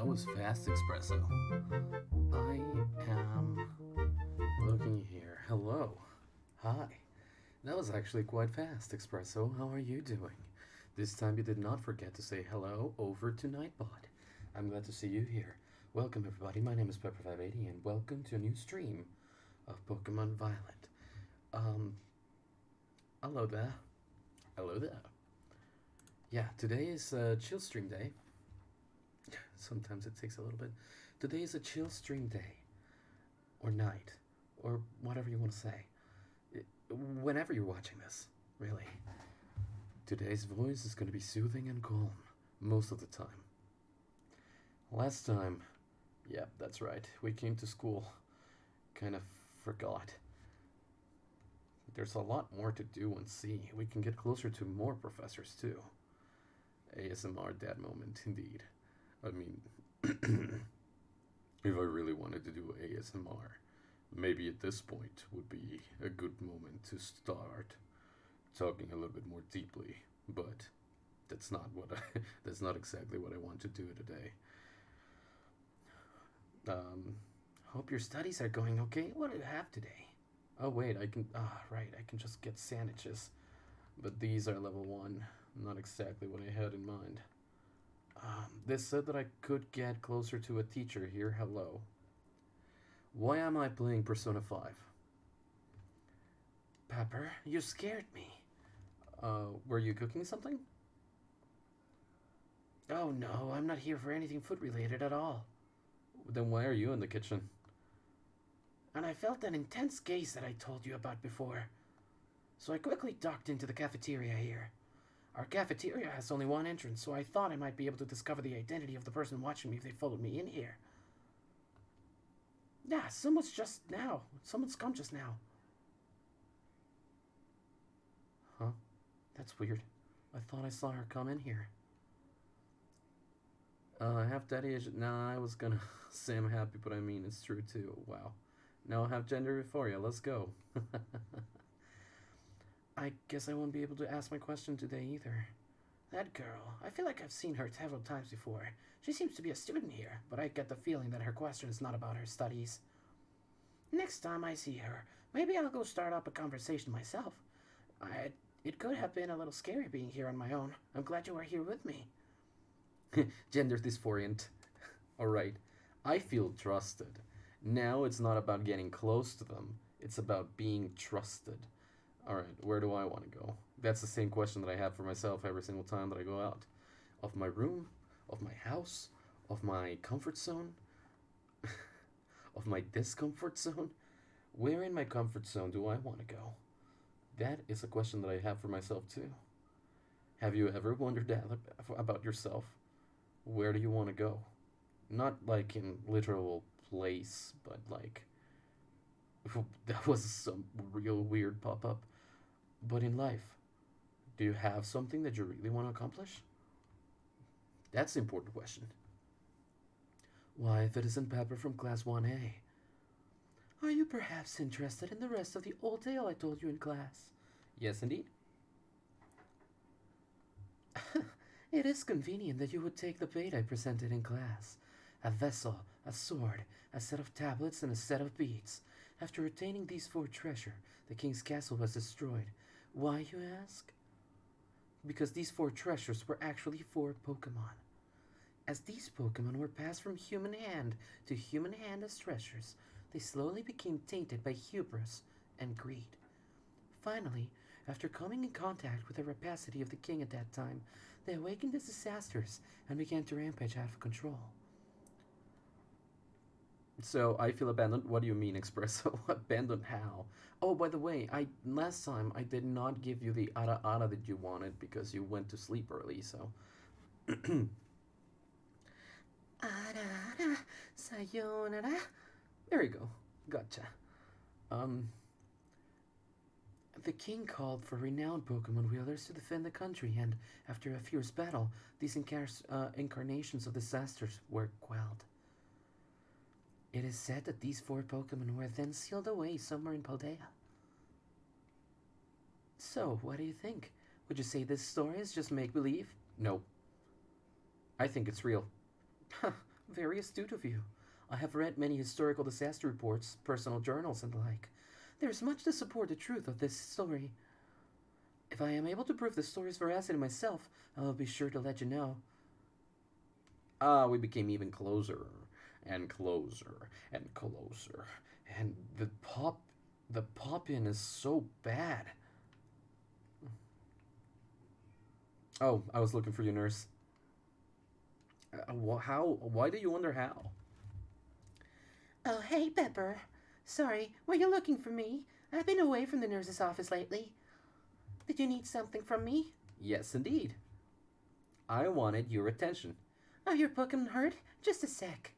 That was fast, Espresso. I am looking here. Hello. Hi. That was actually quite fast, Espresso. How are you doing? This time you did not forget to say hello over to Nightbot. I'm glad to see you here. Welcome, everybody. My name is Pepper580, and welcome to a new stream of Pokemon Violet. Um, Hello there. Hello there. Yeah, today is a chill stream day. Sometimes it takes a little bit. Today is a chill stream day, or night, or whatever you want to say. Whenever you're watching this, really. Today's voice is going to be soothing and calm, most of the time. Last time, yeah, that's right, we came to school. Kind of forgot. There's a lot more to do and see. We can get closer to more professors, too. ASMR dad moment, indeed. I mean, if I really wanted to do ASMR, maybe at this point would be a good moment to start talking a little bit more deeply. But that's not what that's not exactly what I want to do today. Hope your studies are going okay. What do you have today? Oh wait, I can. Right, I can just get sandwiches, but these are level 1. Not exactly what I had in mind. This said that I could get closer to a teacher here. Hello. Why am I playing Persona 5? Pepper, you scared me. Were you cooking something? Oh no, I'm not here for anything food related at all. Then why are you in the kitchen? And I felt that intense gaze that I told you about before. So I quickly ducked into the cafeteria here. Our cafeteria has only one entrance, so I thought I might be able to discover the identity of the person watching me if they followed me in here. Yeah, someone's come just now. Huh? That's weird. I thought I saw her come in here. Half daddy is. Nah, I was gonna say I'm happy, but I mean, it's true too. Wow. Now I'll have gender euphoria. Let's go. I guess I won't be able to ask my question today either. That girl, I feel like I've seen her several times before. She seems to be a student here, but I get the feeling that her question is not about her studies. Next time I see her, maybe I'll go start up a conversation myself. It could have been a little scary being here on my own. I'm glad you are here with me. Gender dysphoriant. Alright, I feel trusted. Now it's not about getting close to them, it's about being trusted. Alright, where do I want to go? That's the same question that I have for myself every single time that I go out. Of my room, of my house, of my comfort zone, of my discomfort zone. Where in my comfort zone do I want to go? That is a question that I have for myself too. Have you ever wondered that about yourself? Where do you want to go? Not like in literal place, but like that was some real weird pop-up. But in life, do you have something that you really want to accomplish? That's the important question. Why, if it isn't Pepper from Class 1A? Are you perhaps interested in the rest of the old tale I told you in class? Yes, indeed. It is convenient that you would take the bait I presented in class. A vessel, a sword, a set of tablets, and a set of beads. After attaining these 4 treasure, the king's castle was destroyed. Why, you ask? Because these 4 treasures were actually 4 Pokémon. As these Pokémon were passed from human hand to human hand as treasures, they slowly became tainted by hubris and greed. Finally, after coming in contact with the rapacity of the king at that time, they awakened as disasters and began to rampage out of control. So I feel abandoned. What do you mean, Espresso? Abandoned how? Oh, by the way, last time I did not give you the ara ara that you wanted because you went to sleep early. So ara ara sayonara. There you go. Gotcha. Um, the king called for renowned Pokemon wielders to defend the country, and after a fierce battle, these incarnations of disasters were quelled. It is said that these 4 Pokemon were then sealed away somewhere in Paldea. So, what do you think? Would you say this story is just make-believe? No. I think it's real. Very astute of you. I have read many historical disaster reports, personal journals, and the like. There is much to support the truth of this story. If I am able to prove the story's veracity myself, I will be sure to let you know. We became even closer, and closer, and closer. And the pop-in is so bad. Oh, I was looking for you, nurse. How? Why do you wonder how? Oh, hey, Pepper. Sorry, were you looking for me? I've been away from the nurse's office lately. Did you need something from me? Yes, indeed. I wanted your attention. Oh, your Pokémon hurt? Just a sec.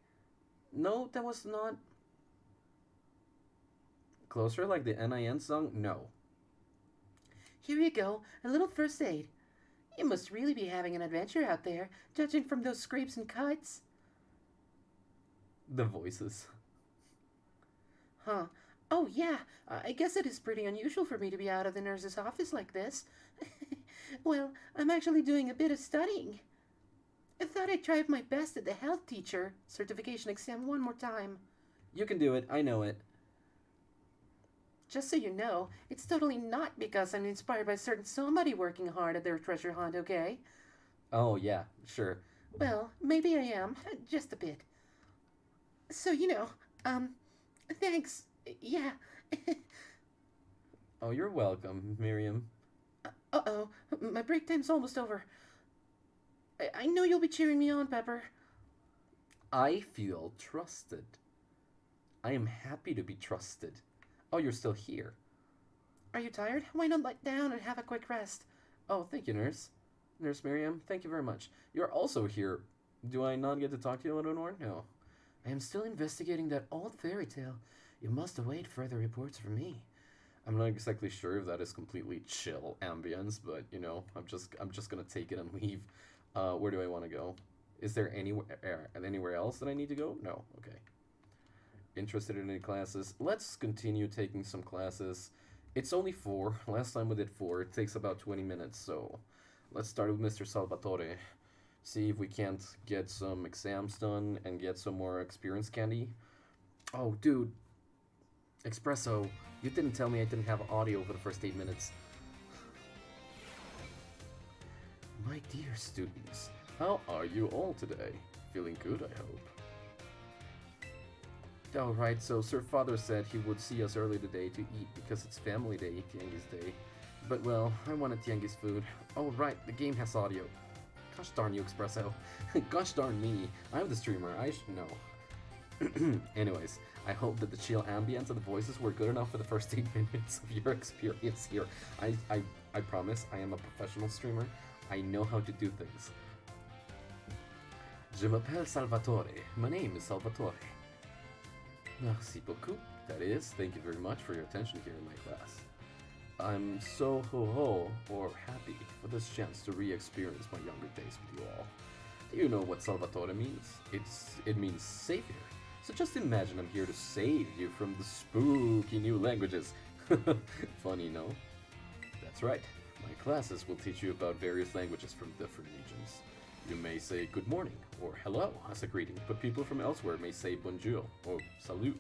No, that was not. Closer like the NIN song? No. Here you go, a little first aid. You must really be having an adventure out there, judging from those scrapes and cuts. The voices. Huh. Oh, yeah, I guess it is pretty unusual for me to be out of the nurse's office like this. Well, I'm actually doing a bit of studying. I thought I'd try my best at the health teacher certification exam one more time. You can do it, I know it. Just so you know, it's totally not because I'm inspired by certain somebody working hard at their treasure hunt, okay? Oh, yeah, sure. Well, maybe I am, just a bit. So, thanks. Yeah. Oh, you're welcome, Miriam. Uh-oh, my break time's almost over. I know you'll be cheering me on, Pepper. I feel trusted. I am happy to be trusted. Oh, you're still here. Are you tired? Why not lie down and have a quick rest? Oh, thank you, nurse. Nurse Miriam, thank you very much. You're also here. Do I not get to talk to you a little more? No. I am still investigating that old fairy tale. You must await further reports from me. I'm not exactly sure if that is completely chill ambience, but I'm just gonna take it and leave. Where do I want to go? Is there anywhere else that I need to go? No. Okay. Interested in any classes? Let's continue taking some classes. It's only 4. Last time we did 4. It takes about 20 minutes, so let's start with Mr. Salvatore. See if we can't get some exams done and get some more experience candy. Oh, dude. Espresso, you didn't tell me I didn't have audio for the first 8 minutes. My dear students, how are you all today? Feeling good, I hope. Alright, so Sir Father said he would see us early today to eat because it's family day, Tiangi's day. But well, I wanted Tiangi's food. Oh right, the game has audio. Gosh darn you, Espresso. Gosh darn me, I'm the streamer, I should know. Anyways, I hope that the chill ambience and the voices were good enough for the first 8 minutes of your experience here. I promise, I am a professional streamer. I know how to do things. Je m'appelle Salvatore. My name is Salvatore. Merci beaucoup. That is, thank you very much for your attention here in my class. I'm so ho-ho, or happy, for this chance to re-experience my younger days with you all. Do you know what Salvatore means? It means savior. So just imagine I'm here to save you from the spooky new languages. Funny, no? That's right. My classes will teach you about various languages from different regions. You may say good morning or hello as a greeting, but people from elsewhere may say bonjour or salut.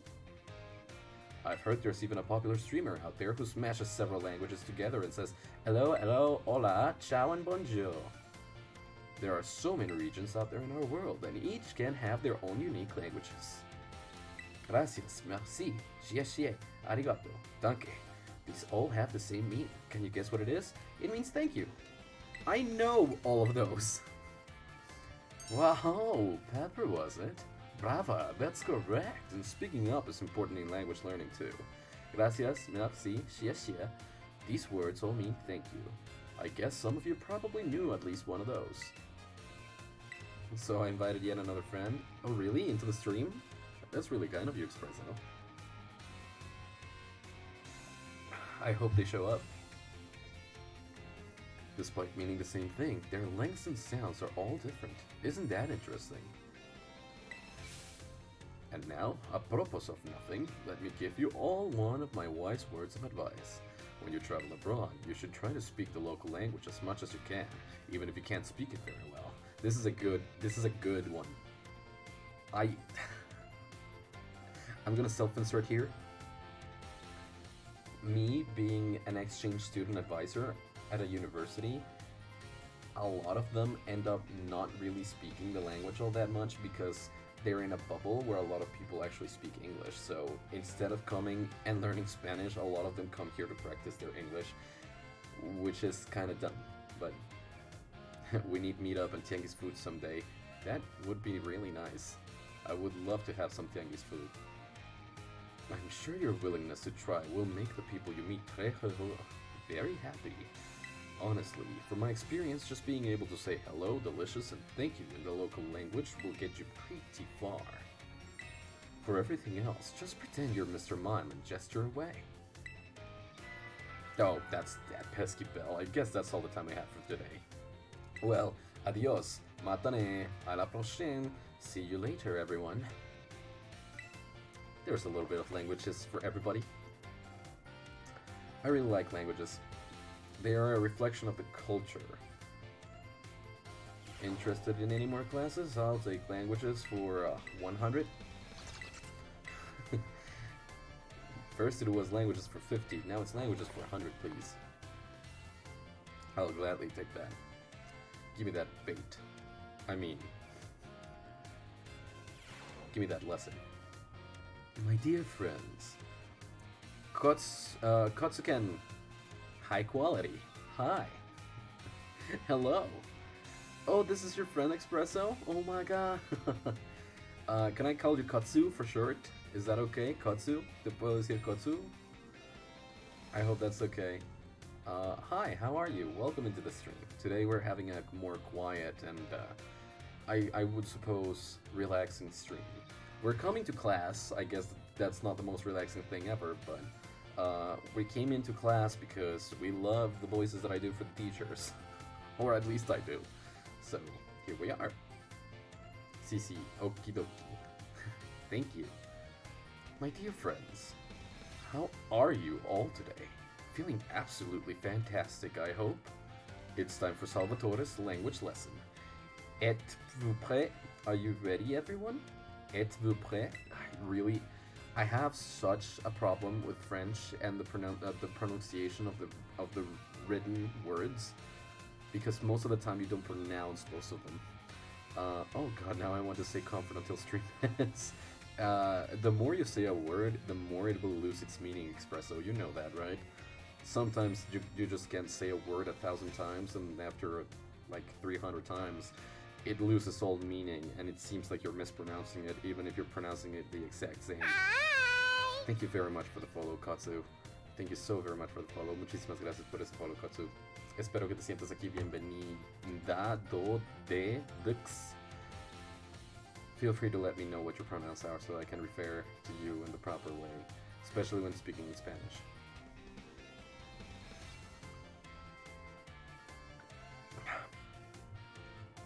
I've heard there's even a popular streamer out there who smashes several languages together and says hello, hello, hola, ciao, and bonjour. There are so many regions out there in our world, and each can have their own unique languages. Gracias, merci, xie xie, arigato, danke. These all have the same meaning. Can you guess what it is? It means thank you. I know all of those. Wow, Pepper was it? Brava, that's correct. And speaking up is important in language learning too. Gracias, merci, xie xie. These words all mean thank you. I guess some of you probably knew at least one of those. So I invited yet another friend. Oh really? Into the stream? That's really kind of you, Espresso. I hope they show up. Despite meaning the same thing, their lengths and sounds are all different. Isn't that interesting? And now, apropos of nothing, let me give you all one of my wise words of advice. When you travel abroad, you should try to speak the local language as much as you can, even if you can't speak it very well. This is a good one. I... I'm gonna self-insert here. Me being an exchange student advisor at a university, a lot of them end up not really speaking the language all that much because they're in a bubble where a lot of people actually speak English. So instead of coming and learning Spanish, a lot of them come here to practice their English, which is kind of dumb. But we need meetup and Tianguis food someday. That would be really nice. I would love to have some Tianguis food. I'm sure your willingness to try will make the people you meet très heureux, very happy. Honestly, from my experience, just being able to say hello, delicious, and thank you in the local language will get you pretty far. For everything else, just pretend you're Mr. Mime and gesture away. Oh, that's that pesky bell. I guess that's all the time I have for today. Well, adios, matane, a la prochaine. See you later, everyone. There's a little bit of languages for everybody. I really like languages. They are a reflection of the culture. Interested in any more classes? I'll take languages for 100. First it was languages for 50, now it's languages for 100, please. I'll gladly take that. Give me that bait. I mean, give me that lesson. My dear friends, Kotsuken, high quality, hi, hello. Oh, this is your friend Espresso? Oh my god. Can I call you Kotsu for short? Is that okay? Kotsu? ¿Te puedo decir Kotsu? I hope that's okay. Hi, how are you? Welcome into the stream. Today we're having a more quiet and, I would suppose, relaxing stream. We're coming to class. I guess that's not the most relaxing thing ever, but we came into class because we love the voices that I do for the teachers. Or at least I do. So, here we are. CC, okie dokie. Thank you. My dear friends, how are you all today? Feeling absolutely fantastic, I hope. It's time for Salvatore's language lesson. Êtes-vous prêts? Are you ready, everyone? Êtes-vous prêts? I have such a problem with French and the pronunciation of the written words, because most of the time you don't pronounce most of them. Oh god, now I want to say comfort until stream ends. The more you say a word, the more it will lose its meaning, Espresso. You know that, right? Sometimes you just can't say a word 1,000 times, and after like 300 times, it loses all meaning, and it seems like you're mispronouncing it, even if you're pronouncing it the exact same. Thank you very much for the follow, Katsu. Thank you so very much for the follow. Muchísimas gracias por ese follow, Katsu. Espero que te sientas aquí bienvenida, dux. Feel free to let me know what your pronouns are so I can refer to you in the proper way, especially when speaking in Spanish.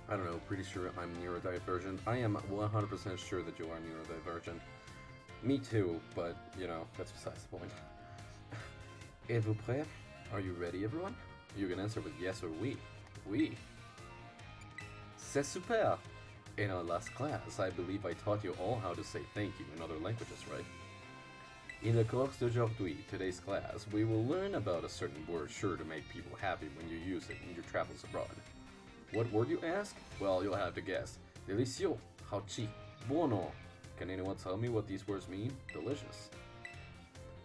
I don't know, pretty sure I'm neurodivergent. I am 100% sure that you are neurodivergent. Me too, but, you know, that's besides the point. Êtes-vous prêts? Are you ready, everyone? You can answer with yes or oui. Oui. C'est super! In our last class, I believe I taught you all how to say thank you in other languages, right? In the cours d'aujourd'hui, today's class, we will learn about a certain word sure to make people happy when you use it in your travels abroad. What word, you ask? Well, you'll have to guess. Delicioso, hauchi, buono. Can anyone tell me what these words mean? Delicious.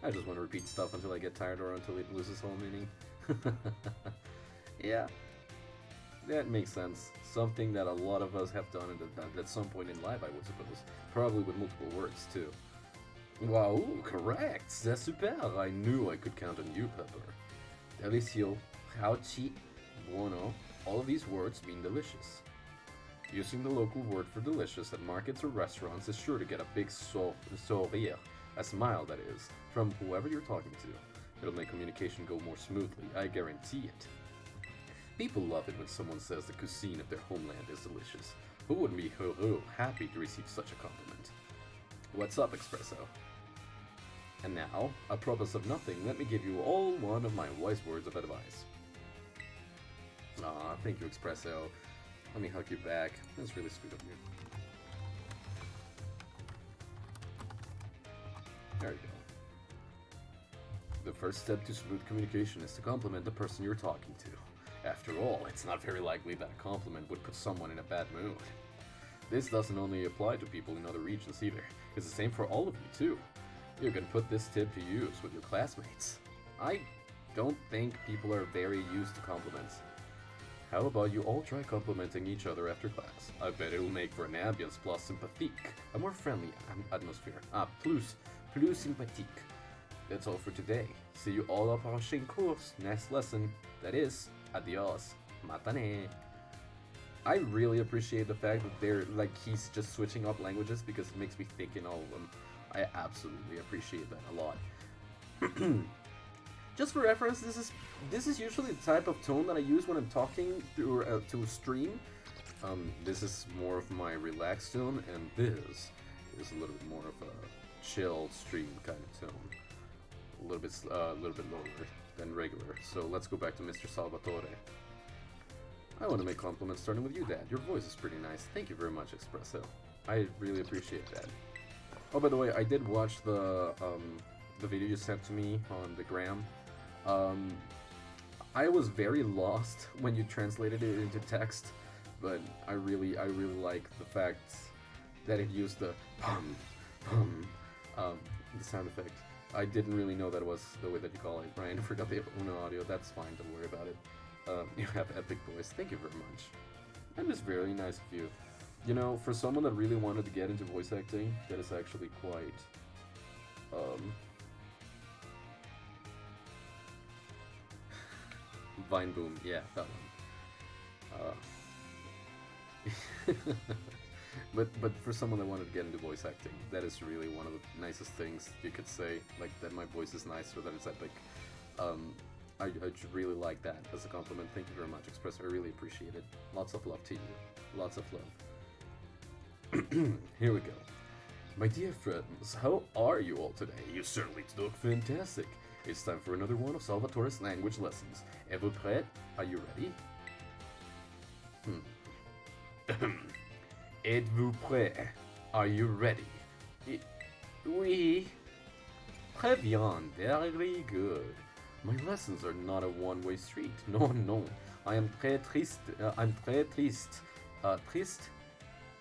I just want to repeat stuff until I get tired or until it loses all meaning. Yeah, that makes sense. Something that a lot of us have done at some point in life, I would suppose. Probably with multiple words, too. Wow, correct! C'est super! I knew I could count on you, Pepper. Delicioso, hauchi, buono. All of these words mean delicious. Using the local word for delicious at markets or restaurants is sure to get a big sourire, a smile that is, from whoever you're talking to. It'll make communication go more smoothly, I guarantee it. People love it when someone says the cuisine of their homeland is delicious. Who wouldn't be happy to receive such a compliment? What's up, Espresso? And now, apropos of nothing, let me give you all one of my wise words of advice. Aw, thank you, Espresso. Let me hug you back. That's really sweet of you. There you go. The first step to smooth communication is to compliment the person you're talking to. After all, it's not very likely that a compliment would put someone in a bad mood. This doesn't only apply to people in other regions either. It's the same for all of you too. You can put this tip to use with your classmates. I don't think people are very used to compliments. How about you all try complimenting each other after class? I bet it'll make for an ambiance plus sympathique, a more friendly atmosphere. Plus sympathique. That's all for today. See you all à prochaine course, next lesson. That is, adios, matane. I really appreciate the fact that he's just switching up languages because it makes me think in all of them. I absolutely appreciate that a lot. Just for reference, this is usually the type of tone that I use when I'm talking through to a stream. This is more of my relaxed tone, and this is a little bit more of a chill stream kind of tone. A little bit lower than regular. So let's go back to Mr. Salvatore. I want to make compliments starting with you, Dad. Your voice is pretty nice. Thank you very much, Espresso. I really appreciate that. Oh, by the way, I did watch the video you sent to me on the gram. I was very lost when you translated it into text, but I really like the fact that it used the the sound effect. I didn't really know that was the way that you call it. Ryan forgot the Uno audio. That's fine. Don't worry about it. You have epic voice. Thank you very much. That is very nice of you. You know, for someone that really wanted to get into voice acting, that is actually quite Vine Boom, yeah, that one. But for someone that wanted to get into voice acting, that is really one of the nicest things you could say. Like that my voice is nice or that it's epic. I really like that as a compliment. Thank you very much, Express. I really appreciate it. Lots of love to you. Lots of love. Here we go. My dear friends, how are you all today? You certainly look fantastic. It's time for another one of Salvatore's language lessons. Êtes-vous prêt? Are you ready? Êtes-vous prêt? Are you ready? Oui. Très bien. Very good. My lessons are not a one-way street. No, no. I am très triste. I'm très triste. Triste?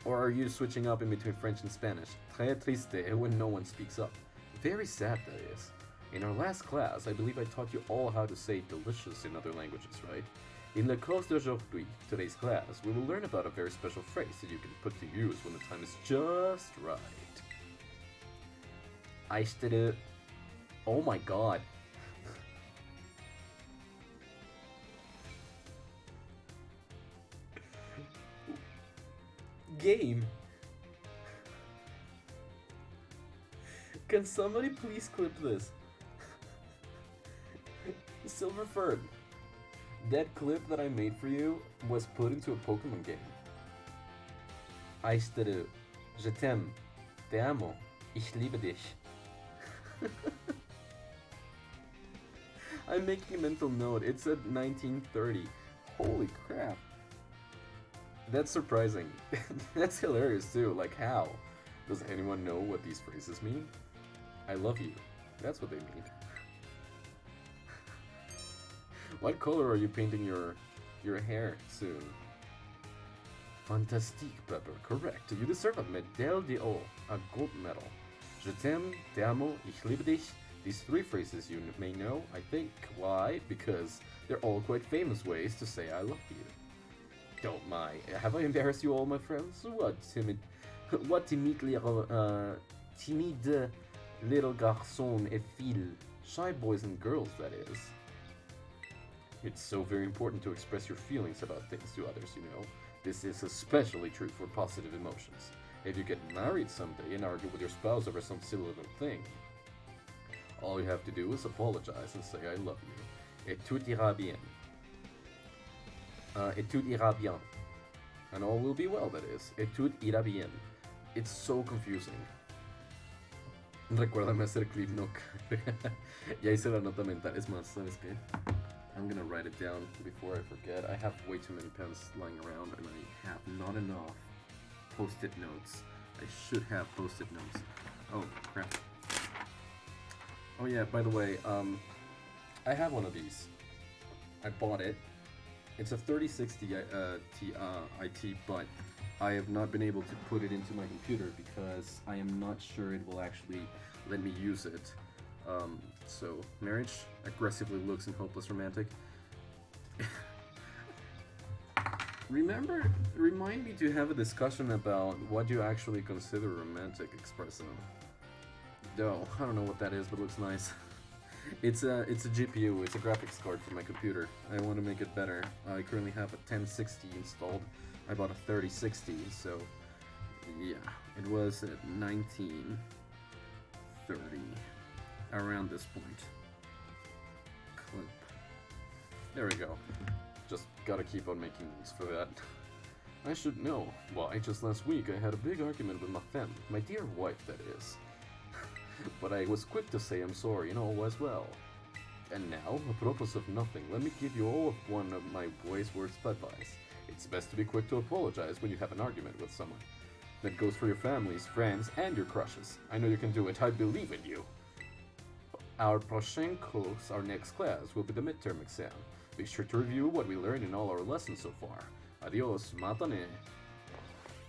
Or are you switching up in between French and Spanish? Très triste when no one speaks up. Very sad, that is. In our last class, I believe I taught you all how to say delicious in other languages, right? In le cours d'aujourd'hui, today's class, we will learn about a very special phrase that you can put to use when the time is just right. Oh my god. Game. Can somebody please clip this? Silverford, that clip that I made for you was put into a Pokémon game. Aisteru, je t'aime, te amo, ich liebe dich. I'm making a mental note. It's at 1930. Holy crap. That's surprising. That's hilarious too. Like how? Does anyone know what these phrases mean? I love you. That's what they mean. What color are you painting your hair soon? Fantastique, Pepper. Correct. You deserve a médaille d'or, a gold medal. Je t'aime, te amo, ich liebe dich. These three phrases you may know, I think. Why? Because they're all quite famous ways to say I love you. Don't mind. Have I embarrassed you all, my friends? What timid little garçon et fille. Shy boys and girls, that is. It's so very important to express your feelings about things to others, you know. This is especially true for positive emotions. If you get married someday and argue with your spouse over some silly little thing, all you have to do is apologize and say I love you. Et tout ira bien. Et tout ira bien. And all will be well, that is. Et tout ira bien. It's so confusing. Recuérdame hacer clip nook. Ya hice la nota mental. Es más, ¿sabes qué? I'm gonna write it down before I forget. I have way too many pens lying around and I have not enough post-it notes. I should have post-it notes. Oh, crap. Oh yeah, by the way, I have one of these. I bought it. It's a 3060 IT, but I have not been able to put it into my computer because I am not sure it will actually let me use it. So, marriage aggressively looks and hopeless romantic. Remind me to have a discussion about what you actually consider romantic, Espresso. No, I don't know what that is, but it looks nice. It's a GPU, it's a graphics card for my computer. I want to make it better. I currently have a 1060 installed. I bought a 3060, so yeah, it was at 1930, around this point. Clip. There we go. Just gotta keep on making moves for that. I should know. Why, just last week I had a big argument with my femme, my dear wife that is. But I was quick to say I'm sorry and all was well. And now, apropos of nothing, let me give you all of one of my wise words of advice. It's best to be quick to apologize when you have an argument with someone. That goes for your families, friends, and your crushes. I know you can do it, I believe in you. Our prochain course, our next class, will be the midterm exam. Be sure to review what we learned in all our lessons so far. Adios, matane.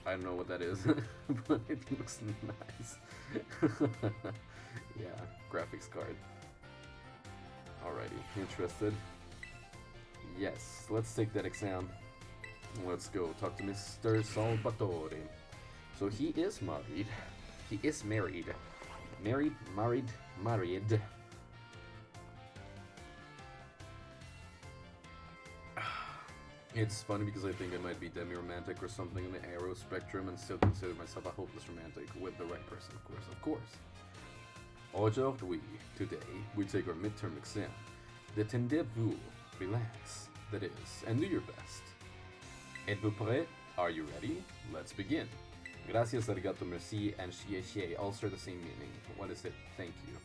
I don't know what that is, but it looks nice. Yeah, graphics card. Alrighty, interested? Yes, let's take that exam. Let's go talk to Mr. Salvatore. So he is married. He is married. Married. It's funny because I think I might be demi-romantic or something in the arrow spectrum and still consider myself a hopeless romantic with the right person, of course. Aujourd'hui, today, we take our midterm exam. Détendez-vous, relax, that is, and do your best. Êtes-vous prêt? Are you ready? Let's begin. Gracias, arigato, merci, and xie all share the same meaning. What is it? Thank you.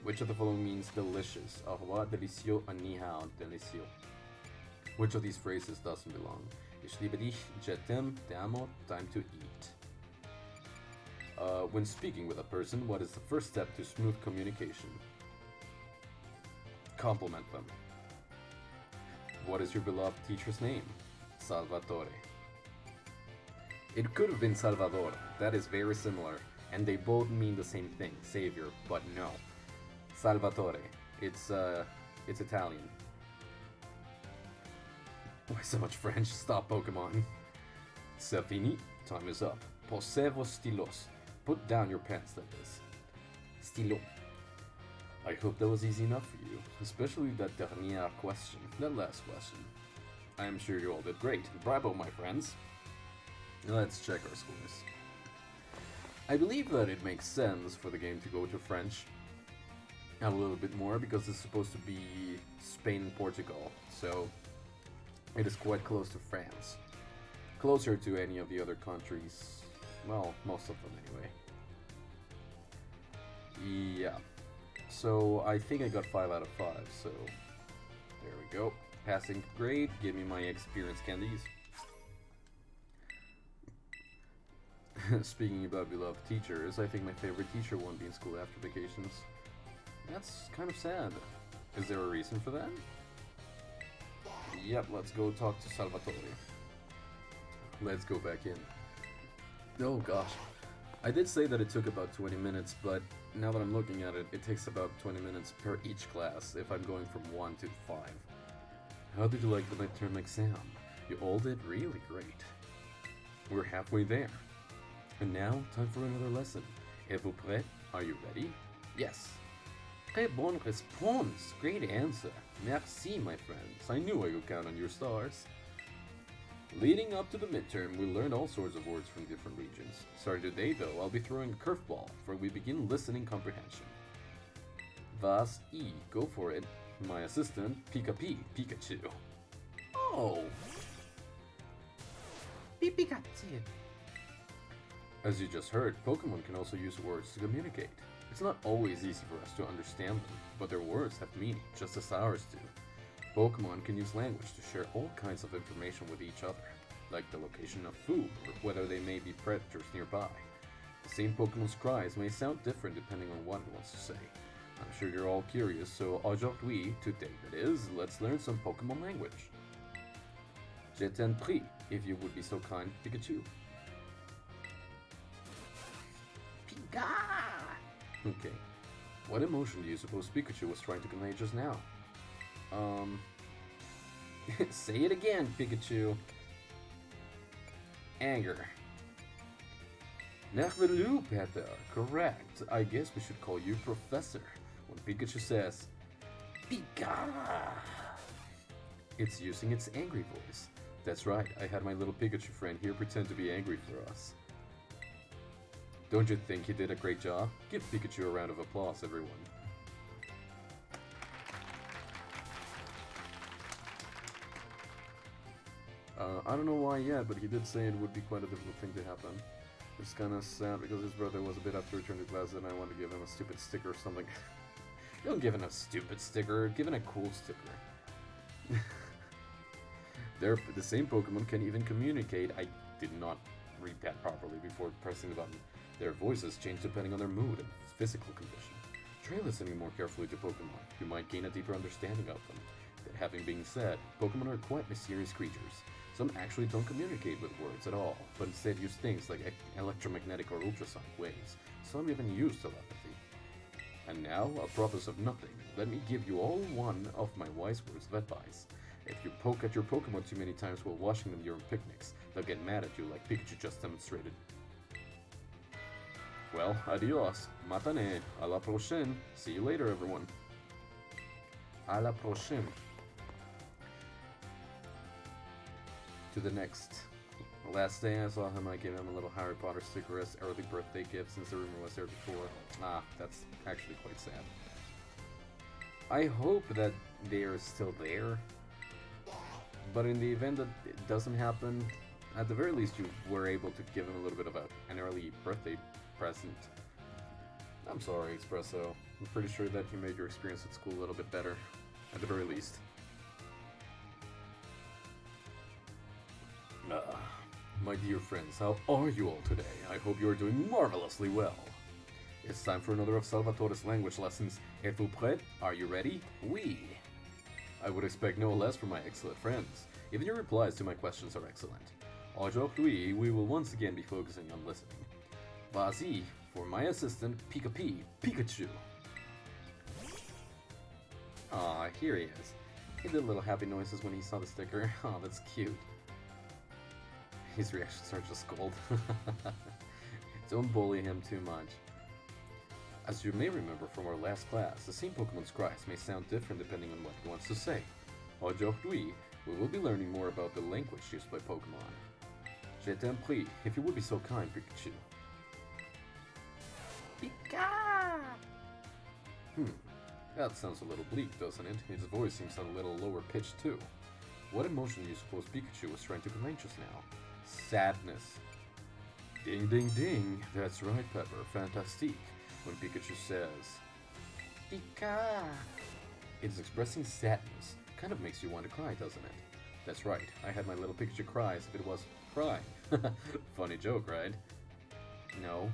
Which of the following means delicious? Au revoir, délicieux, and ni hao, délicieux. Which of these phrases doesn't belong? Ich liebe dich, je t'aime, te amo, time to eat. When speaking with a person, what is the first step to smooth communication? Compliment them. What is your beloved teacher's name? Salvatore. It could have been Salvador. That is very similar, and they both mean the same thing, savior, but no. Salvatore. It's Italian. Why so much French? Stop, Pokémon. C'est fini. Time is up. Posez vos stylos. Put down your pens, that is. Stylo. I hope that was easy enough for you, especially that dernière question, that last question. I am sure you all did great. Bravo, my friends. Let's check our scores. I believe that it makes sense for the game to go to French a little bit more because it's supposed to be Spain and Portugal, so it is quite close to France. Closer to any of the other countries. Well, most of them anyway. Yeah. So I think I got 5 out of 5, so there we go. Passing grade, give me my experience candies. Speaking about beloved teachers, I think my favorite teacher won't be in school after vacations. That's kind of sad. Is there a reason for that? Yep, let's go talk to Salvatore. Let's go back in. Oh gosh. I did say that it took about 20 minutes, but now that I'm looking at it, it takes about 20 minutes per each class if I'm going from 1 to 5. How did you like the midterm exam? You all did really great. We're halfway there. And now, time for another lesson. Êtes-vous prêt? Are you ready? Yes. Très bonne réponse. Great answer. Merci, my friends. I knew I could count on your stars. Leading up to the midterm, we learned all sorts of words from different regions. Starting today, though, I'll be throwing a curveball, for we begin listening comprehension. Was I, go for it. My assistant, Pikachu. Oh! Pikachu. As you just heard, Pokemon can also use words to communicate. It's not always easy for us to understand them, but their words have meaning, just as ours do. Pokemon can use language to share all kinds of information with each other, like the location of food or whether they may be predators nearby. The same Pokemon's cries may sound different depending on what it wants to say. I'm sure you're all curious, so aujourd'hui, today that is, let's learn some Pokemon language. Je t'en prie, if you would be so kind, Pikachu. Pika! Okay. What emotion do you suppose Pikachu was trying to convey just now? Say it again, Pikachu. Anger. Nervelu, Peter. Correct. I guess we should call you Professor. When Pikachu says, Pika! It's using its angry voice. That's right, I had my little Pikachu friend here pretend to be angry for us. Don't you think he did a great job? Give Pikachu a round of applause, everyone. I don't know why yet, but he did say it would be quite a difficult thing to happen. It's kind of sad because his brother was a bit after return to class and I wanted to give him a stupid sticker or something. Don't give him a stupid sticker, give him a cool sticker. They're the same Pokemon can even communicate. I did not read that properly before pressing the button. Their voices change depending on their mood and physical condition. Try listening more carefully to Pokemon. You might gain a deeper understanding of them. That having been said, Pokemon are quite mysterious creatures. Some actually don't communicate with words at all, but instead use things like electromagnetic or ultrasonic waves. Some even use telepathy. And now, apropos of nothing, let me give you all one of my wise words of advice. If you poke at your Pokemon too many times while washing them during picnics, they'll get mad at you like Pikachu just demonstrated. Well, adios, matane, à la prochaine. See you later, everyone. À la prochaine. To the next. Last day I saw him, I gave him a little Harry Potter sticker as early birthday gift since the rumor was there before. Ah, that's actually quite sad. I hope that they are still there. But in the event that it doesn't happen, at the very least you were able to give him a little bit of an early birthday present. I'm sorry, Espresso. I'm pretty sure that you made your experience at school a little bit better, at the very least. My dear friends, how are you all today? I hope you are doing marvelously well. It's time for another of Salvatore's language lessons. Êtes-vous prêts? Are you ready? Oui! I would expect no less from my excellent friends. Even your replies to my questions are excellent. Aujourd'hui, we will once again be focusing on listening. Vas-y, for my assistant, Pikachu. Aw, here he is. He did little happy noises when he saw the sticker. Aw, that's cute. His reactions are just gold. Don't bully him too much. As you may remember from our last class, the same Pokemon's cries may sound different depending on what he wants to say. Aujourd'hui, we will be learning more about the language used by Pokemon. Je t'en prie, if you would be so kind, Pikachu. Pika! That sounds a little bleak, doesn't it? His voice seems a little lower pitched too. What emotion do you suppose Pikachu was trying to convey just now? Sadness. Ding ding ding, that's right, Pepper, fantastique. When Pikachu says, Pika! it's expressing sadness. Kind of makes you want to cry, doesn't it? That's right, I had my little Pikachu cry as if it was crying. Funny joke, right? No.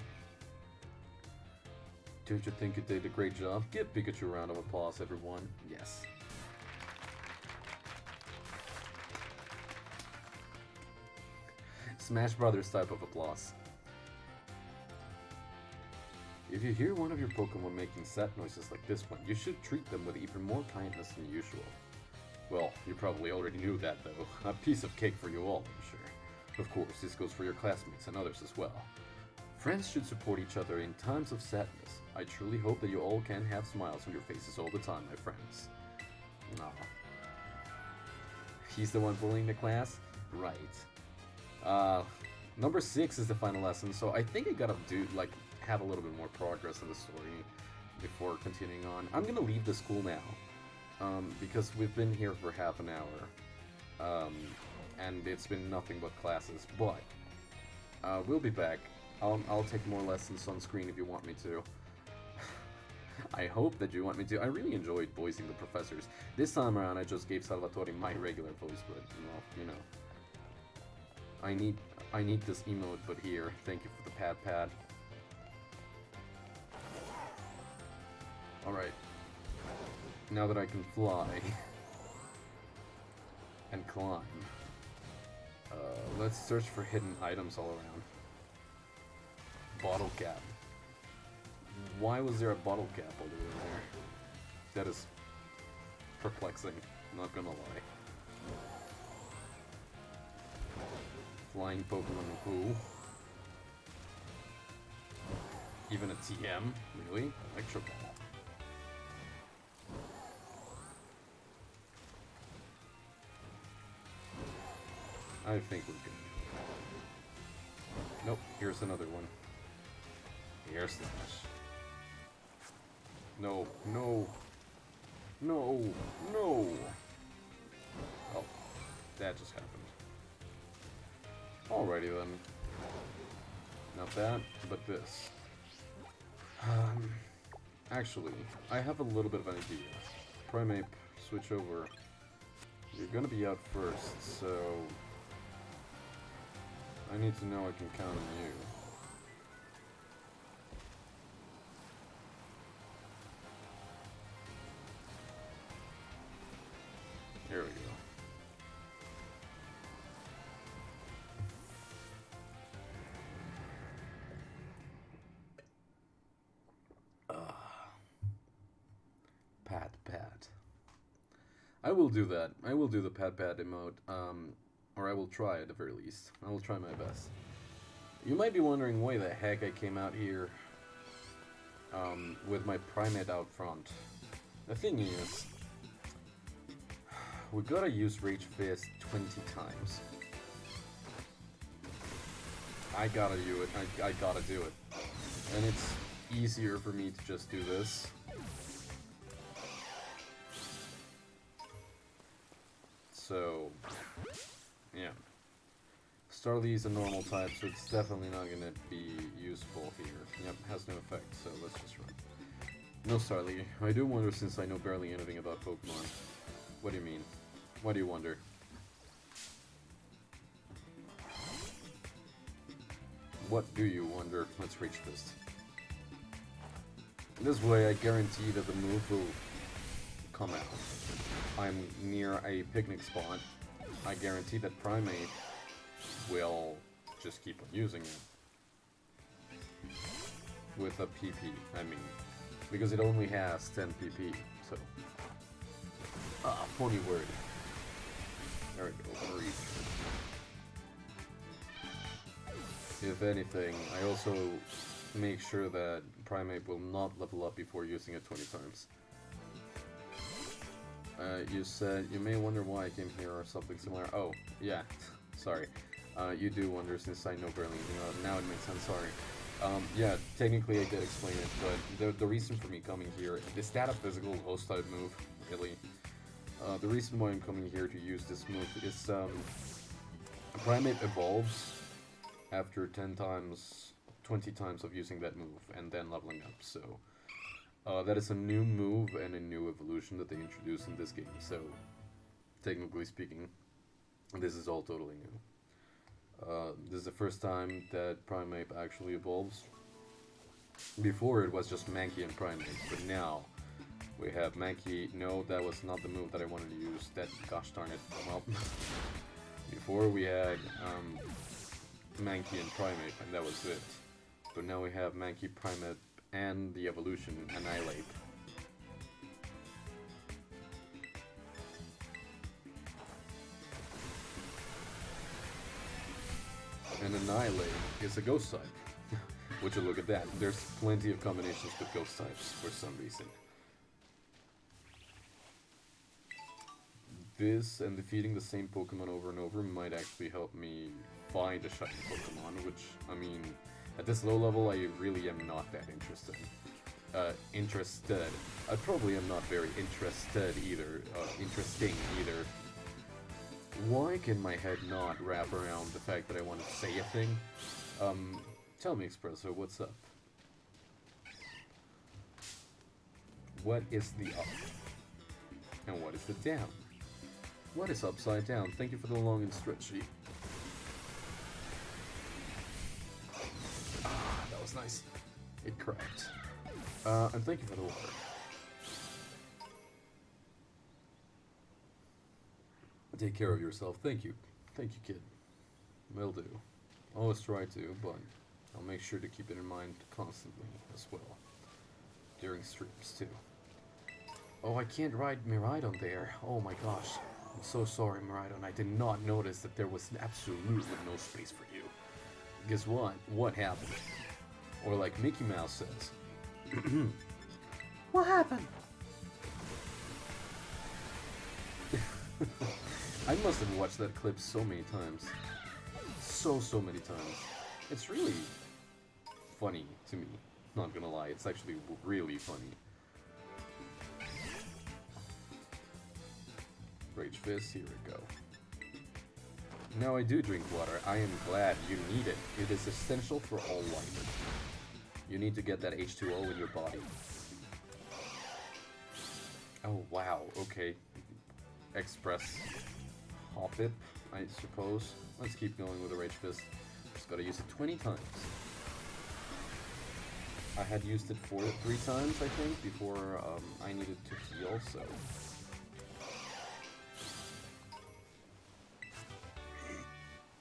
Don't you think you did a great job? Give Pikachu a round of applause, everyone. Yes. Smash Brothers type of applause. If you hear one of your Pokemon making sad noises like this one, you should treat them with even more kindness than usual. Well, you probably already knew that though. A piece of cake for you all, I'm sure. Of course, this goes for your classmates and others as well. Friends should support each other in times of sadness. I truly hope that you all can have smiles on your faces all the time, my friends. Aw. He's the one bullying the class? Right. Number 6 is the final lesson, so I think I gotta have a little bit more progress in the story before continuing on. I'm gonna leave the school now, because we've been here for half an hour, and it's been nothing but classes, but we'll be back. I'll take more lessons on screen if you want me to. I hope that you want me to. I really enjoyed voicing the professors. This time around I just gave Salvatore my regular voice, but you know. I need this emote, but here. Thank you for the pad. Alright. Now that I can fly and climb, let's search for hidden items all around. Bottle cap. Why was there a bottle cap all the way there? That is perplexing, not gonna lie. Flying Pokemon pool. Even a TM? Really? Electro Ball. I think we're good. Nope, here's another one. Air Slash. No, no. No, no! Oh, that just happened. Alrighty then. Not that, but this. Actually, I have a little bit of an idea. Primeape, switch over. You're gonna be out first, so I need to know I can count on you. There we go. Pat. I will do that. I will do the pat emote, or I will try at the very least. I will try my best. You might be wondering why the heck I came out here with my Primate out front. The thing is, we gotta use Rage Fist 20 times. I gotta do it. I gotta do it. And it's easier for me to just do this. So, yeah. Starly is a normal type, so it's definitely not gonna be useful here. Yep, has no effect, so let's just run. No Starly. I do wonder, since I know barely anything about Pokemon. What do you mean? What do you wonder? What do you wonder? Let's reach this. This way I guarantee that the move will come out. I'm near a picnic spot. I guarantee that Primate will just keep on using it. With a PP, I mean. Because it only has 10 PP, so. Funny word. There we go, reach. If anything, I also make sure that Primate will not level up before using it 20 times. You said you may wonder why I came here or something similar. Oh, yeah, sorry. You do wonder, since I know barely anything. Now it makes sense, sorry. Yeah, technically I did explain it, but the reason for me coming here, is that a physical host type move, really? The reason why I'm coming here to use this move is, Primate evolves after 10 times, 20 times of using that move, and then leveling up, so. That is a new move and a new evolution that they introduced in this game, so technically speaking, this is all totally new. This is the first time that Primate actually evolves. Before it was just Mankey and Primate, but now we have Mankey. No, that was not the move that I wanted to use. That, gosh darn it. Well, before we had Mankey and Primate, and that was it. But now we have Mankey, Primate, and the evolution, Annihilate. And Annihilate is a ghost type. Would you look at that? There's plenty of combinations with ghost types for some reason. This and defeating the same Pokemon over and over might actually help me find a shiny Pokemon, which, I mean, at this low level, I really am not that interested. I probably am not very interested either. Interesting either. Why can my head not wrap around the fact that I want to say a thing? Tell me, Espresso, what's up? What is the up? And what is the down? What is upside down? Thank you for the long and stretchy. That was nice. It cracked. And thank you for the water. Take care of yourself. Thank you. Thank you, kid. Will do. Always try to, but I'll make sure to keep it in mind constantly as well. During streams, too. Oh, I can't ride Miraidon there. Oh my gosh. I'm so sorry, Miraidon. I did not notice that there was absolutely no space for you. Guess what? What happened? Or like Mickey Mouse says. What happened? I must have watched that clip so many times. So many times. It's really funny to me. Not gonna lie, it's actually really funny. Rage Fist, here we go. Now I do drink water. I am glad you need it. It is essential for all life. You need to get that H2O in your body. Oh wow, okay. Express Hoppip, I suppose. Let's keep going with the Rage Fist. Just gotta use it 20 times. I had used it 3 times, I think, before I needed to heal, so...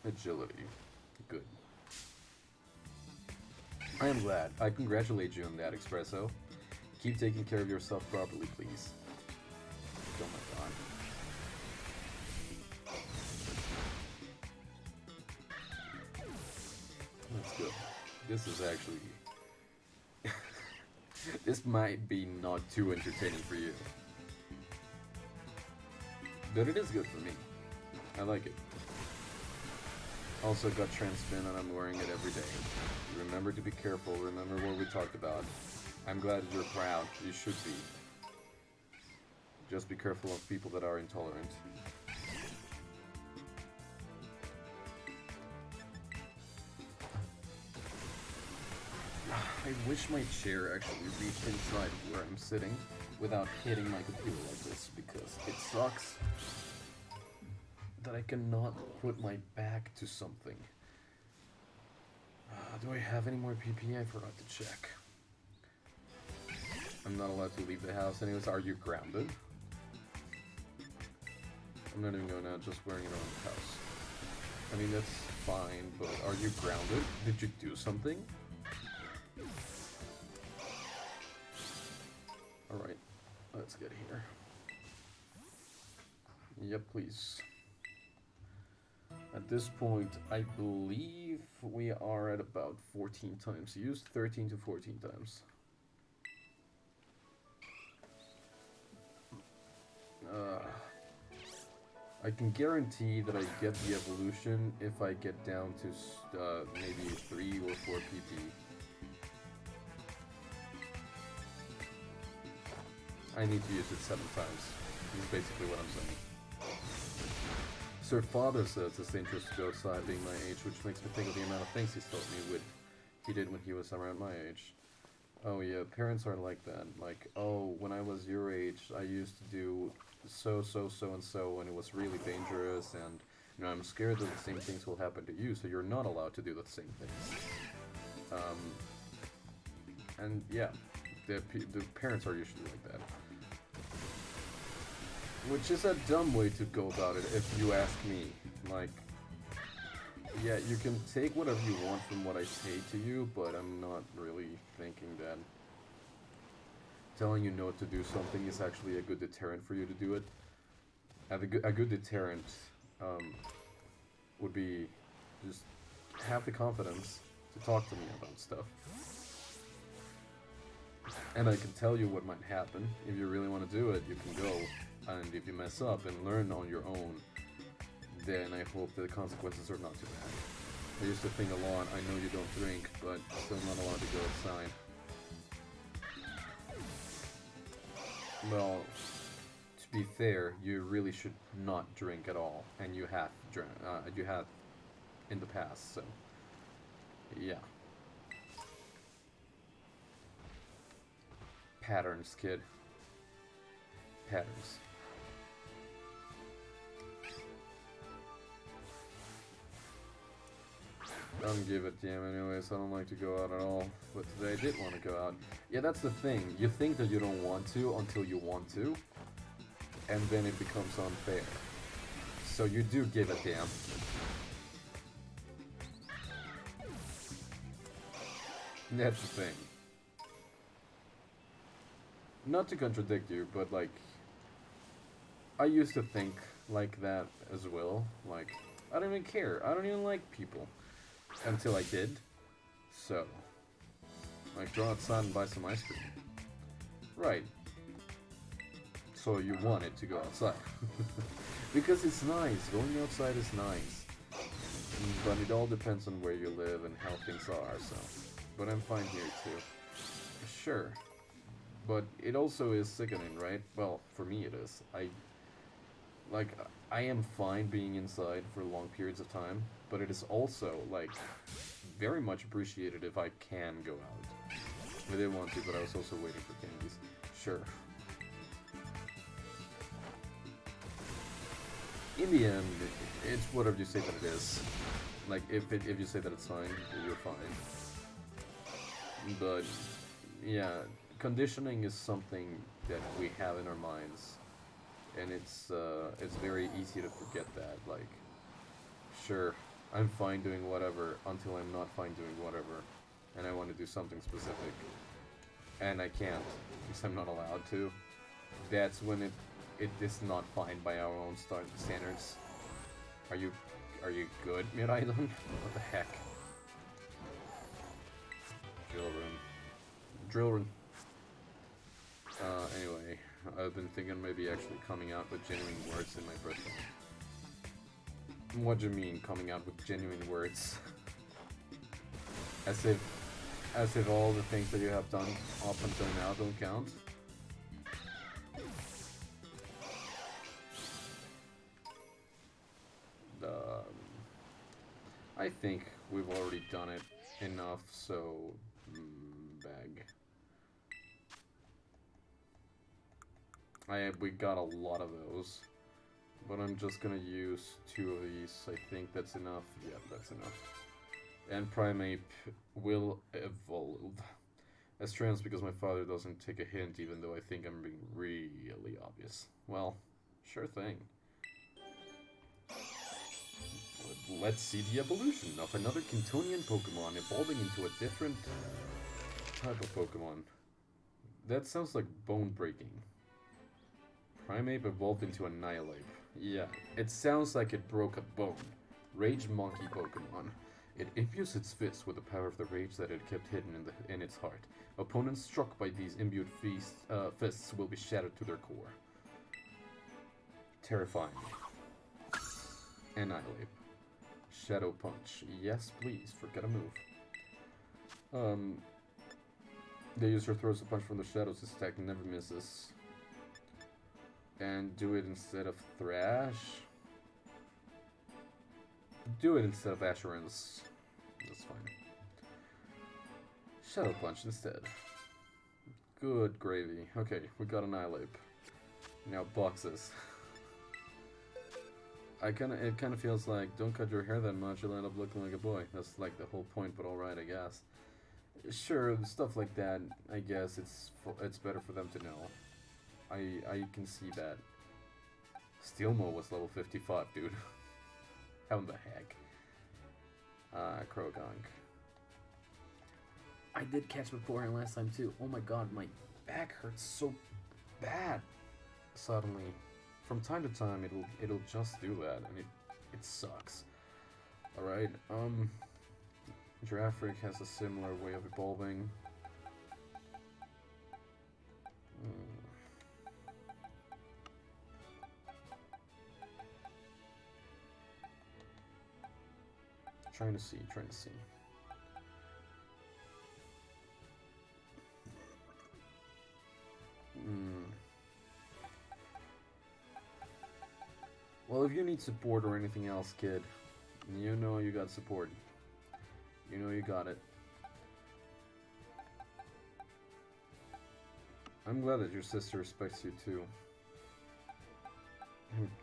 Agility. Good. I am glad. I congratulate you on that, Espresso. Keep taking care of yourself properly, please. Oh my god. That's good. This is actually... this might be not too entertaining for you. But it is good for me. I like it. Also got Transspin and I'm wearing it every day. Remember to be careful, remember what we talked about. I'm glad you're proud, you should be. Just be careful of people that are intolerant. I wish my chair actually reached inside where I'm sitting without hitting my computer like this, because it sucks that I cannot put my back to something. Do I have any more PP? I forgot to check. I'm not allowed to leave the house anyways. Are you grounded? I'm not even going out, just wearing it around the house. I mean, that's fine, but are you grounded? Did you do something? Alright, let's get here. Yep, please. At this point, I believe we are at about 14 times used, 13 to 14 times. I can guarantee that I get the evolution if I get down to maybe 3 or 4 PP. I need to use it 7 times, is basically what I'm saying. Sir Father says it's dangerous to go outside being my age, which makes me think of the amount of things he's told me he did when he was around my age. Oh yeah, parents are like that. Like, oh, when I was your age, I used to do so and so, and it was really dangerous, and you know, I'm scared that the same things will happen to you, so you're not allowed to do the same things. And yeah, the parents are usually like that. Which is a dumb way to go about it, if you ask me. Like, yeah, you can take whatever you want from what I say to you, but I'm not really thinking that telling you no to do something is actually a good deterrent for you to do it. A good deterrent would be just have the confidence to talk to me about stuff. And I can tell you what might happen. If you really want to do it, you can go. And if you mess up and learn on your own, then I hope that the consequences are not too bad. I used to think a lot, I know you don't drink, but still not allowed to go outside. Well, to be fair, you really should not drink at all, and you have in the past, so yeah. Patterns, kid. Patterns. I don't give a damn anyways, I don't like to go out at all, but today I did want to go out. Yeah, that's the thing, you think that you don't want to until you want to, and then it becomes unfair. So you do give a damn. That's the thing. Not to contradict you, but like, I used to think like that as well. Like, I don't even care. I don't even like people. Until I did. So, like, go outside and buy some ice cream. Right. So you wanted to go outside. Because it's nice. Going outside is nice. But it all depends on where you live and how things are, so. But I'm fine here too. Sure. But it also is sickening, right? Well, for me it is. I am fine being inside for long periods of time, but it is also, like, very much appreciated if I can go out. I didn't want to, but I was also waiting for candies. Sure. In the end, it's whatever you say that it is. Like, if you say that it's fine, you're fine. But, yeah, conditioning is something that we have in our minds. And it's very easy to forget that. Like, sure, I'm fine doing whatever until I'm not fine doing whatever. And I want to do something specific. And I can't, because I'm not allowed to. That's when it is not fine by our own standards. Are you good, Miraidon? What the heck? Drill run. Anyway, I've been thinking maybe actually coming out with genuine words in my first one. What do you mean, coming out with genuine words? As if all the things that you have done up until now don't count? I think we've already done it enough, so bag. We got a lot of those, but I'm just gonna use 2 of these. I think that's enough. Yeah, that's enough. And Primeape will evolve as trans because my father doesn't take a hint, even though I think I'm being really obvious. Well, sure thing. Let's see the evolution of another Kintonian Pokemon evolving into a different type of Pokemon. That sounds like bone breaking. Primeape evolved into a Annihilape. Yeah, it sounds like it broke a bone. Rage Monkey Pokemon. It imbues its fists with the power of the rage that it kept hidden in its heart. Opponents struck by these imbued fists will be shattered to their core. Terrifying. Annihilape. Shadow Punch. Yes, please, forget a move. The user throws a punch from the shadows. This attack never misses. And do it instead of Thrash. Do it instead of Assurance. That's fine. Shadow Punch instead. Good gravy. Okay, we got an Annihilape. Now boxes. It kind of feels like, don't cut your hair that much, you'll end up looking like a boy. That's like the whole point, but alright, I guess. Sure, stuff like that, I guess it's better for them to know. I can see that. Steelmo was level 55, dude. How in the heck? Krogunk. I did catch Vaporeon last time too. Oh my god, my back hurts so bad. Suddenly, from time to time, it'll just do that, and it sucks. All right. Giraffric has a similar way of evolving. Trying to see. Well, if you need support or anything else, kid, you know you got support. You know you got it. I'm glad that your sister respects you too.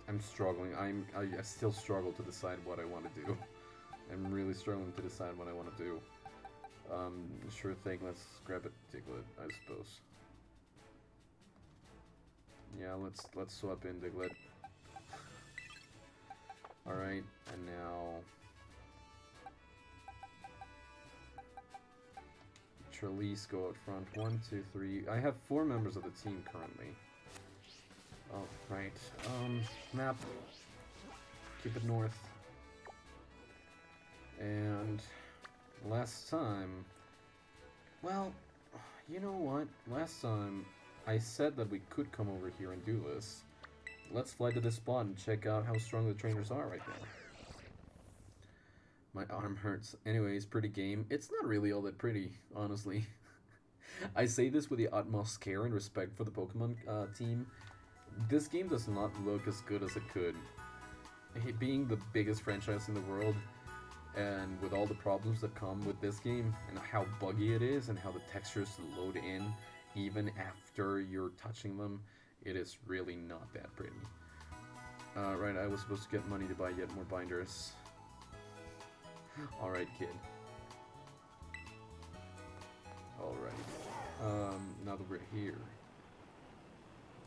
I'm struggling. I still struggle to decide what I want to do. I'm really struggling to decide what I want to do. Sure thing. Let's grab a Diglett, I suppose. Yeah, let's swap in Diglett. Charlize go out front. 1, 2, 3. I have 4 members of the team currently. Oh, right. Map. Keep it north. And last time... Well, you know what? Last time I said that we could come over here and do this. Let's fly to this spot and check out how strong the trainers are right now. My arm hurts. Anyways, pretty game. It's not really all that pretty, honestly. I say this with the utmost care and respect for the Pokemon team. This game does not look as good as it could. Being the biggest franchise in the world, and with all the problems that come with this game, and how buggy it is, and how the textures load in even after you're touching them, it is really not that pretty. Right, I was supposed to get money to buy yet more binders. Alright, kid. Alright. Now that we're here.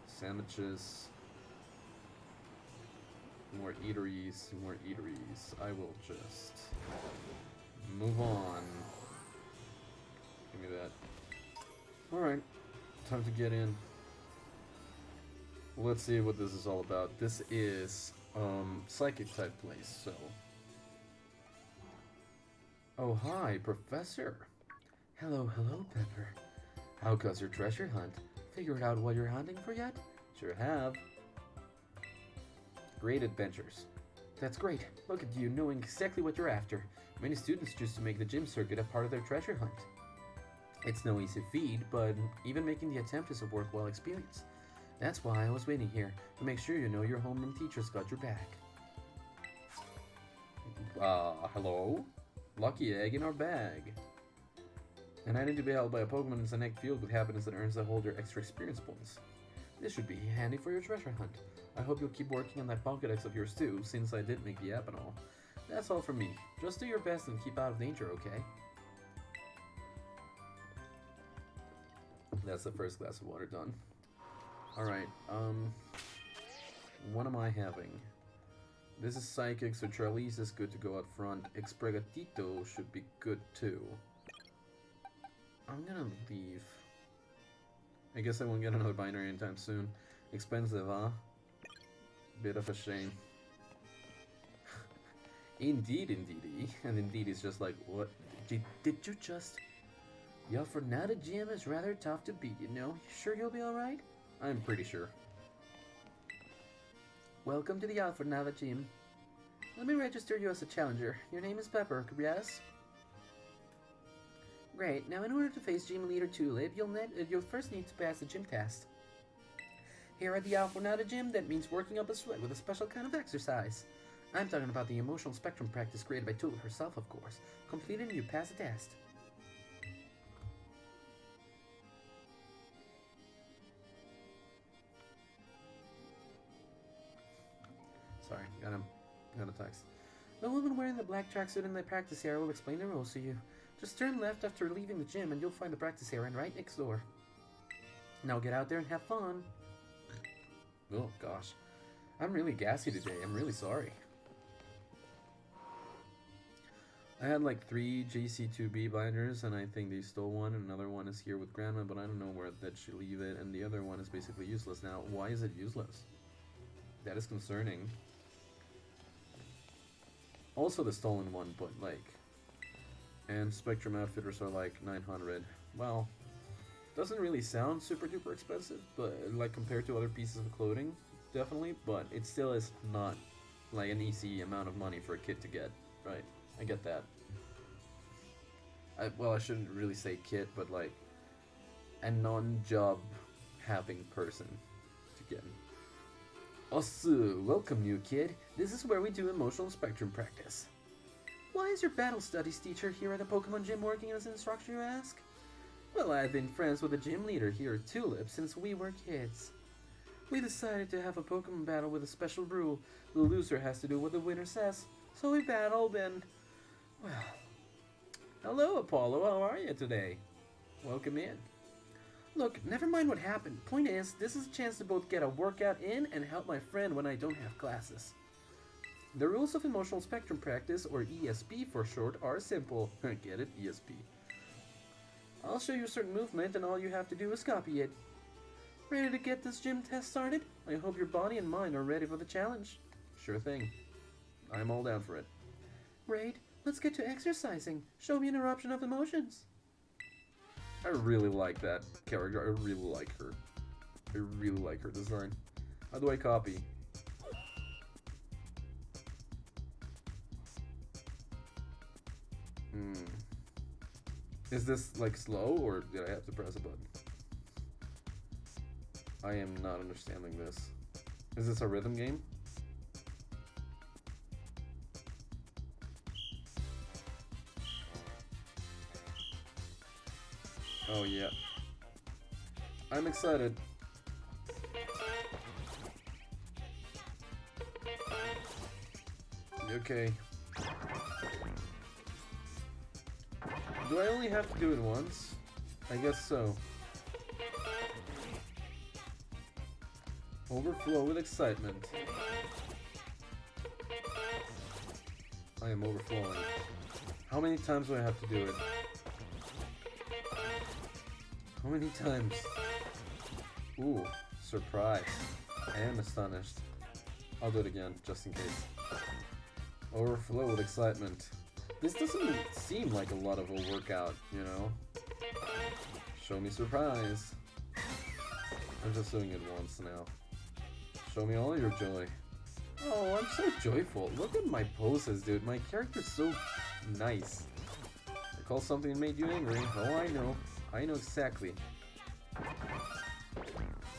Sandwiches. More eateries, more eateries. I will just move on. Give me that. Alright. Time to get in. Let's see what this is all about. This is, psychic type place, so... Oh, hi, Professor. Hello, Pepper. How goes your treasure hunt? Figured out what you're hunting for yet? Sure have. Great adventures. That's great. Look at you knowing exactly what you're after. Many students choose to make the gym circuit a part of their treasure hunt. It's no easy feat, but even making the attempt is a worthwhile experience. That's why I was waiting here, to make sure you know your homeroom teacher's got your back. Hello? Lucky egg in our bag. An item to be held by a Pokemon is an egg filled with happiness that earns the holder extra experience points. This should be handy for your treasure hunt. I hope you'll keep working on that Pokédex of yours too, since I did make the app and all. That's all from me. Just do your best and keep out of danger, okay? That's the first glass of water done. Alright, what am I having? This is Psychic, so Charlize is good to go out front. Expregatito should be good too. I'm gonna leave. I guess I won't get another binary anytime soon. Expensive, huh? Bit of a shame. Indeed, indeedy. And indeed is just like, what? Did you just... The Alfornada gym is rather tough to beat, you know? You sure you'll be alright? I'm pretty sure. Welcome to the Alfornada gym. Let me register you as a challenger. Your name is Pepper, yes? Great. Now in order to face Gym Leader Tulip, you'll first need to pass the gym test. Here at the Alfornada gym, that means working up a sweat with a special kind of exercise. I'm talking about the emotional spectrum practice created by Tulip herself, of course. Complete it and you pass the test. Sorry, got a text. The woman wearing the black tracksuit in the practice area will explain the rules to you. Just turn left after leaving the gym and you'll find the practice area right next door. Now get out there and have fun. Oh gosh. I'm really gassy today, I'm really sorry. I had like 3 JC2B binders and I think they stole one, and another one is here with Grandma, but I don't know where that should leave it, and the other one is basically useless now. Why is it useless? That is concerning. Also the stolen one, but like... And Spectrum Outfitters are like 900. Well, doesn't really sound super duper expensive, but like compared to other pieces of clothing, definitely, but it still is not like an easy amount of money for a kid to get, right? I get that. Well, I shouldn't really say kid, but like a non-job having person to get. Also, welcome new kid. This is where we do emotional spectrum practice. Why is your battle studies teacher here at the Pokemon gym working as an instructor, you ask? Well, I've been friends with the gym leader here at Tulip since we were kids. We decided to have a Pokemon battle with a special rule. The loser has to do what the winner says. So we battled and... well... Hello, Apollo. How are you today? Welcome in. Look, never mind what happened. Point is, this is a chance to both get a workout in and help my friend when I don't have classes. The rules of emotional spectrum practice, or ESP for short, are simple. Get it? ESP. I'll show you a certain movement and all you have to do is copy it. Ready to get this gym test started? I hope your body and mind are ready for the challenge. Sure thing. I'm all down for it. Raid, let's get to exercising. Show me an eruption of emotions. I really like that character. I really like her. I really like her design. How do I copy? Is this like slow or did I have to press a button? I am not understanding this. Is this a rhythm game? Oh yeah. I'm excited. Okay. Do I only have to do it once? I guess so. Overflow with excitement. I am overflowing. How many times do I have to do it? How many times? Ooh, surprise. I am astonished. I'll do it again, just in case. Overflow with excitement. This doesn't seem like a lot of a workout, you know? Show me surprise. I'm just doing it once now. Show me all your joy. Oh, I'm so joyful. Look at my poses, dude. My character's so nice. Recall something that made you angry. Oh, I know. I know exactly.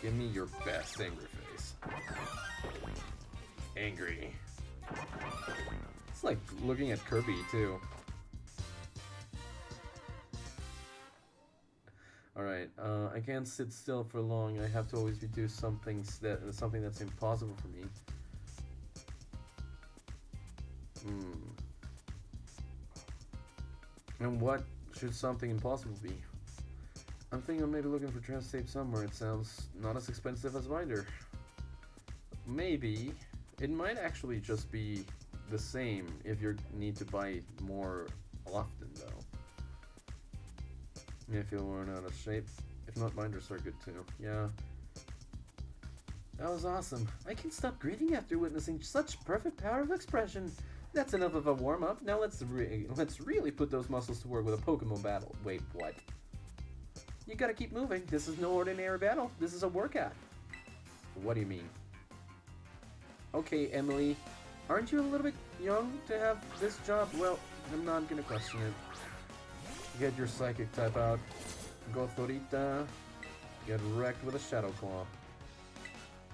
Give me your best angry face. Angry. It's like looking at Kirby, too. Alright, I can't sit still for long. I have to always do something that's impossible for me. And what should something impossible be? I'm thinking of maybe looking for trans tape somewhere. It sounds not as expensive as binder. Maybe. It might actually just be the same if you need to buy more often, though. If you'll run out of shape. If not, binders are good too. Yeah. That was awesome. I can't stop grinning after witnessing such perfect power of expression. That's enough of a warm-up. Now let's really put those muscles to work with a Pokemon battle. Wait, what? You gotta keep moving. This is no ordinary battle. This is a workout. What do you mean? Okay, Emily. Aren't you a little bit young to have this job? Well, I'm not gonna question it. Get your psychic type out. Go Thorita. Get wrecked with a Shadow Claw.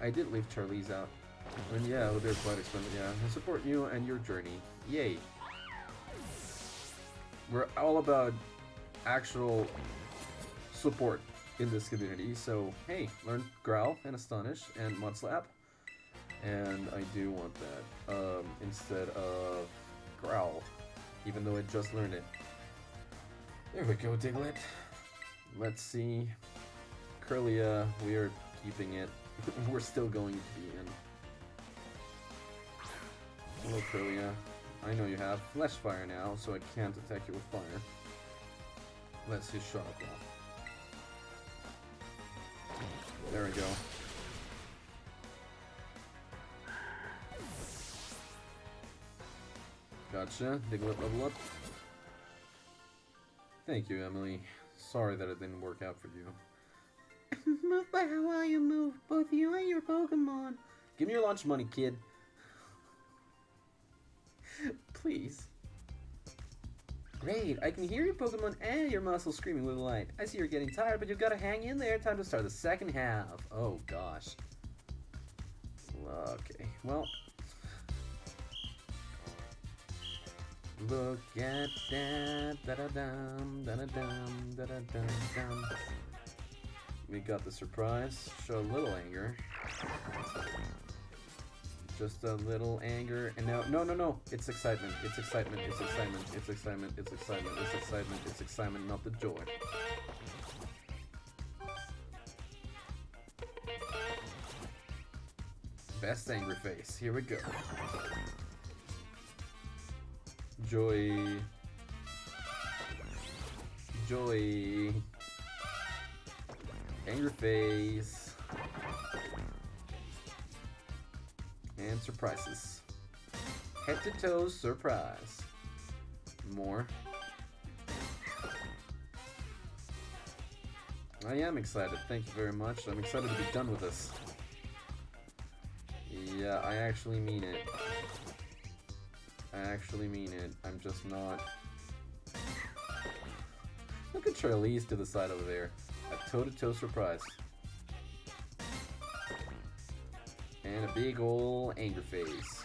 I did leave Charlize out. And yeah, they're quite expensive, yeah. I support you and your journey. Yay. We're all about actual support in this community. So, hey, learn Growl and Astonish and Mud Slap. And I do want that instead of Growl, even though I just learned it. There we go, Diglett. Let's see. Curlia, we are keeping it. We're still going to be in. Hello, Curlia. I know you have Flesh Fire now, so I can't attack you with fire. Let's use Shadow Claw. There we go. Gotcha. Diglett level up. Thank you, Emily. Sorry that it didn't work out for you. Move by how well you move, both you and your Pokemon. Give me your lunch money, kid. Please. Great, I can hear your Pokemon and your muscles screaming with delight. I see you're getting tired, but you've got to hang in there. Time to start the second half. Oh, gosh. Okay, well. Look at that. Da-da-dum, da-da-dum, da-da-dum-dum. We got the surprise. Show a little anger. Just a little anger. And now, no. It's excitement. It's excitement. It's excitement. It's excitement. It's excitement. It's excitement. It's excitement, not the joy. Best angry face. Here we go. Joy. Joy. Angry face. And surprises. Head to toe surprise. More. I am excited, thank you very much. I'm excited to be done with this. Yeah, I actually mean it. I actually mean it. I'm just not... Look at Charlize to the side over there. A toe-to-toe surprise. And a big ol' anger face.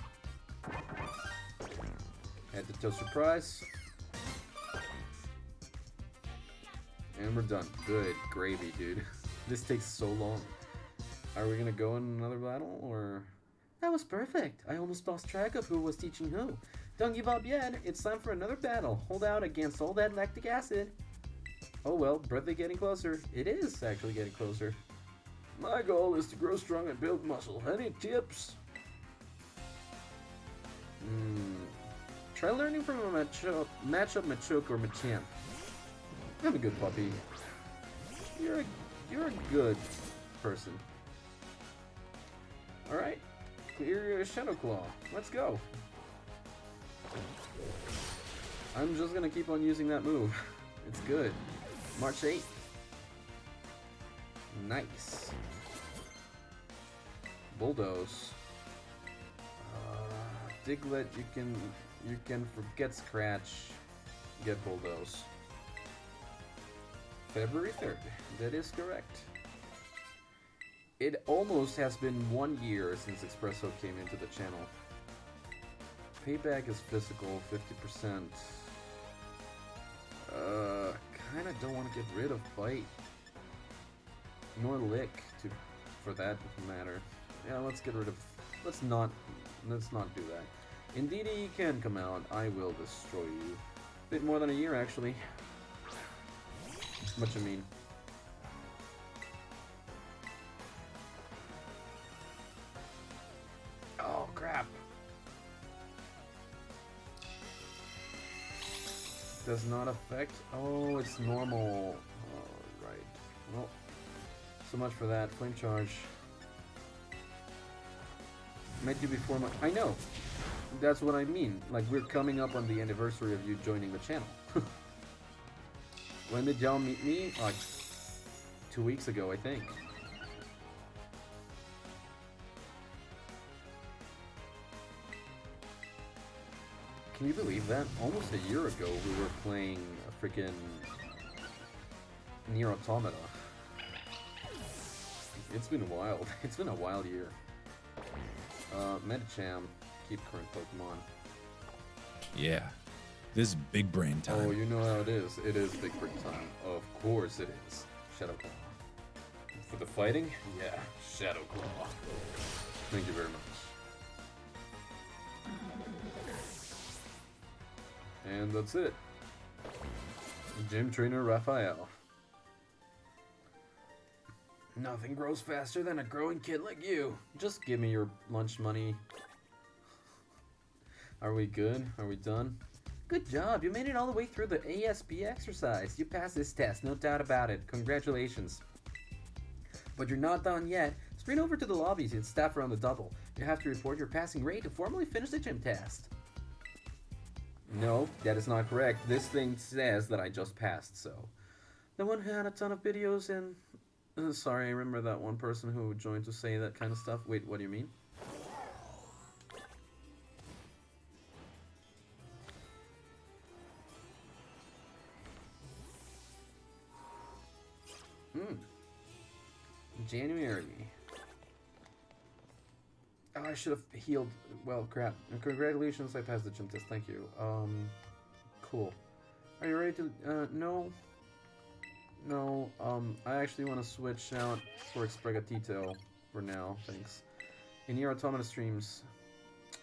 Head-to-toe surprise. And we're done. Good gravy, dude. This takes so long. Are we gonna go in another battle, or...? That was perfect. I almost lost track of who was teaching who. Don't give up yet. It's time for another battle. Hold out against all that lactic acid. Oh well, birthday getting closer. It is actually getting closer. My goal is to grow strong and build muscle. Any tips? Try learning from a matchup Machoke or Machamp. I'm a good puppy. You're a good person. Alright. Clear your Shadow Claw. Let's go. I'm just gonna keep on using that move. It's good. March 8th. Nice. Bulldoze. Diglett, you can forget Scratch. Get Bulldoze. February 3rd. That is correct. It almost has been 1 year since Espresso came into the channel. Payback is physical, 50%. Kinda don't want to get rid of Bite. Nor Lick, for that matter. Yeah, let's get rid of... Let's not do that. Indeed, you can come out. I will destroy you. Bit more than a year, actually. Much I mean. Oh, crap. Does not affect... Oh, it's normal. Oh, right. Well, so much for that. Flame Charge. Might do before my... I know! That's what I mean. Like, we're coming up on the anniversary of you joining the channel. When did y'all meet me? Like, 2 weeks ago, I think. Can you believe that? Almost a year ago, we were playing a freaking Nier Automata. It's been wild. It's been a wild year. Medicham, keep current Pokemon. Yeah, this is big brain time. Oh, you know how it is. It is big brain time. Of course it is. Shadow Claw. For the fighting? Yeah, Shadow Claw. Thank you very much. And that's it. Gym Trainer Raphael. Nothing grows faster than a growing kid like you. Just give me your lunch money. Are we good? Are we done? Good job. You made it all the way through the ASP exercise. You passed this test, no doubt about it. Congratulations. But you're not done yet. Sprint over to the lobbies and staff around the double. You have to report your passing rate to formally finish the gym test. No, that is not correct. This thing says that I just passed, so. The one who had a ton of videos and... sorry, I remember that one person who joined to say that kind of stuff. Wait, what do you mean? January. Oh, I should have healed. Well, crap. Congratulations, I passed the gym test. Thank you. Cool. Are you ready to, no. No, I actually want to switch out for Expregatito for now, thanks. In your Automata streams.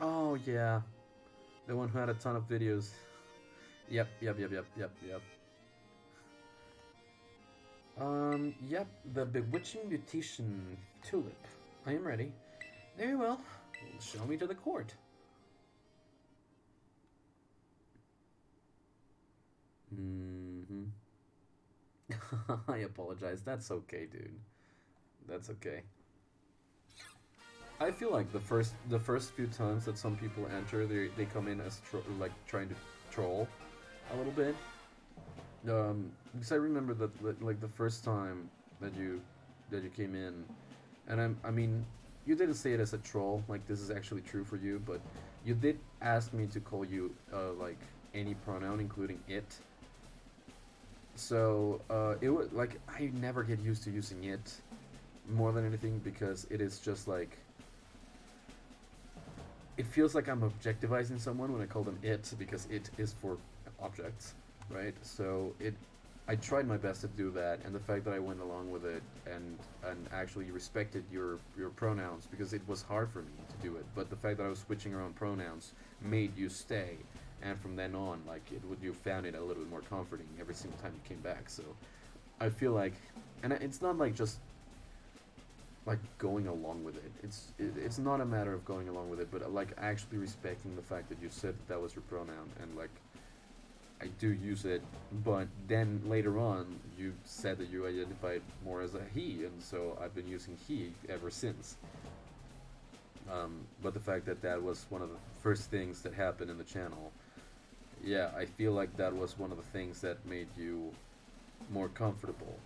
Oh, yeah. The one who had a ton of videos. Yep. Yep, the Bewitching Beautician Tulip. I am ready. Very well. Show me to the court. I apologize. That's okay, dude. That's okay. I feel like the first few times that some people enter, they come in as like trying to troll a little bit. Because I remember that like the first time that you came in, and I mean, you didn't say it as a troll, like this is actually true for you, but you did ask me to call you like any pronoun, including it. So it was like I never get used to using it more than anything because it is just like it feels like I'm objectivizing someone when I call them it because it is for objects, right? So I tried my best to do that, and the fact that I went along with it and actually respected your pronouns because it was hard for me to do it, but the fact that I was switching around pronouns made you stay, and from then on, like you found it a little bit more comforting every single time you came back. So I feel like, and it's not like just like going along with it. It's not a matter of going along with it, but like actually respecting the fact that you said that was your pronoun, and like I do use it, but then later on you said that you identified more as a he, and so I've been using he ever since. But the fact that that was one of the first things that happened in the channel, yeah, I feel like that was one of the things that made you more comfortable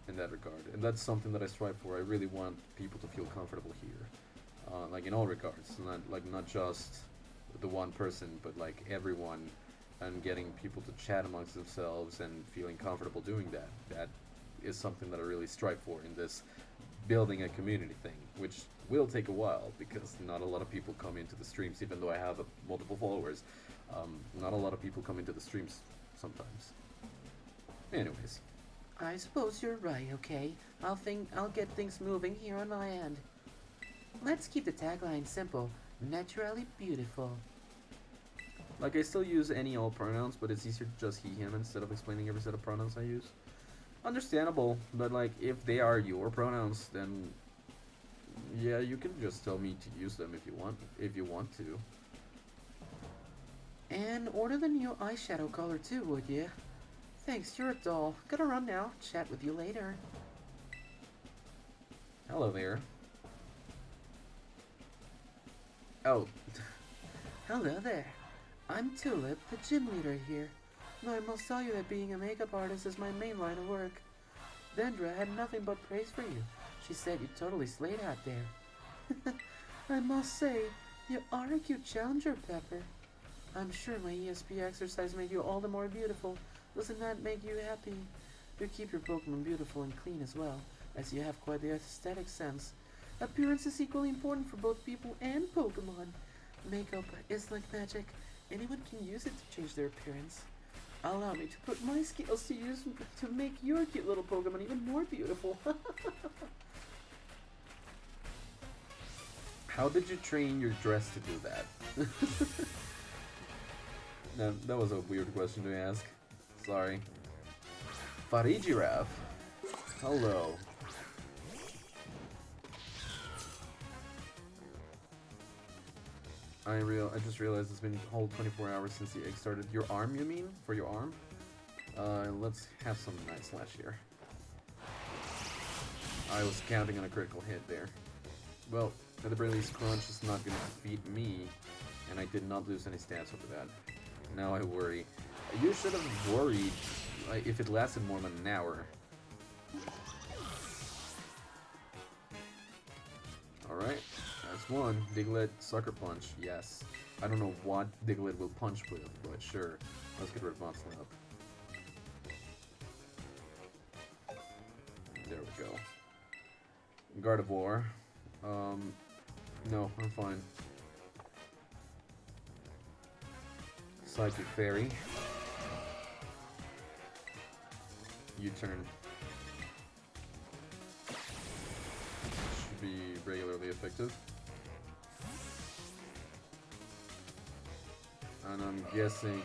in that regard, and that's something that I strive for. I really want people to feel comfortable here, like in all regards, not just the one person, but like everyone, and getting people to chat amongst themselves and feeling comfortable doing that. That is something that I really strive for in this building a community thing, which will take a while because not a lot of people come into the streams, even though I have multiple followers. Not a lot of people come into the streams sometimes. Anyways. I suppose you're right, okay? I'll get things moving here on my end. Let's keep the tagline simple. Naturally beautiful. Like, I still use any all pronouns, but it's easier to just he, him instead of explaining every set of pronouns I use. Understandable, but like, if they are your pronouns, then yeah, you can just tell me to use them if you want to. And order the new eyeshadow color too, would you? Thanks, you're a doll. Gotta run now. Chat with you later. Hello there. Oh. Hello there. I'm Tulip, the gym leader here. Now I must tell you that being a makeup artist is my main line of work. Dendra had nothing but praise for you. She said you totally slayed out there. I must say, you are a cute challenger, Pepper. I'm sure my ESP exercise made you all the more beautiful. Doesn't that make you happy? You keep your Pokemon beautiful and clean as well, as you have quite the aesthetic sense. Appearance is equally important for both people and Pokemon. Makeup is like magic. Anyone can use it to change their appearance. Allow me to put my skills to use to make your cute little Pokemon even more beautiful. How did you train your dress to do that? No, that was a weird question to ask. Sorry. Farigiraf. Hello. I just realized it's been a whole 24 hours since the egg started. Your arm, you mean? For your arm? Let's have some nice slash here. I was counting on a critical hit there. Well, at the very least, Crunch is not going to defeat me, and I did not lose any stats over that. Now I worry. You should have worried if it lasted more than an hour. Alright, that's one. Diglett, Sucker Punch, yes. I don't know what Diglett will punch with, but sure. Let's get rid of Monslap. There we go. Gardevoir. No, I'm fine. Psychic Fairy. U-turn. Should be regularly effective. And I'm guessing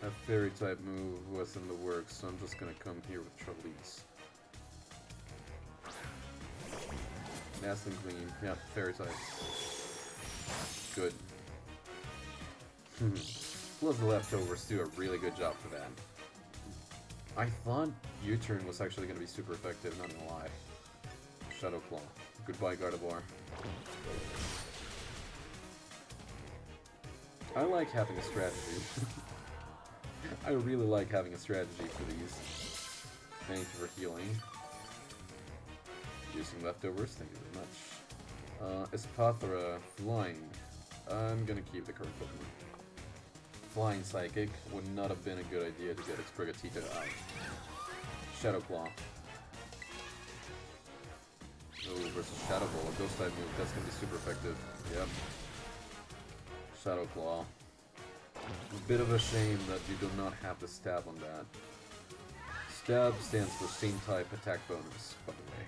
a Fairy type move was in the works, so I'm just gonna come here with Trelease. Nice and clean. Yeah, Fairy type. Good. Plus the leftovers do a really good job for that. I thought U-turn was actually going to be super effective, not gonna lie. Shadow Claw. Goodbye, Gardevoir. I like having a strategy. I really like having a strategy for these. Thank you for healing. Using leftovers, thank you very much. Espathra, Flying. I'm gonna keep the current Pokemon. Flying Psychic would not have been a good idea to get Sprigatito out. Shadow Claw. Oh, versus Shadow Ball, a Ghost type move, that's gonna be super effective. Yep. Shadow Claw. A bit of a shame that you do not have the stab on that. Stab stands for same type attack bonus, by the way.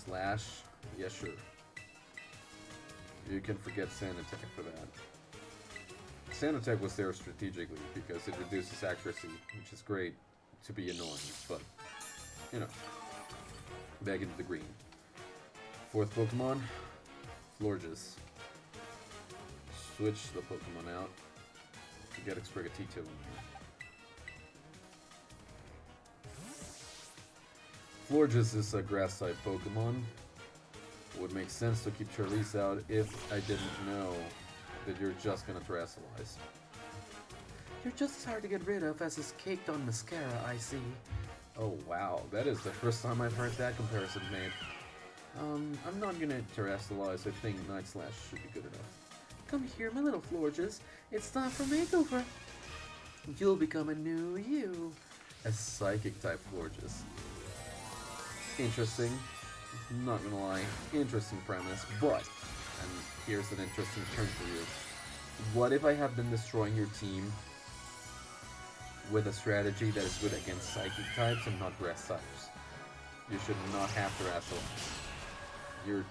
Slash, yeah sure. You can forget Sand Attack for that. Sand Attack was there strategically because it reduces accuracy, which is great to be annoying, but, you know, back into the green. Fourth Pokemon, Florges. Switch the Pokemon out to get Sprigatito in there. Florges is a grass-type Pokemon. It would make sense to keep Charlize out if I didn't know that you're just gonna Terrasilize. You're just as hard to get rid of as is caked on mascara, I see. Oh wow, that is the first time I've heard that comparison made. I'm not gonna Terrasilize, I think Night Slash should be good enough. Come here, my little Florges. It's time for makeover. You'll become a new you. A Psychic-type Florges. Interesting. Not gonna lie, interesting premise, but, and here's an interesting turn for you. What if I have been destroying your team with a strategy that is good against Psychic types and not Grass types? You should not have Terrasilize. You're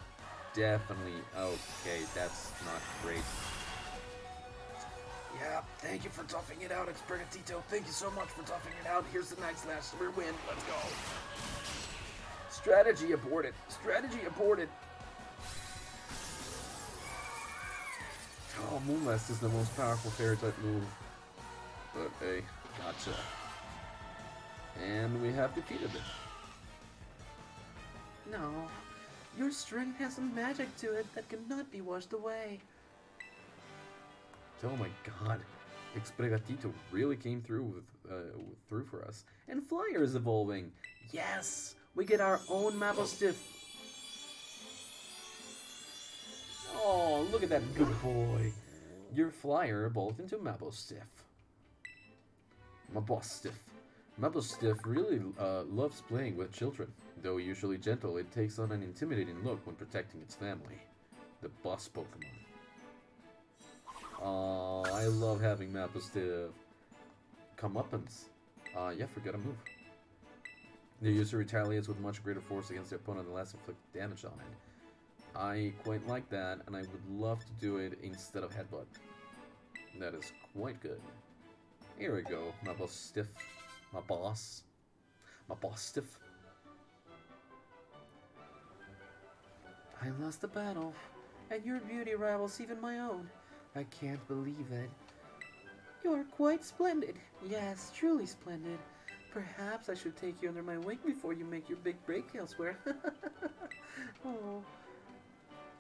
definitely okay, that's not great. Yeah, thank you for toughing it out, Sprigatito. Thank you so much for toughing it out. Here's the Night Slash. We win. Let's go. Strategy aborted. Strategy aborted. Oh, Moonblast is the most powerful fairy-type move. But hey, gotcha. And we have defeated it. No, your strength has some magic to it that cannot be washed away. Oh my god. Sprigatito really came through for us. And Flyer is evolving. Yes, we get our own Mabostiff. Oh, look at that good boy. Your Flyer evolved into Mabostiff. Mabostiff really loves playing with children. Though usually gentle, it takes on an intimidating look when protecting its family. The boss Pokemon. Oh, I love having Mabostiff. Comeuppance. Yeah, forget a move. The user retaliates with much greater force against the opponent and less inflict damage on it. I quite like that, and I would love to do it instead of Headbutt. That is quite good. Here we go, Mabostiff. Mabostiff. I lost the battle, and your beauty rivals even my own. I can't believe it. You are quite splendid. Yes, truly splendid. Perhaps I should take you under my wing before you make your big break elsewhere. Oh.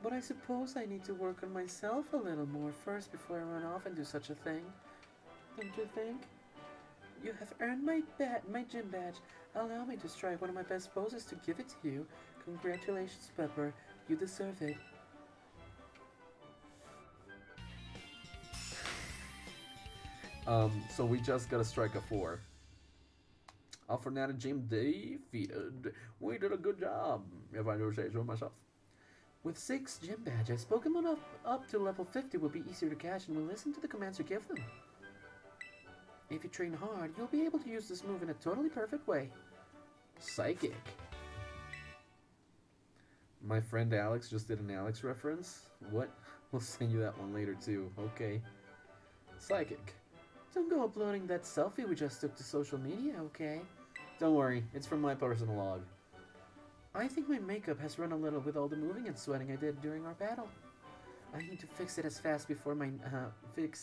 But I suppose I need to work on myself a little more first before I run off and do such a thing. Don't you think? You have earned my gym badge. Allow me to strike one of my best poses to give it to you. Congratulations, Pepper. You deserve it. So we just gotta strike a 4. Alfernata Gym defeated. We did a good job, if I do say so myself. With 6 gym badges, Pokemon up to level 50 will be easier to catch and will listen to the commands you give them. If you train hard, you'll be able to use this move in a totally perfect way. Psychic. My friend Alex just did an Alex reference. What? We'll send you that one later too. Okay. Psychic. Don't go uploading that selfie we just took to social media, okay? Don't worry, it's from my personal log. I think my makeup has run a little with all the moving and sweating I did during our battle. I need to fix it fix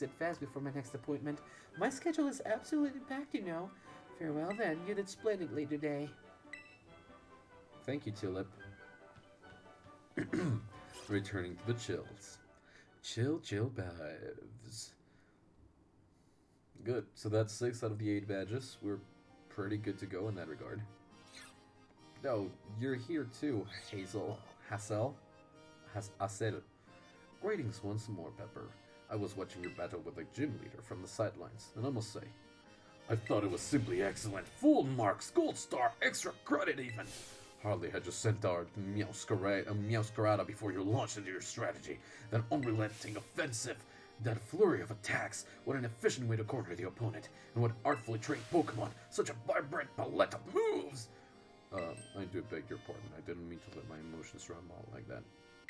it fast before my next appointment. My schedule is absolutely packed, you know. Farewell then. You did splendidly today. Thank you, Tulip. Returning to the chills. Chill vibes. Good. So that's 6 out of the 8 badges. We're pretty good to go in that regard. Oh, you're here too, Hassel. Greetings once more, Pepper. I was watching your battle with the gym leader from the sidelines, and I must say, I thought it was simply excellent. Full marks, gold star, extra credit even. Hardly had you sent out Meowscarada before you launched into your strategy. That unrelenting offensive, that flurry of attacks, what an efficient way to corner the opponent, and what artfully trained Pokémon, such a vibrant palette of moves! I do beg your pardon, I didn't mean to let my emotions run wild like that.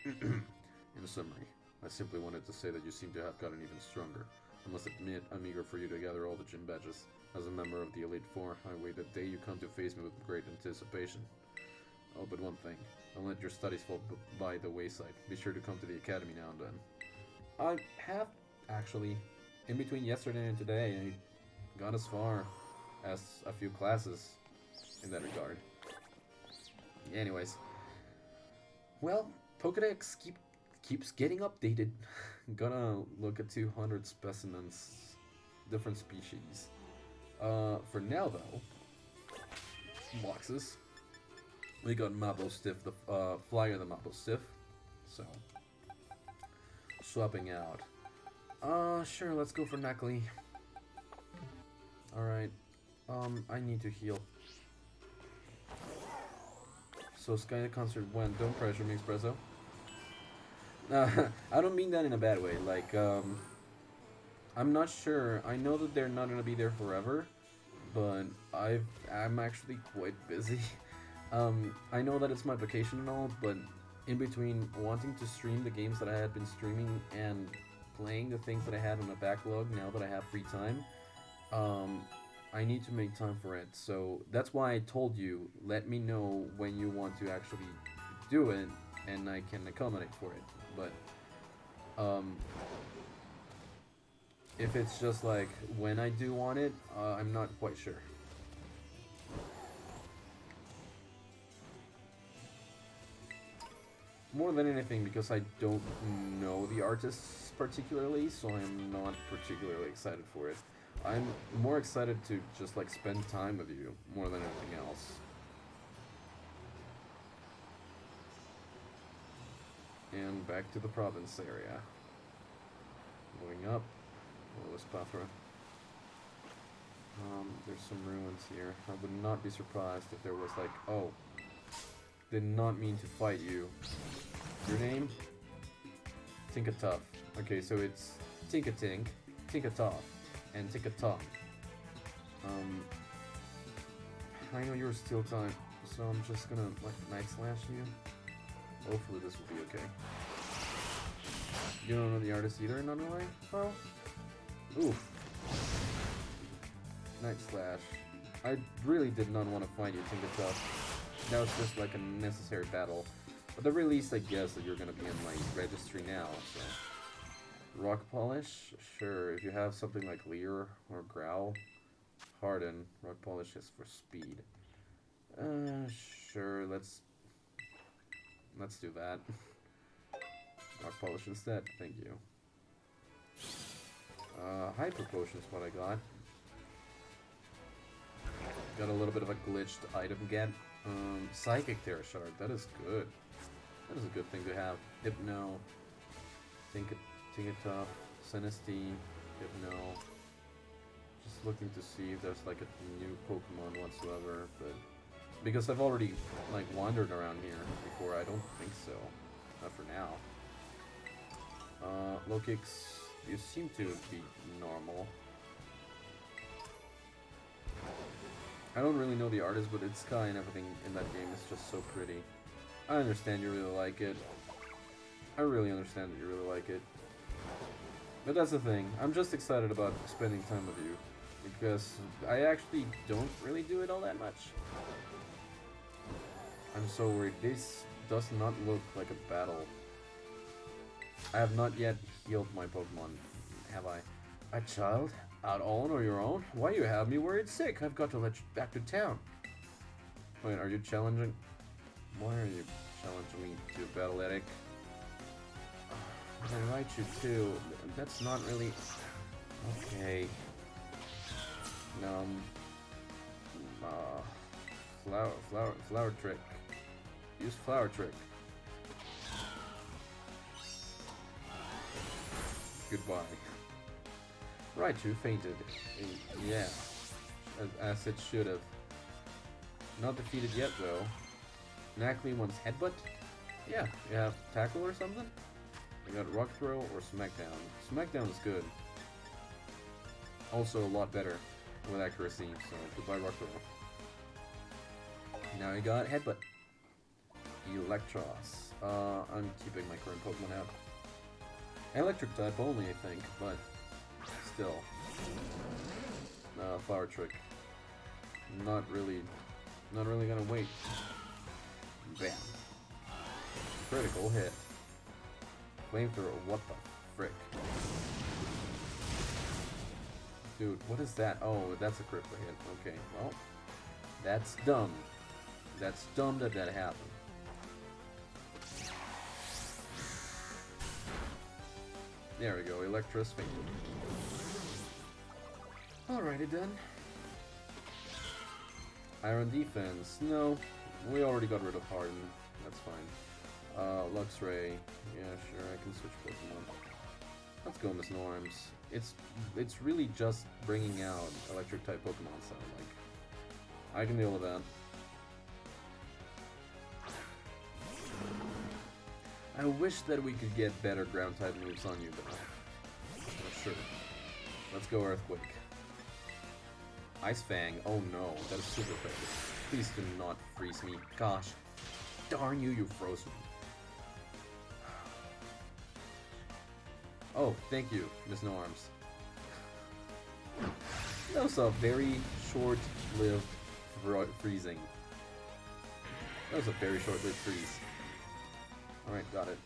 In summary, I simply wanted to say that you seem to have gotten even stronger. I must admit, I'm eager for you to gather all the gym badges. As a member of the Elite Four, I wait the day you come to face me with great anticipation. Oh, but one thing. Don't let your studies fall by the wayside. Be sure to come to the Academy now and then. I have, actually. In between yesterday and today, I got as far as a few classes in that regard. Anyways. Well, Pokedex keeps getting updated. Gonna look at 200 specimens, different species. For now though, boxes. We got Mabostiff, the Flyer the Mabostiff. So, swapping out. Sure, let's go for Knuckly. Alright. I need to heal. So Sky the concert went. Don't pressure me, Espresso. I don't mean that in a bad way. Like, I'm not sure. I know that they're not gonna be there forever, but I'm actually quite busy. I know that it's my vacation and all, but in between wanting to stream the games that I had been streaming and playing the things that I had on the backlog, now that I have free time, I need to make time for it. So that's why I told you, let me know when you want to actually do it, and I can accommodate for it. But if it's just like when I do want it, I'm not quite sure. More than anything, because I don't know the artists particularly, so I'm not particularly excited for it. I'm more excited to just like spend time with you more than anything else. And back to the province area. Going up. Lowest Pathra. There's some ruins here. I would not be surprised if there was like, oh, did not mean to fight you. Your name? Tinkatuff. Okay, so it's Tinkatink, Tinkatuff, and Tinkatuff. I know you're Steel type, so I'm just gonna like Night Slash you. Hopefully this will be okay. You don't know the artist either, in another way? Well, oof. Night Slash. I really did not want to fight you, Tinkatuff. That was just like a necessary battle. But at the very least, I guess that you're gonna be in my registry now, so. Rock Polish? Sure, if you have something like Leer or Growl. Harden. Rock Polish is for speed. Sure, let's do that. Rock Polish instead, thank you. Hyper Potion is what I got. Got a little bit of a glitched item get. Psychic Terra Shard, that is good. That is a good thing to have. Hypno, Tinkatuff, Sinistea, Hypno. Just looking to see if there's like a new Pokemon whatsoever, but because I've already like wandered around here before, I don't think so. Not for now. Lokix, you seem to be normal. I don't really know the artist, but its sky and everything in that game is just so pretty. I understand you really like it. I really understand that you really like it. But that's the thing. I'm just excited about spending time with you. Because I actually don't really do it all that much. I'm so worried. This does not look like a battle. I have not yet healed my Pokemon, have I? A child? Out all on your own? Why you have me worried sick? I've got to let you back to town. Wait, are you challenging? Why are you challenging me to battle Eric? I write you too. That's not really... Okay. Flower trick. Use flower trick. Goodbye. Raichu fainted. Yeah. As it should have. Not defeated yet though. Nackley wants headbutt? Yeah, you have tackle or something? You got rock throw or smackdown. Smackdown is good. Also a lot better with accuracy, so goodbye rock throw. Now you got headbutt. Electros. I'm keeping my current Pokemon out. Electric type only, I think, but still. Flower trick. Not really gonna wait. Bam. Critical hit. Flamethrower, what the frick? Dude, what is that? Oh, that's a critical hit. Okay, well, that's dumb. That's dumb that happened. There we go, Electros fainted. Alrighty then. Iron defense. No, we already got rid of Harden. That's fine. Luxray. Yeah, sure, I can switch Pokemon. Let's go, Miss Norms. It's really just bringing out electric type Pokemon, so like I can deal with that. I wish that we could get better ground type moves on you, but sure. Let's go Earthquake. Ice Fang. Oh no, that is super effective. Please do not freeze me. Gosh, darn you, you froze me. Oh, thank you, Miss Norms. That was a very short-lived freezing. That was a very short-lived freeze. Alright, got it.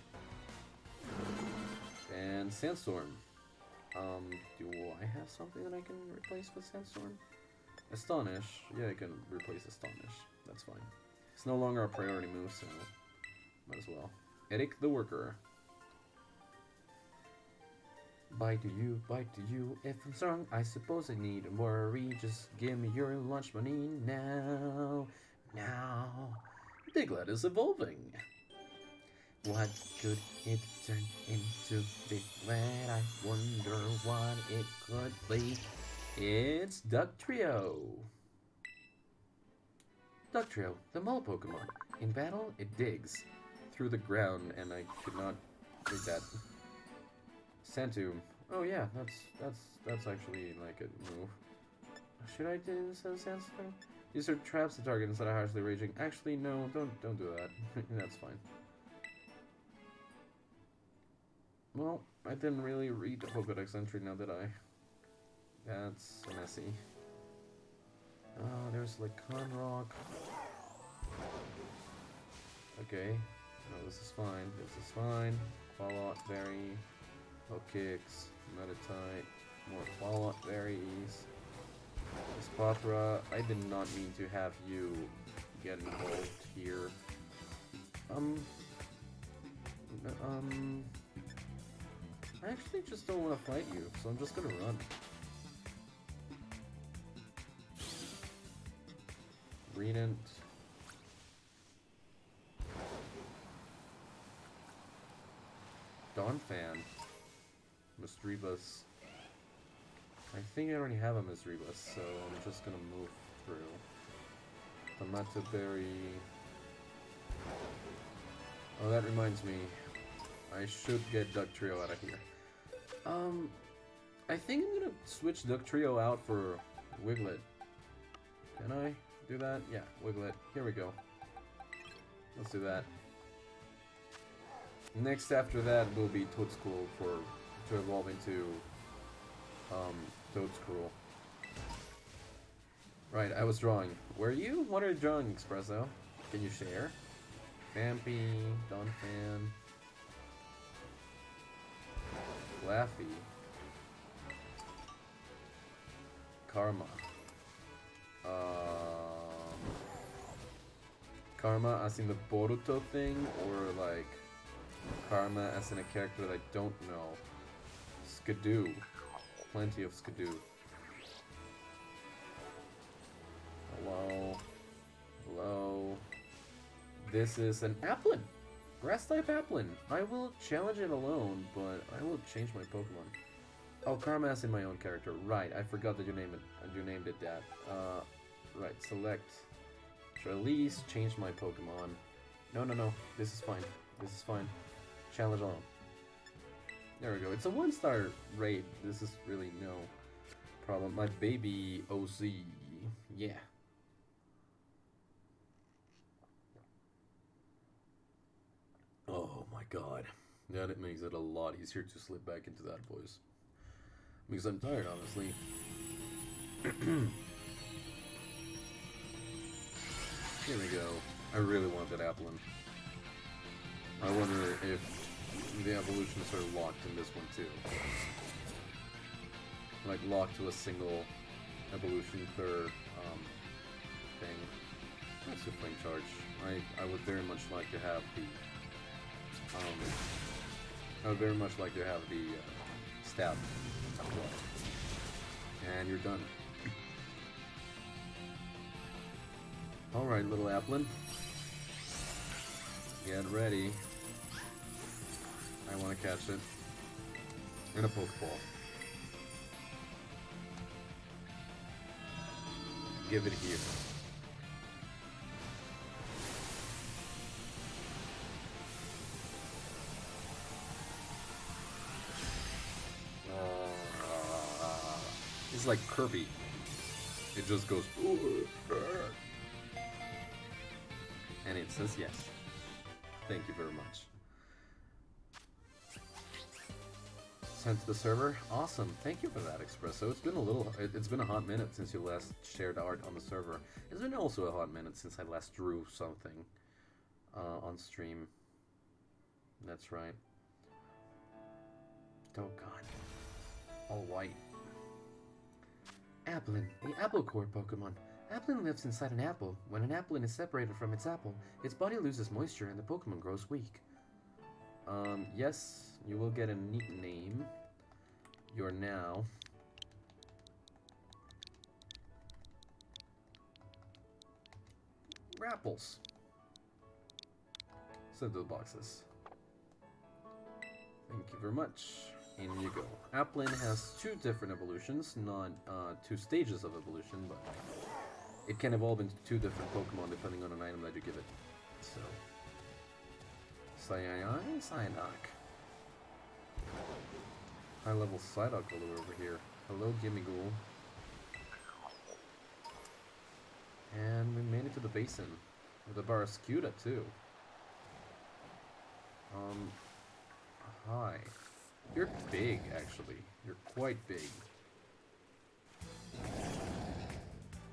And Sandstorm. Do I have something that I can replace with Sandstorm? Astonish. Yeah, I can replace Astonish. That's fine. It's no longer a priority move, so might as well. Eric the Worker. Bite to you. If I'm strong, I suppose I needn't worry. Just give me your lunch money now. Diglett is evolving. What could it turn into? Diglett, I wonder what it could be. It's Ductrio. Ductrio, the mole Pokemon. In battle, it digs through the ground, and I could not do that. Santum. Oh yeah, that's actually like a move. Should I do this as Sandstorm? These are traps to target instead of harshly raging. Actually, no, don't do that. That's fine. Well, I didn't really read the Pokédex entry now, did I? That's messy. Oh, there's like Conrock. Okay. No, this is fine. This is fine. Fallout Berry. Kicks. Meditite. More Fallout Berries. Espathra. I did not mean to have you get involved here. I actually just don't want to fight you, so I'm just gonna run. Redent. Donphan. Misdreavus. I think I already have a Misdreavus, so I'm just gonna move through. Tomato Berry. Oh, that reminds me. I should get Ductrio out of here. I think I'm gonna switch Ductrio out for Wiglet. Can I do that? Yeah, Wiglet. Here we go. Let's do that. Next after that will be Toadstool to evolve into Toadstool. Right, I was drawing. Were you? What are you drawing, Espresso? Can you share? Vampy, Donphan. Laffy. Karma. Karma as in the Boruto thing, or like Karma as in a character that I don't know. Skidoo. Plenty of Skidoo. Hello. Hello. This is an Applin. Grass type Applin. I will challenge it alone, but I will change my Pokemon. Oh, Karma as in my own character. Right, I forgot that you named it that. Right, select. Release, change my Pokemon. No. This is fine. This is fine. Challenge alone. There we go. It's a 1-star raid. This is really no problem. My baby OZ. Yeah. Oh my god. That it makes it a lot easier to slip back into that voice. Because I'm tired, honestly. Here we go. I really want that Applin. I wonder if the evolutions are locked in this one too. Like locked to a single evolution per thing. That's a flame charge. I would very much like to have the stab. And you're done. Alright, little Applin. Get ready. I want to catch it. In a Pokeball. Give it here. It's like Kirby. It just goes. And it says yes. Thank you very much. Sent to the server. Awesome. Thank you for that, Espresso. It's been a hot minute since you last shared art on the server. It's been also a hot minute since I last drew something on stream. That's right. Oh god. All white. Applin, the apple core Pokemon. Applin lives inside an apple. When an Applin is separated from its apple, its body loses moisture and the Pokemon grows weak. Yes, you will get a neat name. You're now... Rapples. Send to the boxes. Thank you very much. In you go. Applin has 2 different evolutions, not 2 stages of evolution, but it can evolve into 2 different Pokemon depending on an item that you give it. So, Psyduck. High level Psyduck all over here. Hello, Gimmighoul. And we made it to the basin with a Barraskewda too. Hi. You're big, actually. You're quite big.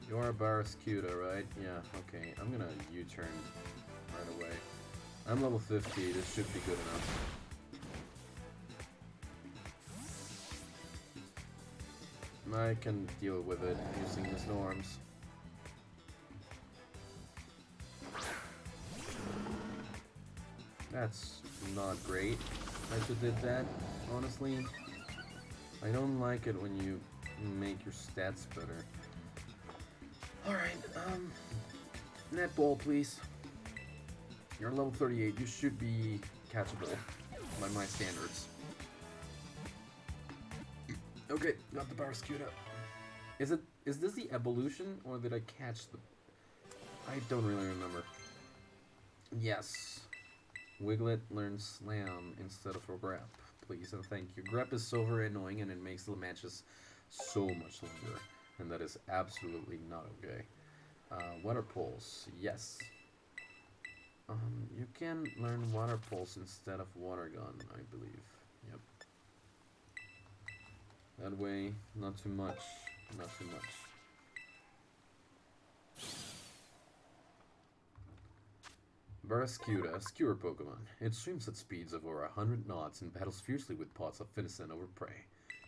You're a Barraskewda, right? Yeah, okay. I'm gonna U-turn right away. I'm level 50. This should be good enough. I can deal with it using the Storms. That's not great. I should did that, honestly. I don't like it when you make your stats better. Alright, netball, please. You're level 38. You should be catchable by my standards. Okay, got the Barraskewda. Is this the evolution, or did I catch the... I don't really remember. Yes. Wiglet learns Slam instead of a Grep. Please and thank you. Grep is so very annoying and it makes the matches so much longer. And that is absolutely not okay. Water Pulse, yes. You can learn Water Pulse instead of Water Gun, I believe. Yep. That way, not too much. Not too much. Barraskewda, skewer Pokemon. It swims at speeds of over 100 knots and battles fiercely with pods of venison over prey.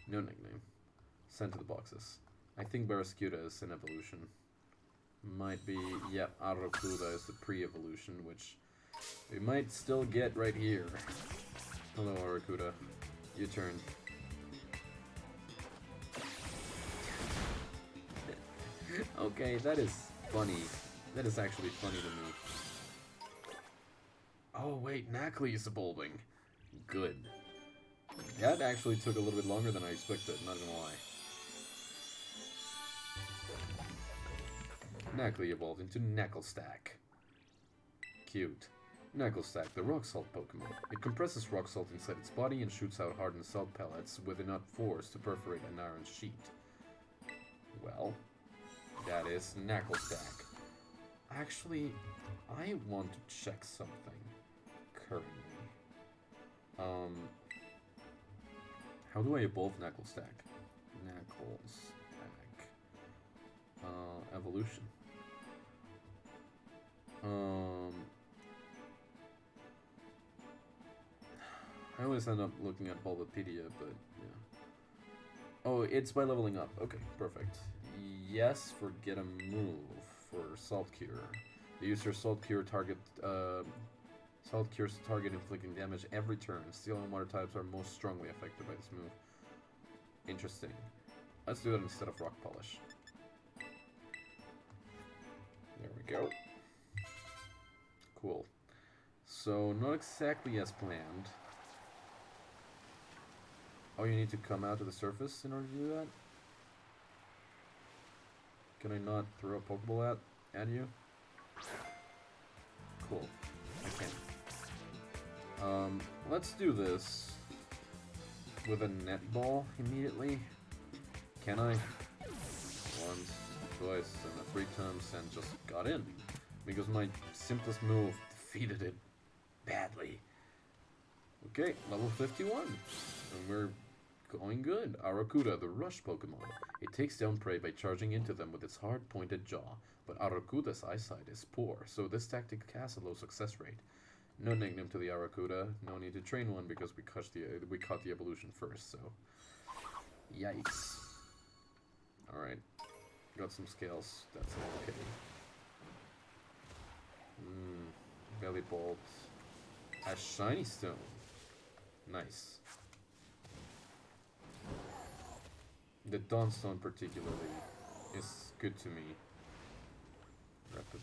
No nickname. Sent to the boxes. I think Barraskewda is an evolution. Might be, yep, Arrokuda is the pre-evolution, which we might still get right here. Hello, Arrokuda. Your turn. Okay, that is funny. That is actually funny to me. Oh wait, Knackley is evolving. Good. That actually took a little bit longer than I expected, not gonna lie. Knackley evolved into Knacklestack. Cute. Knacklestack, the rock salt Pokemon. It compresses rock salt inside its body and shoots out hardened salt pellets with enough force to perforate an iron sheet. Well, that is Knacklestack. Actually, I want to check something currently. How do I evolve Knacklestack? Knacklestack. Evolution. I always end up looking at Bulbapedia, but yeah. Oh, it's by leveling up. Okay, perfect. Yes, for get a move for Salt Cure. The user Salt Cure target Salt Cure's target inflicting damage every turn. Steel and water types are most strongly affected by this move. Interesting. Let's do that instead of Rock Polish. There we go. Cool. So, not exactly as planned. Oh, you need to come out to the surface in order to do that? Can I not throw a Pokeball at you? Cool. I can. Let's do this with a netball immediately. Can I? Once, twice, and 3 times, and just got in. Because my simplest move defeated it badly. Okay, level 51. And we're going good. Arrokuda, the rush Pokemon. It takes down prey by charging into them with its hard pointed jaw, but Arrokuda's eyesight is poor, so this tactic has a low success rate. No nickname to the Arrokuda, no need to train one because we caught the evolution first, so yikes. Alright. Got some scales, that's okay. Belly Bolt. A shiny stone. Nice. The Dawnstone particularly is good to me.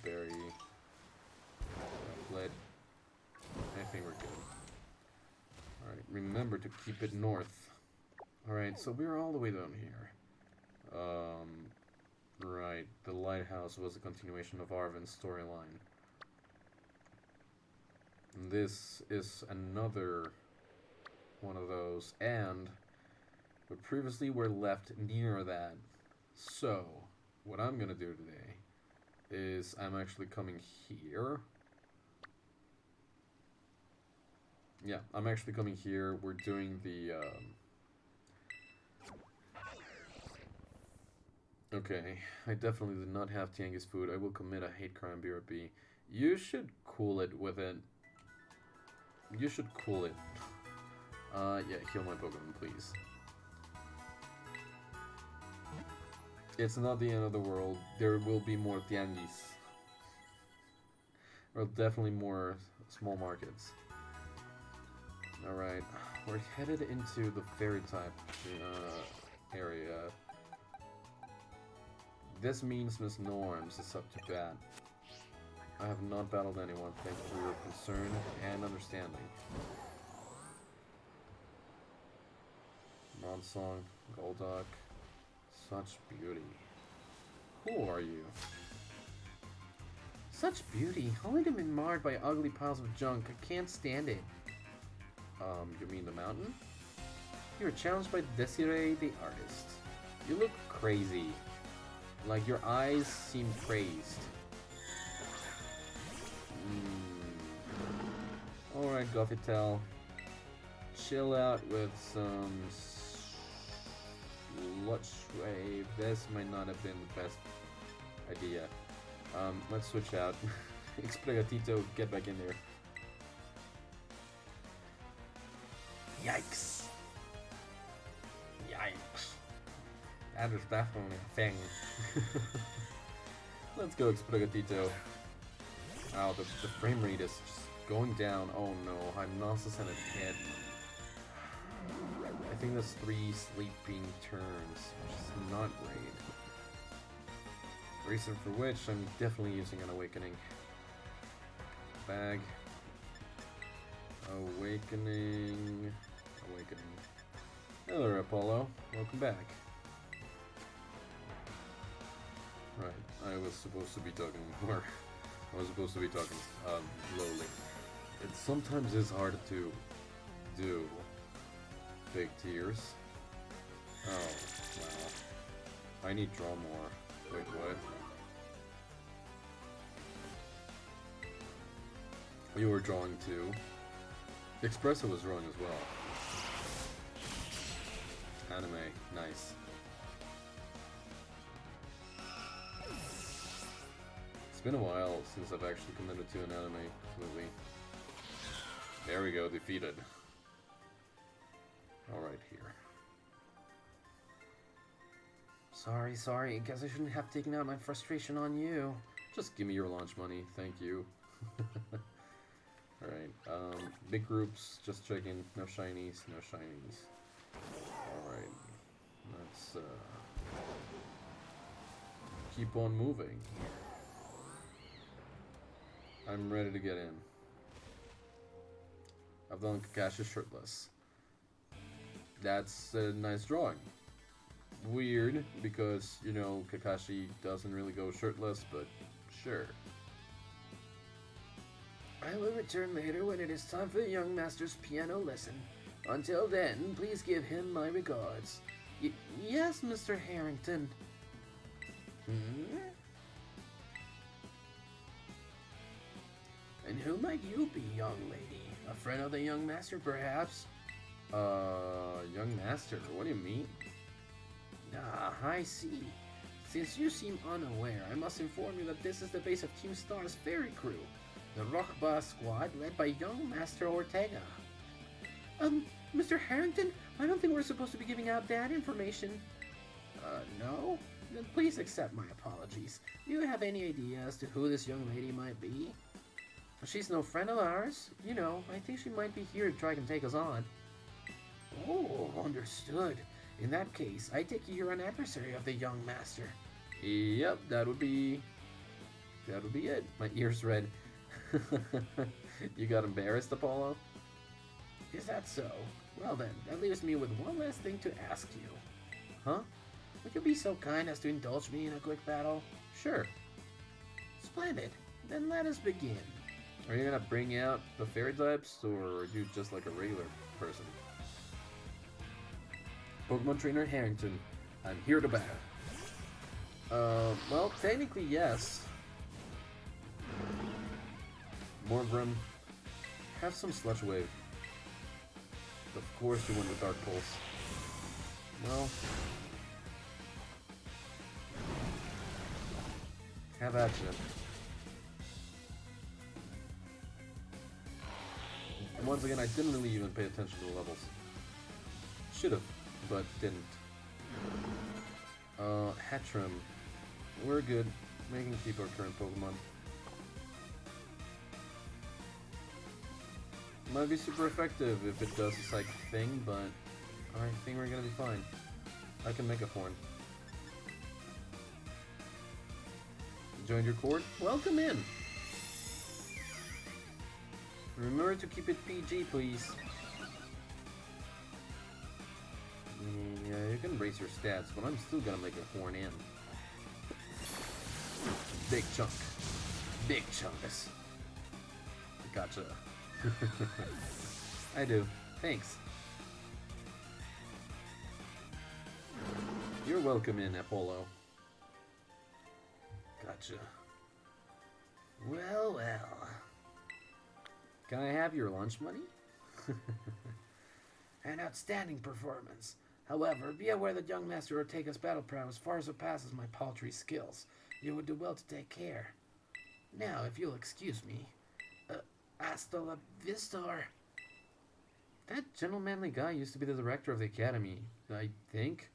Berry. Lead. I think we're good. Alright, remember to keep it north. Alright, so we're all the way down here. Right, the lighthouse was a continuation of ARVEN's storyline. This is another one of those, and we previously were left near that. So, what I'm gonna do today is I'm actually coming here. Yeah, I'm actually coming here. We're doing the, Okay, I definitely did not have Tiangi's food. I will commit a hate crime, BRB. You should cool it with it. You should cool it. Yeah, heal my Pokemon, please. It's not the end of the world. There will be more Tiangis. Or definitely more small markets. Alright, we're headed into the fairy type area. This means Miss Norms is up to bat. I have not battled anyone. Thank you for your concern and understanding. Monsong, Golduck, such beauty. Who are you? Such beauty, only to be marred by ugly piles of junk. I can't stand it. You mean the mountain? You were challenged by Desiree the artist. You look crazy. Like your eyes seem crazed. Alright, Gothitelle. Chill out with some Sludge Wave. This might not have been the best idea. Let's switch out. Explogatito, get back in there. Yikes. Yikes. That is definitely a thing. Let's go, Explogatito. Oh, the frame rate is just going down. Oh no, Hypnosis and a hit. I think that's 3 sleeping turns, which is not great. Reason for which I'm definitely using an Awakening. Bag. Awakening. Awakening. Hello, Apollo. Welcome back. Right, I was supposed to be talking more. I was supposed to be talking slowly. It sometimes is hard to do big tears. Oh, wow. I need draw more. Wait, what? You were drawing too. Espresso was drawing as well. Anime, nice. It's been a while since I've actually committed to an anime completely. There we go, defeated. Alright, here. Sorry. Guess I shouldn't have taken out my frustration on you. Just give me your launch money, thank you. Alright, big groups, just checking. No shinies, no shinies. Alright, let's keep on moving. I'm ready to get in. I've done Kakashi shirtless. That's a nice drawing. Weird, because, you know, Kakashi doesn't really go shirtless, but sure. I will return later when it is time for the young master's piano lesson. Until then, please give him my regards. Yes, Mr. Harrington. Hmm? And who might you be, young lady? A friend of the young master, perhaps? Young master, what do you mean? Ah, I see. Since you seem unaware, I must inform you that this is the base of Team Star's ferry crew, the Rock Boss squad led by young Master Ortega. Mr. Harrington, I don't think we're supposed to be giving out that information. No? Then please accept my apologies. Do you have any idea as to who this young lady might be? She's no friend of ours. You know, I think she might be here to try and take us on. Oh, understood. In that case, I take you're an adversary of the young master. Yep, that would be it. My ears red. You got embarrassed, Apollo? Is that so? Well then, that leaves me with one last thing to ask you. Huh? Would you be so kind as to indulge me in a quick battle? Sure. Splendid. Then let us begin. Are you gonna bring out the fairy types, or are you just like a regular person? Pokemon Trainer Harrington, I'm here to battle. Well, technically yes. Morgrim, have some Sludge Wave. Of course you went with Dark Pulse. Well, have at you. And once again, I didn't really even pay attention to the levels. Should've, but didn't. Hatchrim. We're good. We can keep our current Pokemon. Might be super effective if it does a psychic thing, but I think we're gonna be fine. I can make a horn. Joined your court? Welcome in! Remember to keep it PG, please. Yeah, you can raise your stats, but I'm still gonna make a horn in. Big chunk. Big chunkus. Gotcha. I do. Thanks. You're welcome in, Apollo. Gotcha. Well. Can I have your lunch money? An outstanding performance. However, be aware that young Master Ortega's battle prowess far surpasses my paltry skills. You would do well to take care. Now, if you'll excuse me. Hasta la vista. That gentlemanly guy used to be the director of the academy, I think.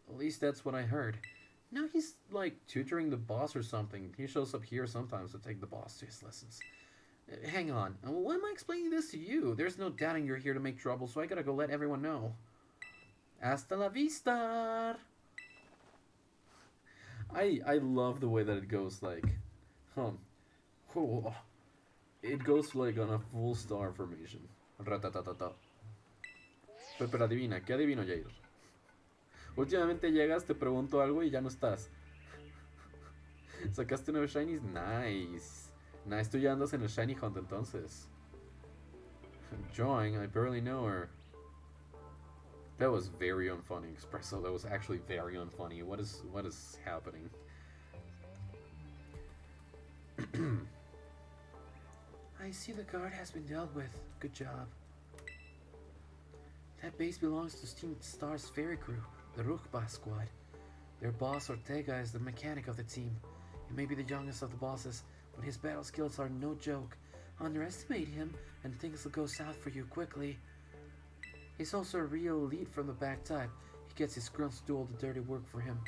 At least that's what I heard. Now he's like tutoring the boss or something. He shows up here sometimes to take the boss to his lessons. Hang on, why am I explaining this to you? There's no doubting you're here to make trouble, so I gotta go let everyone know. Hasta la vista! I love the way that it goes like, it goes like on a full star formation. Ratatatata. Pero adivina, ¿qué adivino, Jair? Últimamente llegas, te pregunto algo y ya no estás. Sacaste 9 shinies, nice. Nice, tú ya andas en el shiny hunt entonces. Drawing, I barely know her. That was very unfunny, Espresso. That was actually very unfunny. What is happening? I see the guard has been dealt with. Good job. That base belongs to Team Star's ferry crew, the Rukba squad. Their boss Ortega is the mechanic of the team. He may be the youngest of the bosses, but his battle skills are no joke. Underestimate him, and things will go south for you quickly. He's also a real elite from the back type. He gets his grunts to do all the dirty work for him.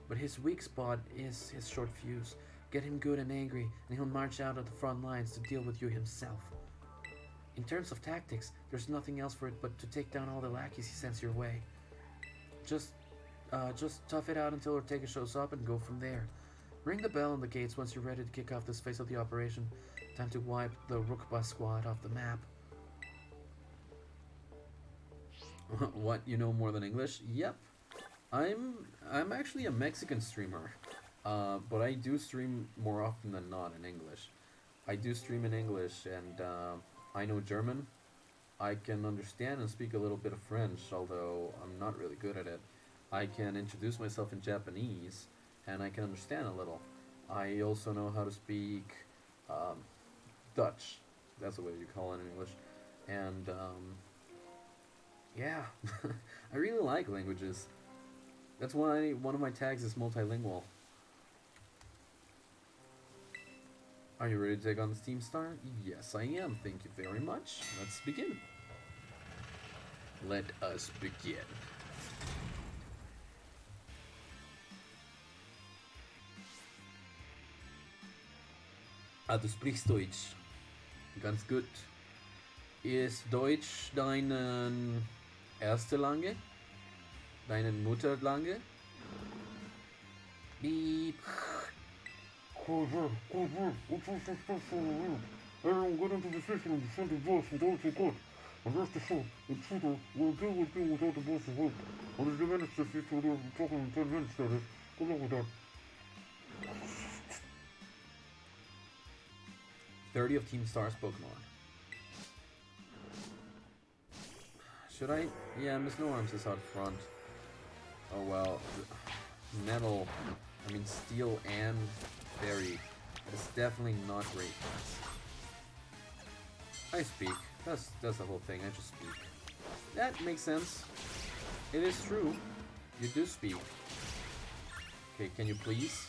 But his weak spot is his short fuse. Get him good and angry, and he'll march out of the front lines to deal with you himself. In terms of tactics, there's nothing else for it but to take down all the lackeys he sends your way. Just tough it out until Ortega shows up and go from there. Ring the bell on the gates once you're ready to kick off this phase of the operation. Time to wipe the Rukba squad off the map. What, you know more than English? Yep. I'm actually a Mexican streamer. But I do stream more often than not in English. I do stream in English, and I know German. I can understand and speak a little bit of French, although I'm not really good at it. I can introduce myself in Japanese, and I can understand a little. I also know how to speak Dutch. That's the way you call it in English. And yeah, I really like languages. That's why one of my tags is multilingual. Are you ready to take on the Steam Star? Yes, I am. Thank you very much. Let's begin. Let us begin. Ah, du sprichst Deutsch. Ganz gut. Ist Deutsch deine erste Lange? Deine Mutterlange? Beep. I'm getting to the station and defend the boss with all you got. And rest assured, the tutor will deal with you without the boss's help. And if you manage to fit with talking in 10 minutes, that is. Good luck with that. 30 of Team Star's Pokemon. Should I? Yeah, Miss No Arms is out front. Oh well. Metal, I mean Steel and Fairy. It's definitely not great. I speak. That's the whole thing. I just speak. That makes sense. It is true. You do speak. Okay, can you please?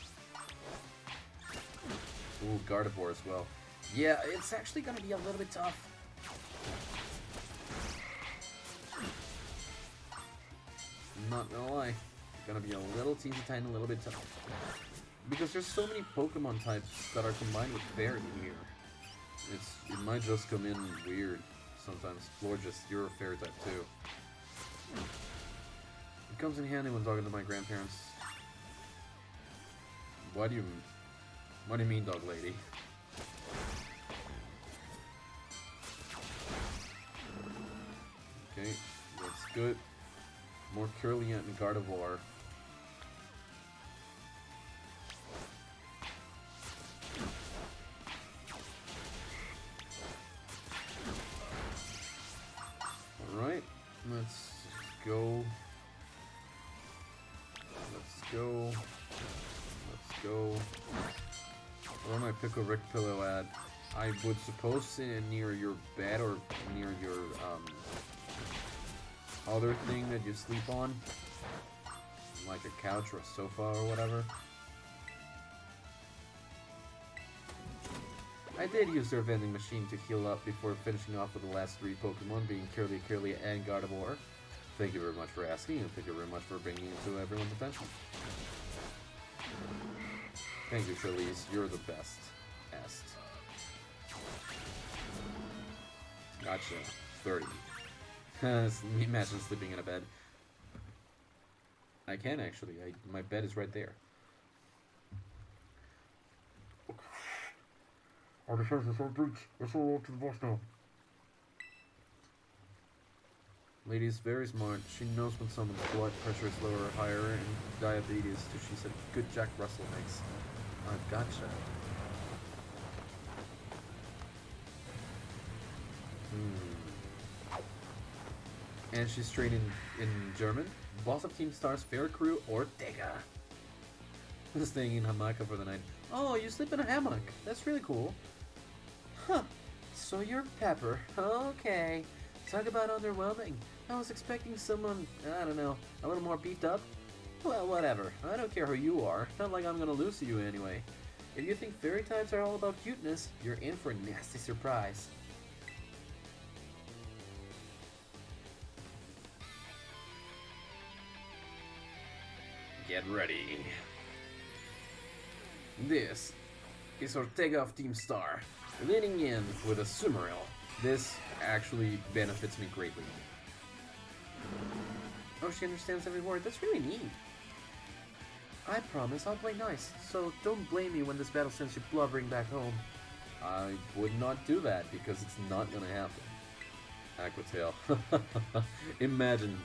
Ooh, Gardevoir as well. Yeah, it's actually gonna be a little bit tough. I'm not gonna lie. It's gonna be a little teensy tiny, a little bit tough. Because there's so many Pokemon types that are combined with Fairy here. It might just come in weird sometimes. Florges, you're a Fairy type too. It comes in handy when talking to my grandparents. What do you mean, dog lady? Okay, that's good. More Curliant and Gardevoir. Alright, let's go. Let's go. Let's go. Where am I Pickle Rick Pillow at? I would suppose near your bed or near your other thing that you sleep on, like a couch or a sofa or whatever. I did use their vending machine to heal up before finishing off with the last 3 Pokemon, being Curly, and Gardevoir. Thank you very much for asking, and thank you very much for bringing it to everyone's attention. Thank you, Charlize. You're the best. Est. Gotcha. 30. Imagine sleeping in a bed. I can actually. My bed is right there. Our defenses are breached. Let's roll up to the boss now. Lady's very smart. She knows when someone's blood pressure is lower or higher, and diabetes, too. She's a good Jack Russell mix. Gotcha. And she's trained in German. Boss of Team Star's fair crew, Ortega. Staying in Hamaka for the night. Oh, you sleep in a hammock. That's really cool. Huh. So you're Pepper. Okay. Talk about underwhelming. I was expecting someone, I don't know, a little more beefed up. Well, whatever. I don't care who you are. Not like I'm gonna lose to you anyway. If you think fairy types are all about cuteness, you're in for a nasty surprise. Get ready. This is Ortega of Team Star, leaning in with a Sumeril. This actually benefits me greatly. Oh, she understands every word. That's really neat. I promise I'll play nice, so don't blame me when this battle sends you blubbering back home. I would not do that, because it's not gonna happen. Aquatail. Imagine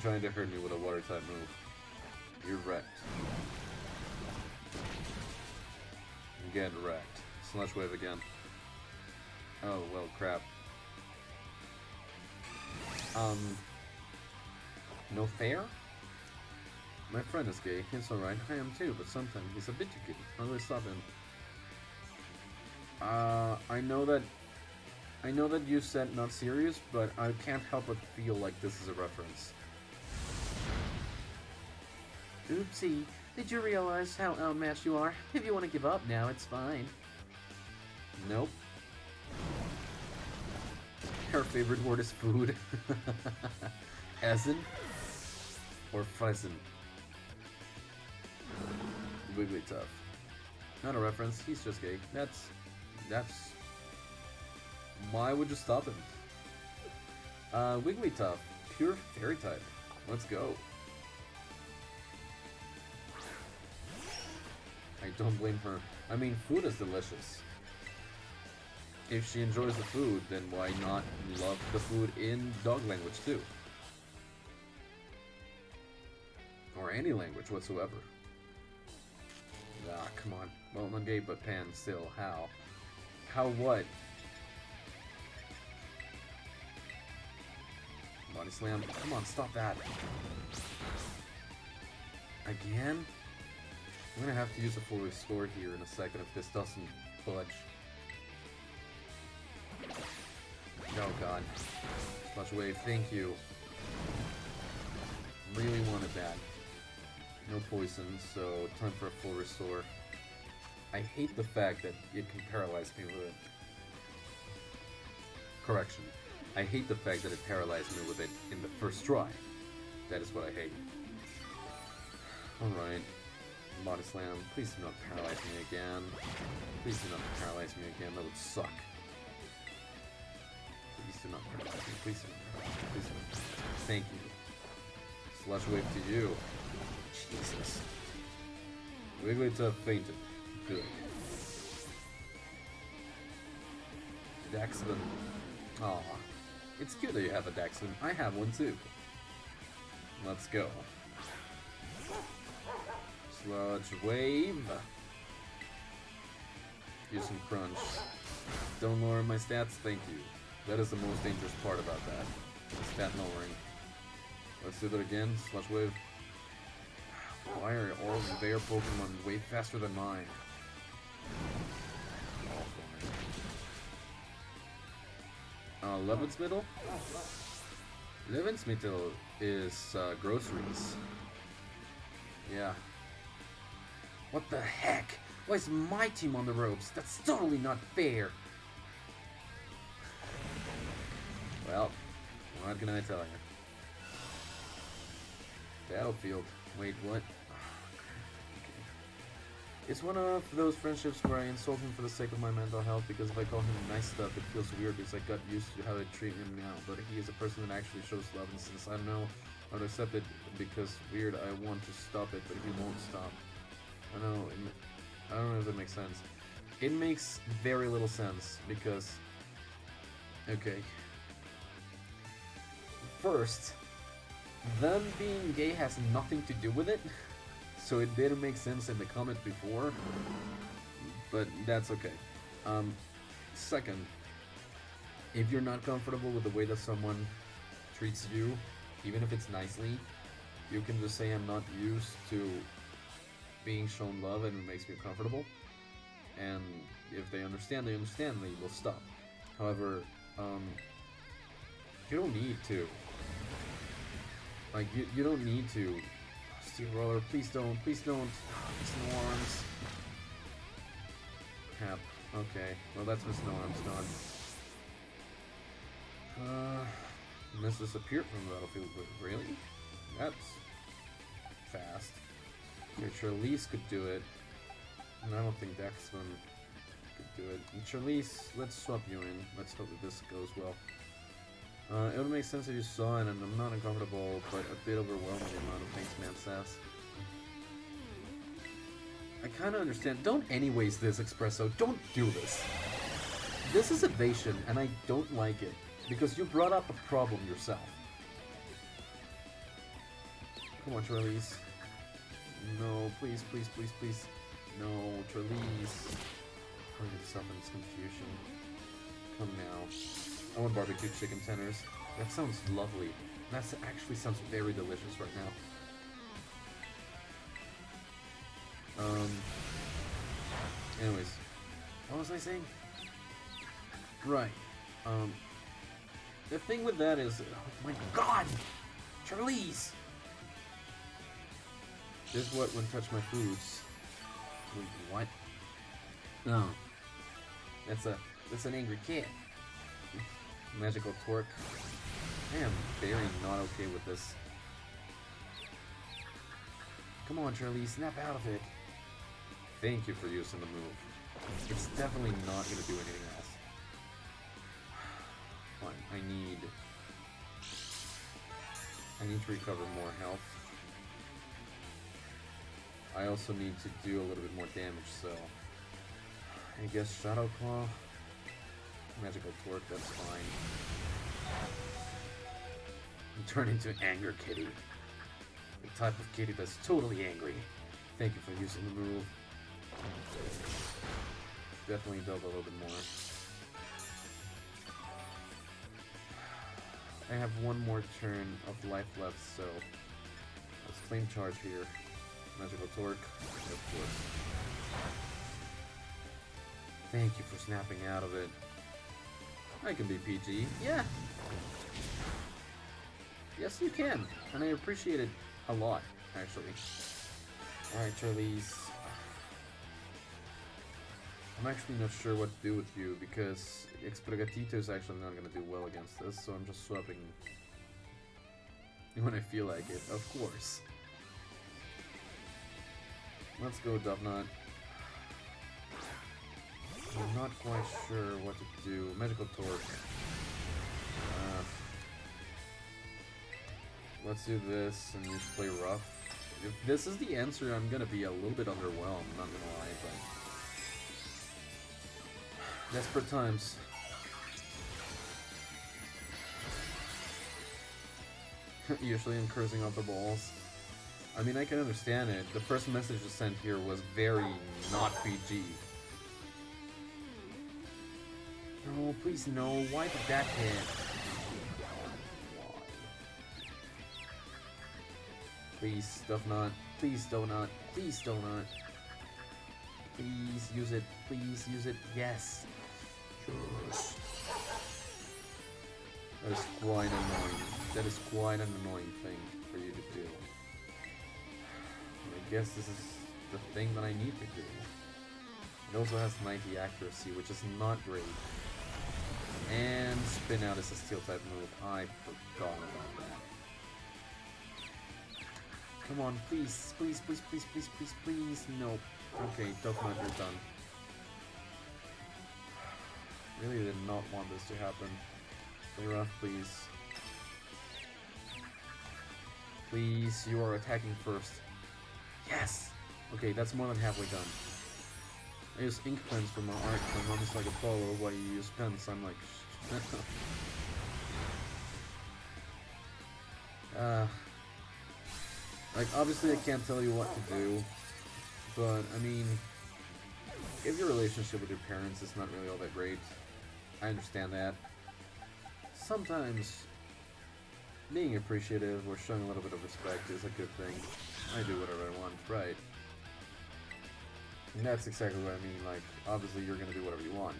trying to hurt me with a water type move. You're wrecked. Get wrecked. Slush Wave again. Oh, well, crap. No fair? My friend is gay. It's alright. I am too, but sometimes he's a bit too gay. How do I stop him? I know that you said not serious, but I can't help but feel like this is a reference. Oopsie. Did you realize how outmatched you are? If you want to give up now, it's fine. Nope. Her favorite word is food. Essen? Or pheasant? Wigglytuff. Not a reference, he's just gay. That's... Why would you stop him? Wigglytuff. Pure fairy type. Let's go. I don't blame her. I mean, food is delicious. If she enjoys the food, then why not love the food in dog language too? Or any language whatsoever. Ah, come on. Well, not gay, but pan still. How? How what? Body slam. Come on, stop that. Again? I'm gonna have to use a full restore here in a second if this doesn't budge. Oh god. Flush wave, thank you. Really wanted that. No poison, so time for a full restore. I hate the fact that it can paralyze me with it. Correction. I hate the fact that it paralyzed me with it in the first try. That is what I hate. Alright. Body slam. Please do not paralyze me again. Please do not paralyze me again. That would suck. Please do not paralyze me. Please do not paralyze me. Please do not. Thank you. Slush wave to you. Jesus. Wigglytuff fainted. Good. Daxman. Aw. It's cute that you have a Daxman. I have one too. Let's go. Sludge wave. Use some crunch. Don't lower my stats, thank you. That is the most dangerous part about that. Stat lowering. Let's do that again. Sludge wave. Why are all of their Pokemon way faster than mine? Levinsmittel? Levinsmittel is groceries. Yeah. What the heck? Why is my team on the ropes? That's totally not fair. Well, what can I tell you? Battlefield. Wait, what? It's one of those friendships where I insult him for the sake of my mental health, because if I call him nice stuff, it feels weird because I got used to how I treat him now. But he is a person that actually shows love, and since I don't know how to accept it because weird, I want to stop it, but he won't stop. I don't know if that makes sense. It makes very little sense because, okay, first, them being gay has nothing to do with it. So it didn't make sense in the comment before, but that's okay. Second, if you're not comfortable with the way that someone treats you, even if it's nicely, you can just say I'm not used to being shown love and it makes me uncomfortable. And if they understand, they will stop. However, you don't need to. Like, you don't need to. Steamroller, please don't, please don't. Miss No Arms. Cap. Okay, well that's Miss No Arms gone. Miss disappeared from the battlefield, but really? That's fast. Okay, Charlize could do it. And I don't think Dexman could do it. And Charlize, let's swap you in. Let's hope that this goes well. It would make sense if you saw it, and I'm not uncomfortable, but a bit overwhelmed with the amount of things man says. I kinda understand. Don't anyways this, Espresso. Don't do this. This is evasion, and I don't like it, because you brought up a problem yourself. Come on, Charlize. No, please, please, please, please. No, Charlize. Hurry yourself in this confusion. Come now. I want barbecue chicken tenders. That sounds lovely. That actually sounds very delicious right now. Anyways, what was I saying? Right. The thing with that is, oh my God, Charlize. This what wouldn't touch my foods. Wait, what? No. That's an angry kid. Magical torque. I am very not okay with this. Come on, Charlie, snap out of it. Thank you for using the move. It's definitely not going to do anything else. Fine, I need to recover more health. I also need to do a little bit more damage, so I guess Shadow Claw. Magical Torque, that's fine. And turn into an Anger Kitty. The type of kitty that's totally angry. Thank you for using the move. Definitely build a little bit more. I have one more turn of life left, so let's claim charge here. Magical Torque, of course. Thank you for snapping out of it. I can be PG. Yeah. Yes, you can. And I appreciate it a lot, actually. Alright, Charlize. I'm actually not sure what to do with you because Expurgatito is actually not going to do well against this, so I'm just swapping when I feel like it, of course. Let's go, Dubnut. I'm not quite sure what to do. Magical Torque. Let's do this and just play rough. If this is the answer, I'm gonna be a little bit underwhelmed, not gonna lie, but desperate times. Usually I'm cursing off the balls. I mean, I can understand it. The first message you sent here was very not PG. No, please no. Why did that hit? Why? Please, Donut. Please, Donut. Please, Donut. Please use it. Please use it. Yes. Yes. That is quite annoying. That is quite an annoying thing for you to do. I guess this is the thing that I need to do. It also has 90 accuracy, which is not great. And spin out is a steel type move. I forgot about that. Come on, please, please, please, please, please, please, please. Nope. Okay, Dokkan, you're done. Really did not want this to happen. Lyra, please. Please, you are attacking first. Yes! Okay, that's more than halfway done. I use ink pens for my art. My mom is like a follower. Why you use pens? I'm like, like, obviously I can't tell you what to do, but, I mean, if your relationship with your parents is not really all that great, I understand that. Sometimes, being appreciative or showing a little bit of respect is a good thing. I do whatever I want, right? And that's exactly what I mean, like, obviously you're gonna do whatever you want.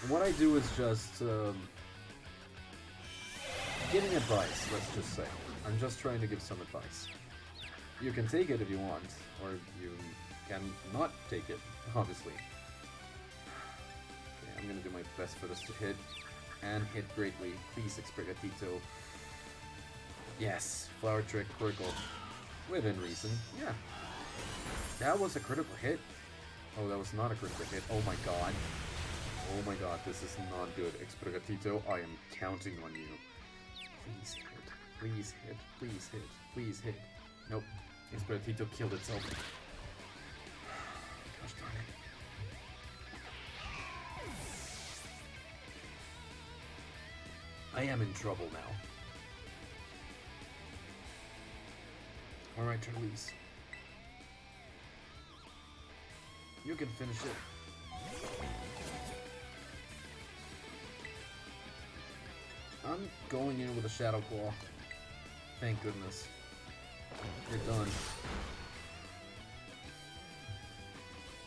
And what I do is just, giving advice, let's just say. I'm just trying to give some advice. You can take it if you want, or you can not take it, obviously. Okay, I'm gonna do my best for this to hit, and hit greatly. Please, Exprigatito. Yes, Flower Trick, critical. Within reason, yeah. That was a critical hit. Oh, that was not a critical hit. Oh my god. Oh my god, this is not good. Exprigatito, I am counting on you. Please hit. Please hit. Please hit. Please hit. Nope. Exprigatito killed itself. Gosh darn it. I am in trouble now. Alright, Charlize. You can finish it. I'm going in with a Shadow Claw. Thank goodness. You're done.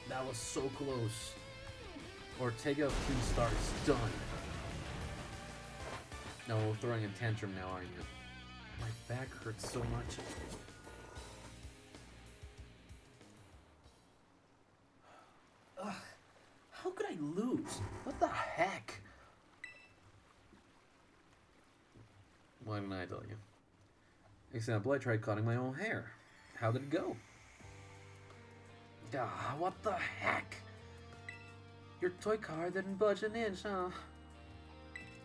That was so close. Ortega 3 stars. Done. No, throwing a tantrum now, aren't you? My back hurts so much. Ugh. How could I lose? What the heck? Why didn't I tell you? Example, I tried cutting my own hair. How did it go? Ah, what the heck? Your toy car didn't budge an inch, huh?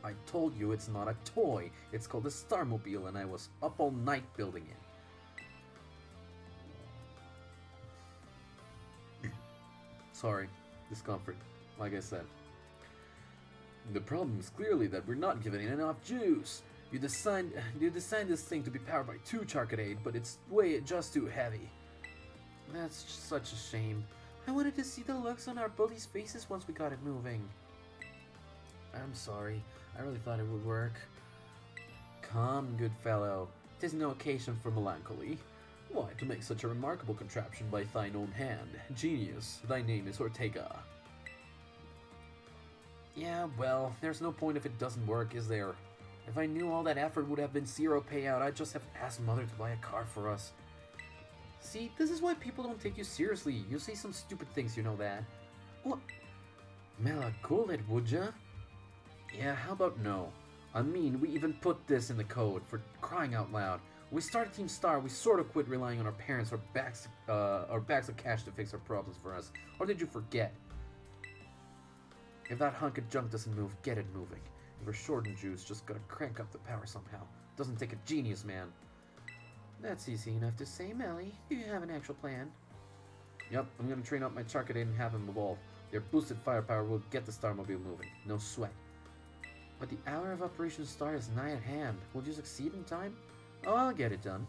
I told you it's not a toy. It's called a Starmobile, and I was up all night building it. Sorry, discomfort, like I said. The problem is clearly that we're not giving it enough juice. You designed this thing to be powered by 2 Charcadade, but it's just too heavy. That's such a shame. I wanted to see the looks on our bullies' faces once we got it moving. I'm sorry. I really thought it would work. Come, good fellow. 'Tis no occasion for melancholy. Why, to make such a remarkable contraption by thine own hand. Genius, thy name is Ortega. Yeah, well, there's no point if it doesn't work, is there? If I knew all that effort would have been 0 payout, I'd just have asked Mother to buy a car for us. See, this is why people don't take you seriously. You say some stupid things, you know that. What? Mela, cool it, would ya? Yeah, how about no? I mean, we even put this in the code, for crying out loud. When we started Team Star, we sort of quit relying on our parents or bags of cash to fix our problems for us. Or did you forget? If that hunk of junk doesn't move, get it moving. If we're short in juice, just gotta crank up the power somehow. Doesn't take a genius, man. That's easy enough to say, Melly. Do you have an actual plan? Yep, I'm gonna train up my Charcadade and have him evolve. Their boosted firepower will get the Starmobile moving. No sweat. But the hour of Operation Star is nigh at hand. Will you succeed in time? Oh, I'll get it done.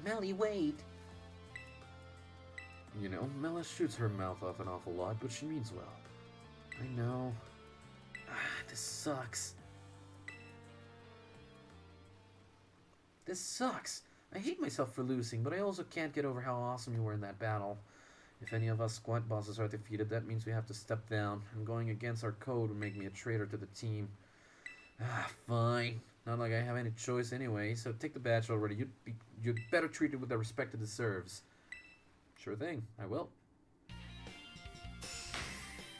Melly, wait. You know, Mela shoots her mouth off an awful lot, but she means well. I know. This sucks. This sucks. I hate myself for losing, but I also can't get over how awesome you were in that battle. If any of us squad bosses are defeated, that means we have to step down, and going against our code would make me a traitor to the team. Fine. Not like I have any choice anyway, so take the badge already. You'd better treat it with the respect it deserves. Sure thing, I will.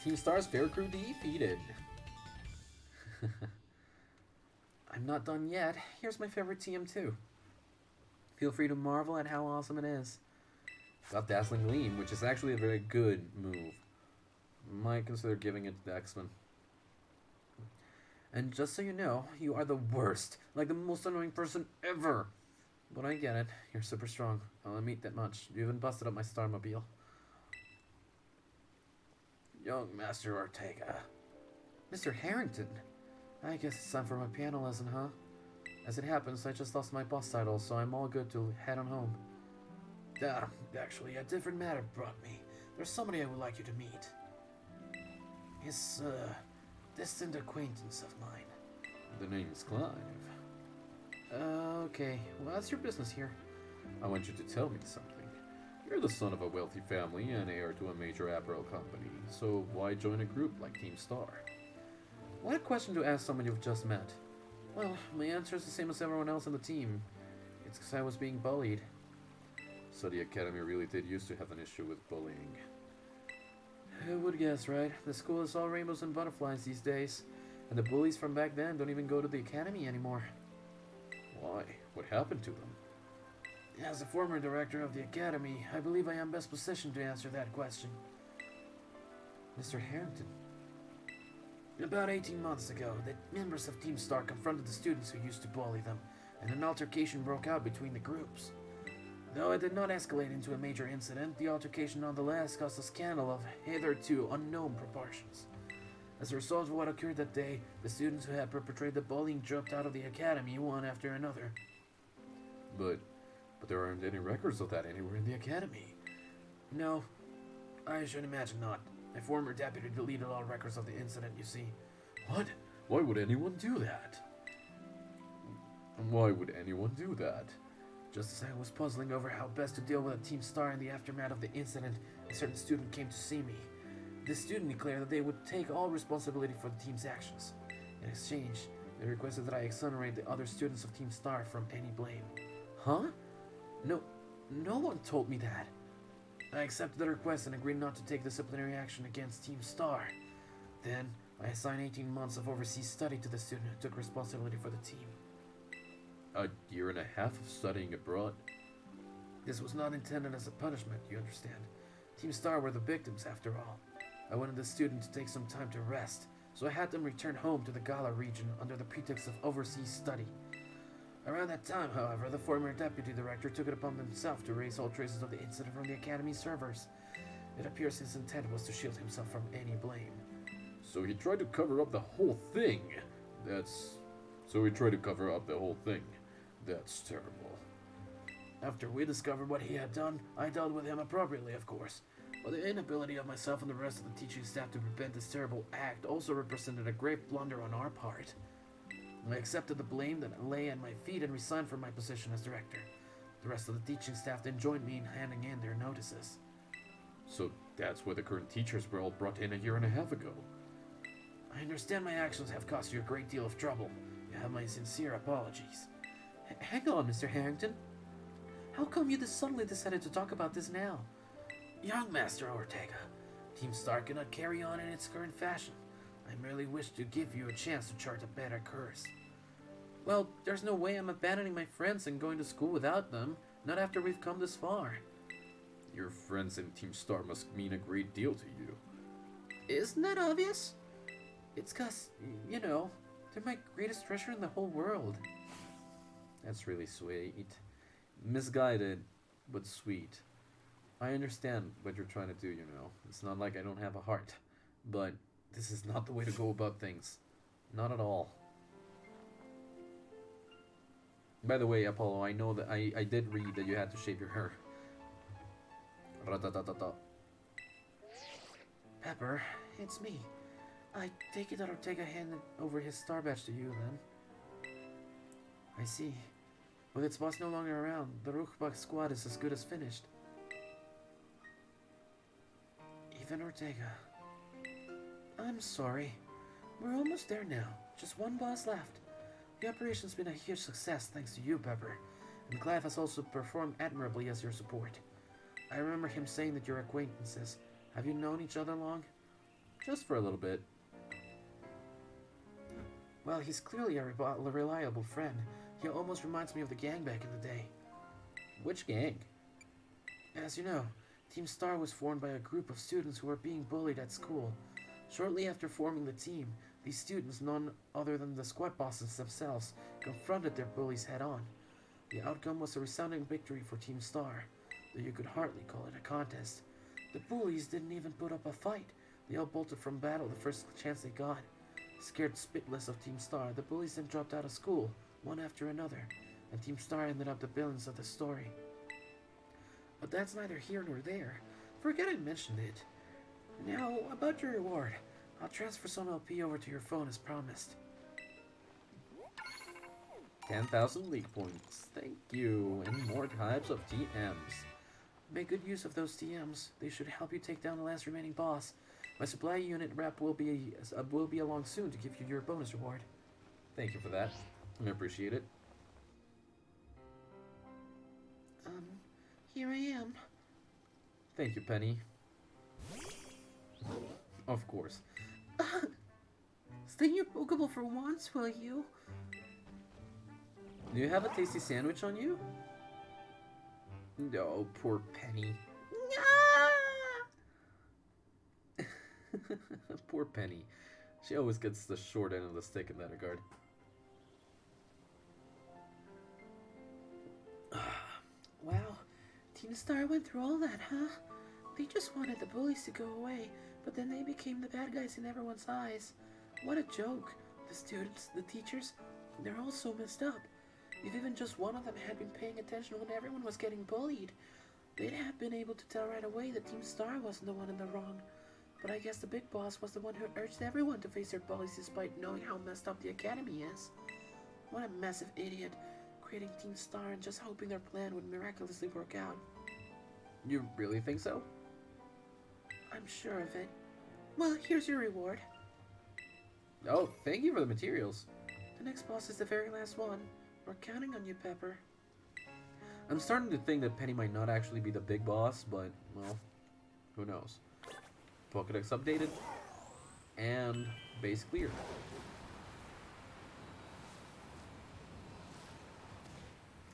Team Star's fair crew defeated. I'm not done yet. Here's my favorite TM2. Feel free to marvel at how awesome it is. Got Dazzling Gleam, which is actually a very good move. Might consider giving it to the X-Men. And just so you know, you are the worst. Like the most annoying person ever. But I get it. You're super strong. I'll admit that much. You even busted up my Starmobile. Young Master Ortega. Mr. Harrington. I guess it's time for my piano lesson, huh? As it happens, I just lost my boss title, so I'm all good to head on home. Actually, a different matter brought me. There's somebody I would like you to meet. He's a distant acquaintance of mine. The name's Clive. Okay, well, that's your business here. I want you to tell me something. You're the son of a wealthy family and heir to a major apparel company, so why join a group like Team Star? What a question to ask someone you've just met. Well, my answer is the same as everyone else on the team. It's because I was being bullied. So the Academy really did used to have an issue with bullying. Who would guess, right? The school is all rainbows and butterflies these days. And the bullies from back then don't even go to the Academy anymore. Why? What happened to them? As the former director of the Academy, I believe I am best positioned to answer that question. Mr. Harrington. About 18 months ago, the members of Team Star confronted the students who used to bully them, and an altercation broke out between the groups. Though it did not escalate into a major incident, the altercation nonetheless caused a scandal of hitherto unknown proportions. As a result of what occurred that day, the students who had perpetrated the bullying dropped out of the Academy one after another. But there aren't any records of that anywhere in the Academy. No, I should imagine not. My former deputy deleted all records of the incident, you see. What? Why would anyone do that? Why would anyone do that? Just as I was puzzling over how best to deal with a Team Star in the aftermath of the incident, a certain student came to see me. This student declared that they would take all responsibility for the team's actions. In exchange, they requested that I exonerate the other students of Team Star from any blame. Huh? No one told me that. I accepted the request and agreed not to take disciplinary action against Team Star. Then, I assigned 18 months of overseas study to the student who took responsibility for the team. A year and a half of studying abroad? This was not intended as a punishment, you understand. Team Star were the victims, after all. I wanted the student to take some time to rest, so I had them return home to the Gala region under the pretext of overseas study. Around that time, however, the former deputy director took it upon himself to erase all traces of the incident from the Academy servers. It appears his intent was to shield himself from any blame. So he tried to cover up the whole thing. That's terrible. After we discovered what he had done, I dealt with him appropriately, of course. But the inability of myself and the rest of the teaching staff to prevent this terrible act also represented a grave blunder on our part. I accepted the blame that lay at my feet and resigned from my position as director. The rest of the teaching staff then joined me in handing in their notices. So that's why the current teachers were all brought in a year and a half ago. I understand my actions have cost you a great deal of trouble. You have my sincere apologies. Hang on, Mr. Harrington. How come you suddenly decided to talk about this now? Young Master Ortega, Team Star cannot carry on in its current fashion. I merely wish to give you a chance to chart a better course. Well, there's no way I'm abandoning my friends and going to school without them, not after we've come this far. Your friends in Team Star must mean a great deal to you. Isn't that obvious? It's 'cause, you know, they're my greatest treasure in the whole world. That's really sweet. Misguided, but sweet. I understand what you're trying to do, you know. It's not like I don't have a heart. But this is not the way to go about things. Not at all. By the way, Apollo, I know that I did read that you had to shave your hair. Ra-ta-ta-ta-ta. Pepper, it's me. I take it that Ortega handed over his star badge to you, then. I see. With its boss no longer around, the Ruchbach squad is as good as finished. Even Ortega. I'm sorry. We're almost there now. Just one boss left. The operation's been a huge success thanks to you, Pepper. And Clive has also performed admirably as your support. I remember him saying that you're acquaintances. Have you known each other long? Just for a little bit. Well, he's clearly a reliable friend. He almost reminds me of the gang back in the day. Which gang? As you know, Team Star was formed by a group of students who were being bullied at school. Shortly after forming the team, these students, none other than the squad bosses themselves, confronted their bullies head-on. The outcome was a resounding victory for Team Star, though you could hardly call it a contest. The bullies didn't even put up a fight. They all bolted from battle the first chance they got. Scared spitless of Team Star, the bullies then dropped out of school, one after another, and Team Star ended up the villains of the story. But that's neither here nor there. Forget I mentioned it. Now, about your reward. I'll transfer some LP over to your phone as promised. 10,000 league points. Thank you. And more types of TMs. Make good use of those TMs. They should help you take down the last remaining boss. My supply unit rep will be along soon to give you your bonus reward. Thank you for that. I appreciate it. Here I am. Thank you, Penny. Of course. Stay in your Pokeball for once, will you? Do you have a tasty sandwich on you? No, poor Penny. Poor Penny. She always gets the short end of the stick in that regard. Wow, Team Star went through all that, huh? They just wanted the bullies to go away, but then they became the bad guys in everyone's eyes. What a joke. The students, the teachers, they're all so messed up. If even just one of them had been paying attention when everyone was getting bullied, they'd have been able to tell right away that Team Star wasn't the one in the wrong. But I guess the big boss was the one who urged everyone to face their bullies despite knowing how messed up the academy is. What a massive idiot, creating Team Star and just hoping their plan would miraculously work out. You really think so? I'm sure of it. Well, here's your reward. Oh, thank you for the materials. The next boss is the very last one. We're counting on you, Pepper. I'm starting to think that Penny might not actually be the big boss, but, well, who knows. Pokédex updated, and base clear.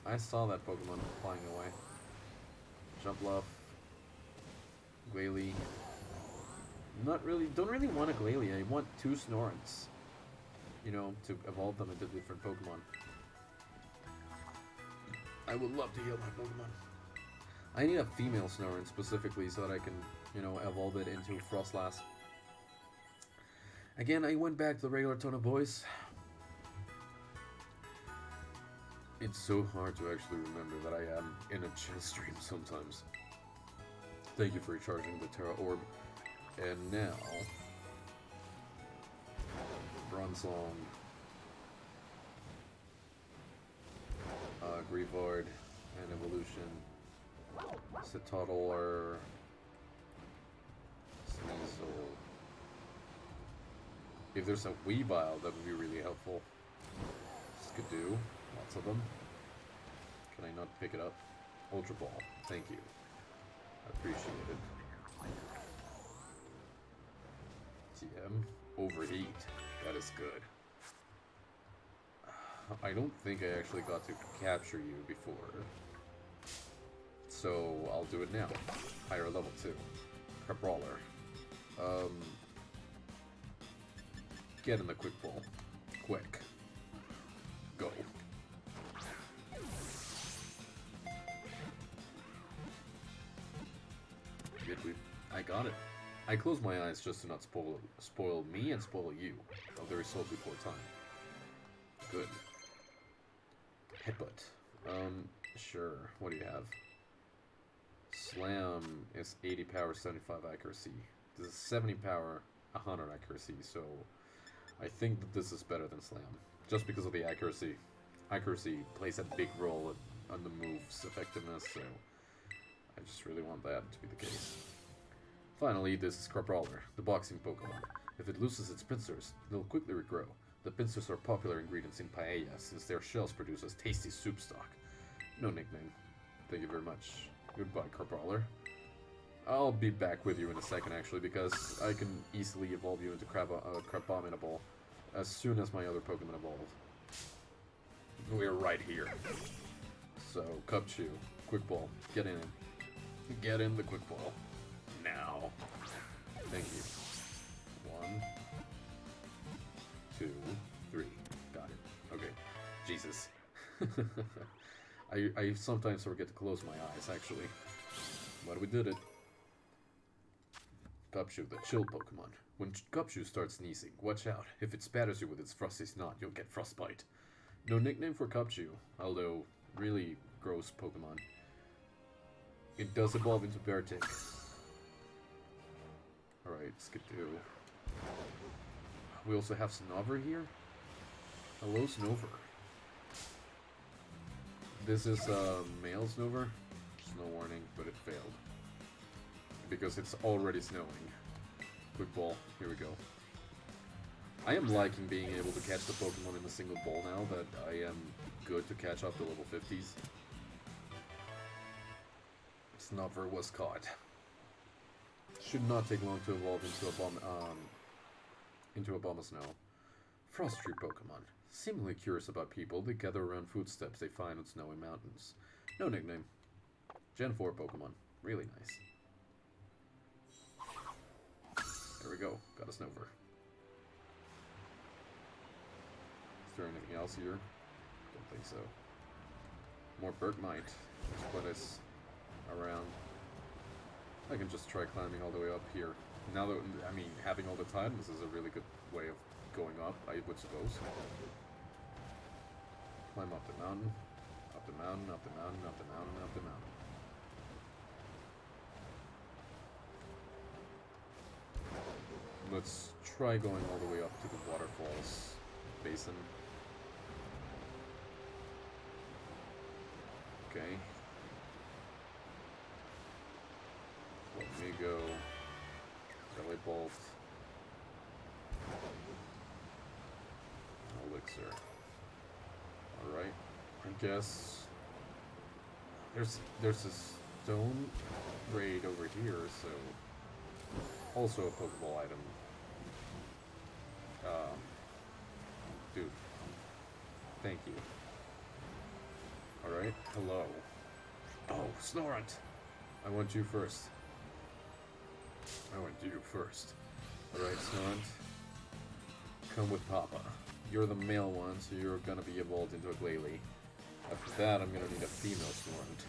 I saw that Pokemon flying away. Jumpluff, Glalie. Don't really want a Glalie. I want 2 Snorants. You know, to evolve them into different Pokemon. I would love to heal my Pokemon. I need a female Snorant specifically so that I can, you know, evolve it into Frostlass. Again, I went back to the regular tone of voice. It's so hard to actually remember that I am in a chess stream sometimes. Thank you for recharging the Terra Orb. And now... Bronzong. Grievard and Evolution. Cetoddler. Sneasel. If there's a Weavile, that would be really helpful. Skidoo. Lots of them. Can I not pick it up? Ultra Ball. Thank you. I appreciate it. TM. Overheat. That is good. I don't think I actually got to capture you before. So I'll do it now. Higher level 2. Crabrawler. Get in the quick ball. Quick. Go. I got it. I closed my eyes just to not spoil me and spoil you of the result before time. Good. Headbutt. Sure. What do you have? Slam is 80 power, 75 accuracy. This is 70 power, 100 accuracy, so I think that this is better than Slam. Just because of the accuracy. Accuracy plays a big role on the move's effectiveness, so I just really want that to be the case. Finally, this is Crabrawler, the boxing Pokemon. If it loses its pincers, they'll quickly regrow. The pincers are popular ingredients in paella, since their shells produce a tasty soup stock. No nickname. Thank you very much. Goodbye, Crabrawler. I'll be back with you in a second, actually, because I can easily evolve you into Crabominable as soon as my other Pokemon evolve. We're right here. So, Cubchoo, Quick Ball, get in. Get in the Quick Ball. Now. Thank you. 1, 2, 3. Got it. Okay. Jesus. I sometimes forget to close my eyes, actually. But we did it. Cubchoo, the chill Pokemon. When Cubchoo starts sneezing, watch out. If it spatters you with its frosty snot, you'll get frostbite. No nickname for Cubchoo, although really gross Pokemon. It does evolve into Beartic. Alright, Skidoo. We also have Snover here. Hello, Snover. This is male Snover. Snow warning, but it failed. Because it's already snowing. Quick Ball, here we go. I am liking being able to catch the Pokemon in a single ball now that I am good to catch up to level 50s. Snover was caught. Should not take long to evolve into a Abomasnow. Frost-tree Pokemon. Seemingly curious about people, they gather around footsteps they find on snowy mountains. No nickname. Gen 4 Pokemon. Really nice. There we go. Got a Snover. Is there anything else here? Don't think so. More Bergmite. There's quite a around. I can just try climbing all the way up here. Now that, I mean, having all the time, this is a really good way of going up, I would suppose. Climb up the mountain. Up the mountain, up the mountain, up the mountain, up the mountain. Let's try going all the way up to the waterfalls basin. Okay. Let me go. Belly Bolt. Elixir. Alright. I guess there's a stone raid over here, so also a Pokeball item. Dude. Thank you. Alright, hello. Oh, Snorunt! I want you first. I want you first. Alright, Snorunt. Come with Papa. You're the male one, so you're gonna be evolved into a Glalie. After that, I'm gonna need a female Snorunt.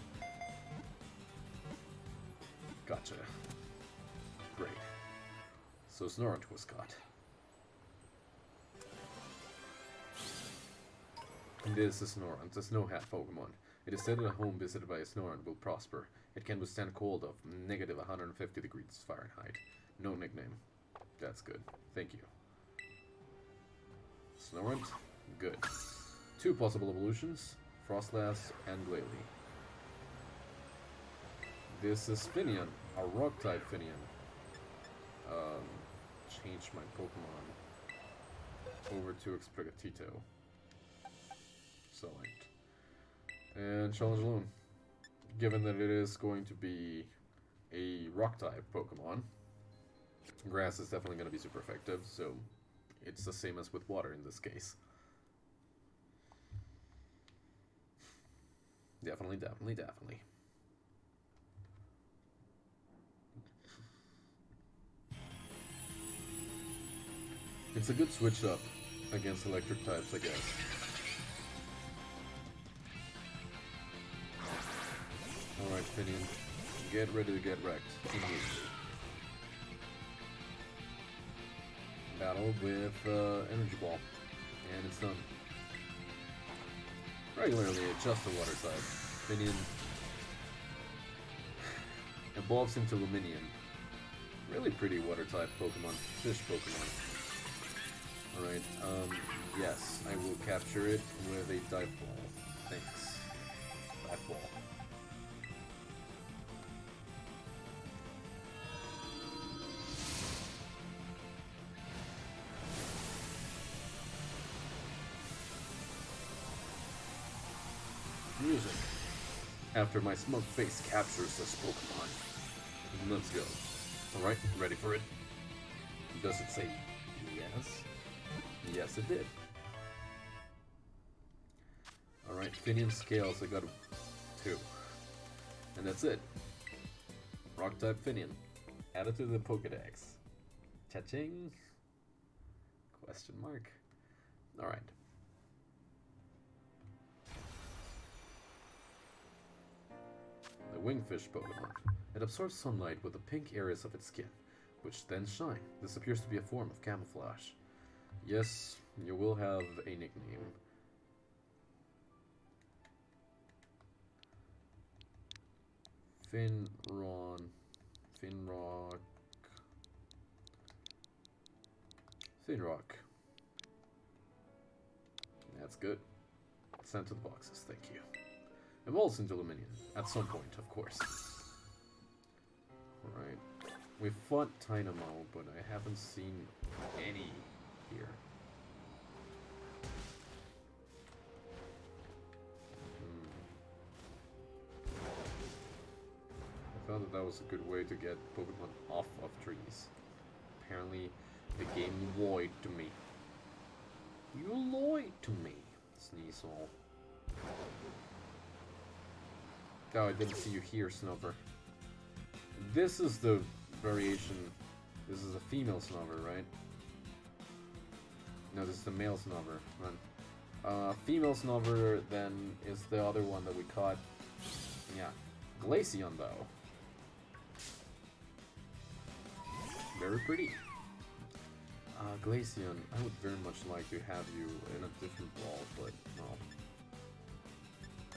Gotcha. Great. So Snorunt was caught. And this is Snorunt, a Snow Hat Pokemon. It is said that a home visited by a Snorunt will prosper. It can withstand cold of negative 150 degrees Fahrenheit. No nickname. That's good. Thank you. Snorunt? Good. 2 possible evolutions. Frostlass and Glalie. This is Finian, a rock-type Finian. Change my Pokemon over to Exprigatito. Select. And Challenge Alone. Given that it is going to be a rock-type Pokemon, Grass is definitely going to be super effective, so it's the same as with water in this case. Definitely, definitely, definitely. It's a good switch up against electric types, I guess. Alright, Finian, get ready to get wrecked immediately. Battle with Energy Ball, and it's done. Regularly, just a water type. Finian evolves into Luminian. Really pretty water type Pokemon, fish Pokemon. Alright, yes, I will capture it with a Dive Ball. Thanks. Dive Ball. Music. After my smug face captures this Pokemon. Let's go. Alright, ready for it? Does it say yes? Yes, it did. Alright, Finian scales, I got 2. And that's it. Rock type Finian. Added to the Pokédex. Cha-ching! Question mark. Alright. The Wingfish Pokemon. It absorbs sunlight with the pink areas of its skin, which then shine. This appears to be a form of camouflage. Yes, you will have a nickname. Finrock. That's good. Sent to the boxes, thank you. Evolves into Luminion, at some point, of course. Alright. We fought Tynamo, but I haven't seen any here. I thought that was a good way to get Pokemon off of trees. Apparently, the game lied to me. You lied to me, Sneasel. Oh, I didn't see you here, Snubber. This is the variation. This is a female Snubber, right? No, this is the male Snubber. Run. Female Snubber then is the other one that we caught. Yeah. Glaceon, though. Very pretty. Glaceon, I would very much like to have you in a different ball, but no.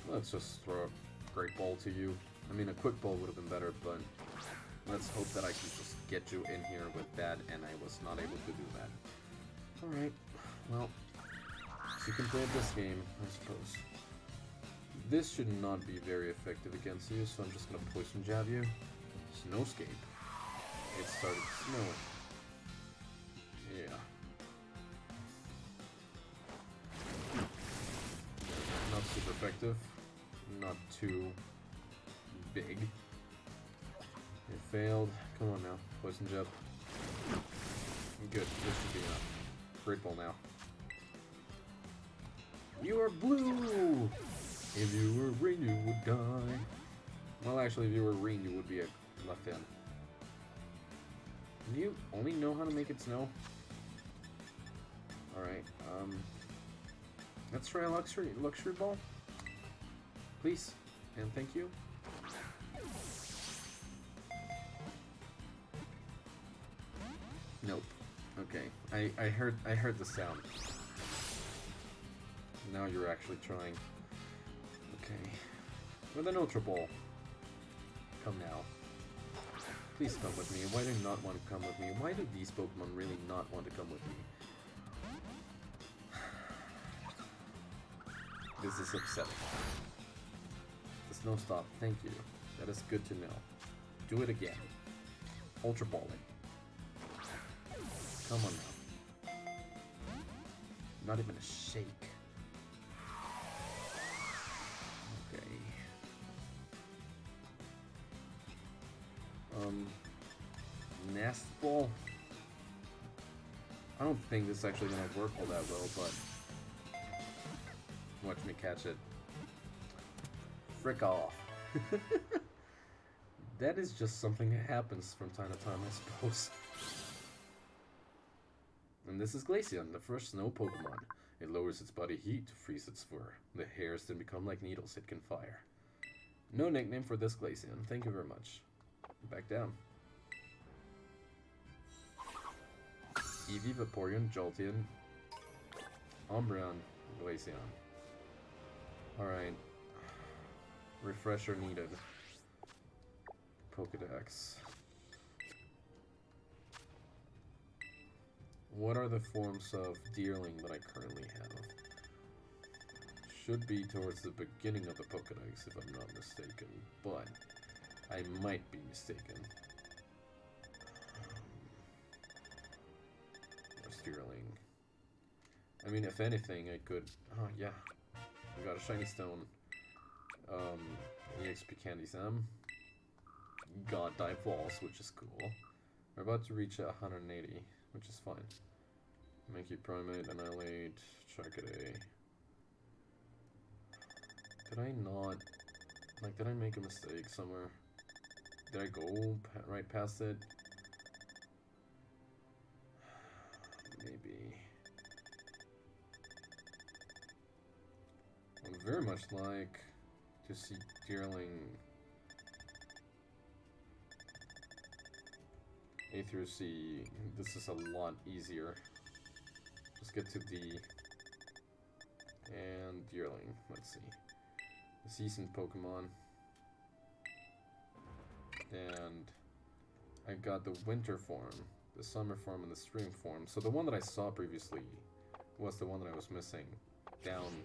Let's just throw a great ball to you. I mean, a quick ball would have been better, but let's hope that I can just get you in here with that, and I was not able to do that. Alright, well, you can play this game, I suppose. This should not be very effective against you, so I'm just gonna poison jab you. Snowscape. It started snowing. Yeah. Not super effective. Not too big. It failed. Come on now. Poison jab. Good. This should be enough. Great ball now. You are blue! If you were green, you would die. Well, actually, if you were green, you would be a left hand. Do you only know how to make it snow? Alright, let's try a luxury ball. Please, and thank you. Nope. Okay, I heard the sound. Now you're actually trying. Okay. With an Ultra Ball. Come now. Please come with me. Why do you not want to come with me? Why do these Pokemon really not want to come with me? This is upsetting. The snow stop. Thank you. That is good to know. Do it again. Ultra Ball it. Come on now. Not even a shake. Okay. Nest Ball. I don't think this is actually gonna work all that well, but watch me catch it. Frick off. That is just something that happens from time to time, I suppose. And this is Glaceon, the first snow Pokemon. It lowers its body heat to freeze its fur. The hairs then become like needles it can fire. No nickname for this Glaceon. Thank you very much. Back down. Eevee, Vaporeon, Jolteon, Umbreon, Glaceon. Alright. Refresher needed. Pokédex. What are the forms of Deerling that I currently have? Should be towards the beginning of the Pokédex if I'm not mistaken, but I might be mistaken. Where's Deerling? I mean, if anything, I could... Oh, yeah. We got a Shiny Stone. EXP Candies M. God type walls, which is cool. We're about to reach 180, which is fine. Mankey Primate, Annihilate, Charcaday. Did I not... Like, did I make a mistake somewhere? Did I go right past it? Maybe. I would very much like to see Deerling A through C. This is a lot easier. Let's get to D and Deerling. Let's see. The seasoned Pokemon. And I got the winter form, the summer form, and the spring form. So the one that I saw previously was the one that I was missing down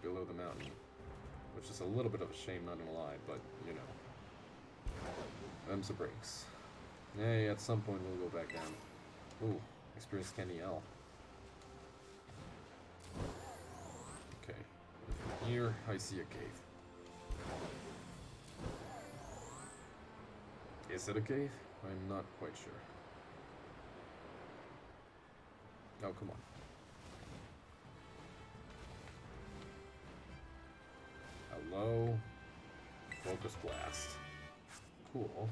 below the mountain. Which is a little bit of a shame, not gonna lie, but you know. Them's the breaks. Hey, at some point we'll go back down. Ooh, experience Candy L. Okay. Here I see a cave. Is it a cave? I'm not quite sure. Oh, come on. Hello. Focus Blast. Cool.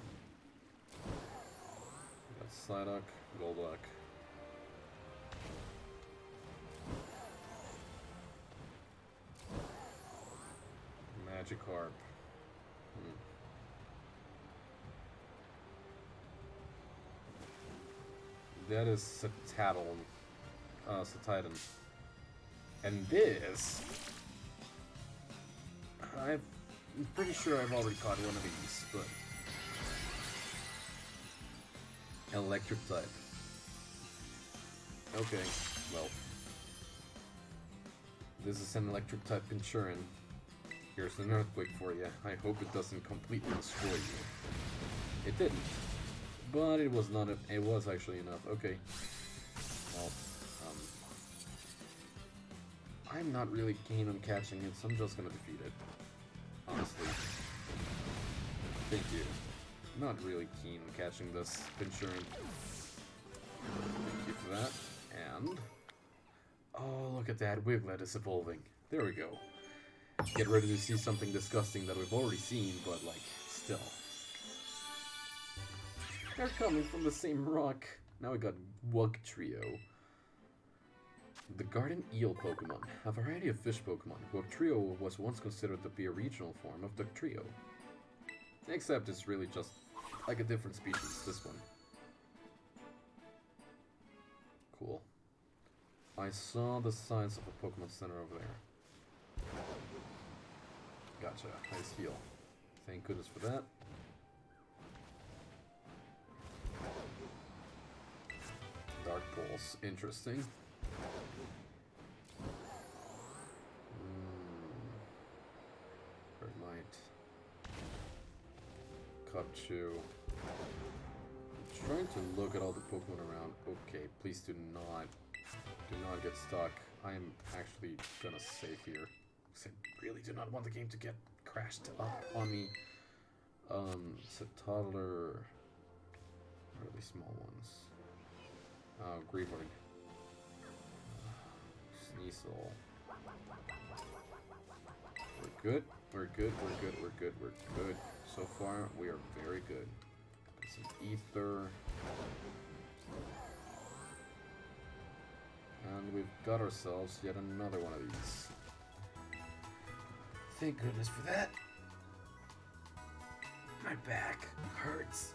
We got Psyduck, Golduck. Magikarp. That is Titan. And this... I'm pretty sure I've already caught one of these, but... Electric type. Okay, well. This is an electric type Pinchurin. Here's an earthquake for you. I hope it doesn't completely destroy you. It didn't. But it was not. It was actually enough. Okay. Well, I'm not really keen on catching it, so I'm just gonna defeat it. Honestly. Thank you. Not really keen on catching this Pinchurin. Thank you for that. And oh, look at that! Wiglet is evolving. There we go. Get ready to see something disgusting that we've already seen, but like still. They're coming from the same rock. Now we got Wugtrio. The garden eel Pokemon. A variety of fish Pokemon. Wugtrio was once considered to be a regional form of Ductrio. Except it's really just like a different species, this one. Cool. I saw the signs of a Pokemon Center over there. Gotcha. Nice heal. Thank goodness for that. Dark Pulse. Interesting. Might. Cupchew. I'm trying to look at all the Pokemon around. Okay, please do not get stuck. I am actually gonna save here. I really do not want the game to get crashed up on me. It's a toddler. Really small ones. Greedward. Sneasel. We're good. We're good. We're good. We're good. We're good. So far, we are very good. Got some ether. And we've got ourselves yet another one of these. Thank goodness for that. My back hurts.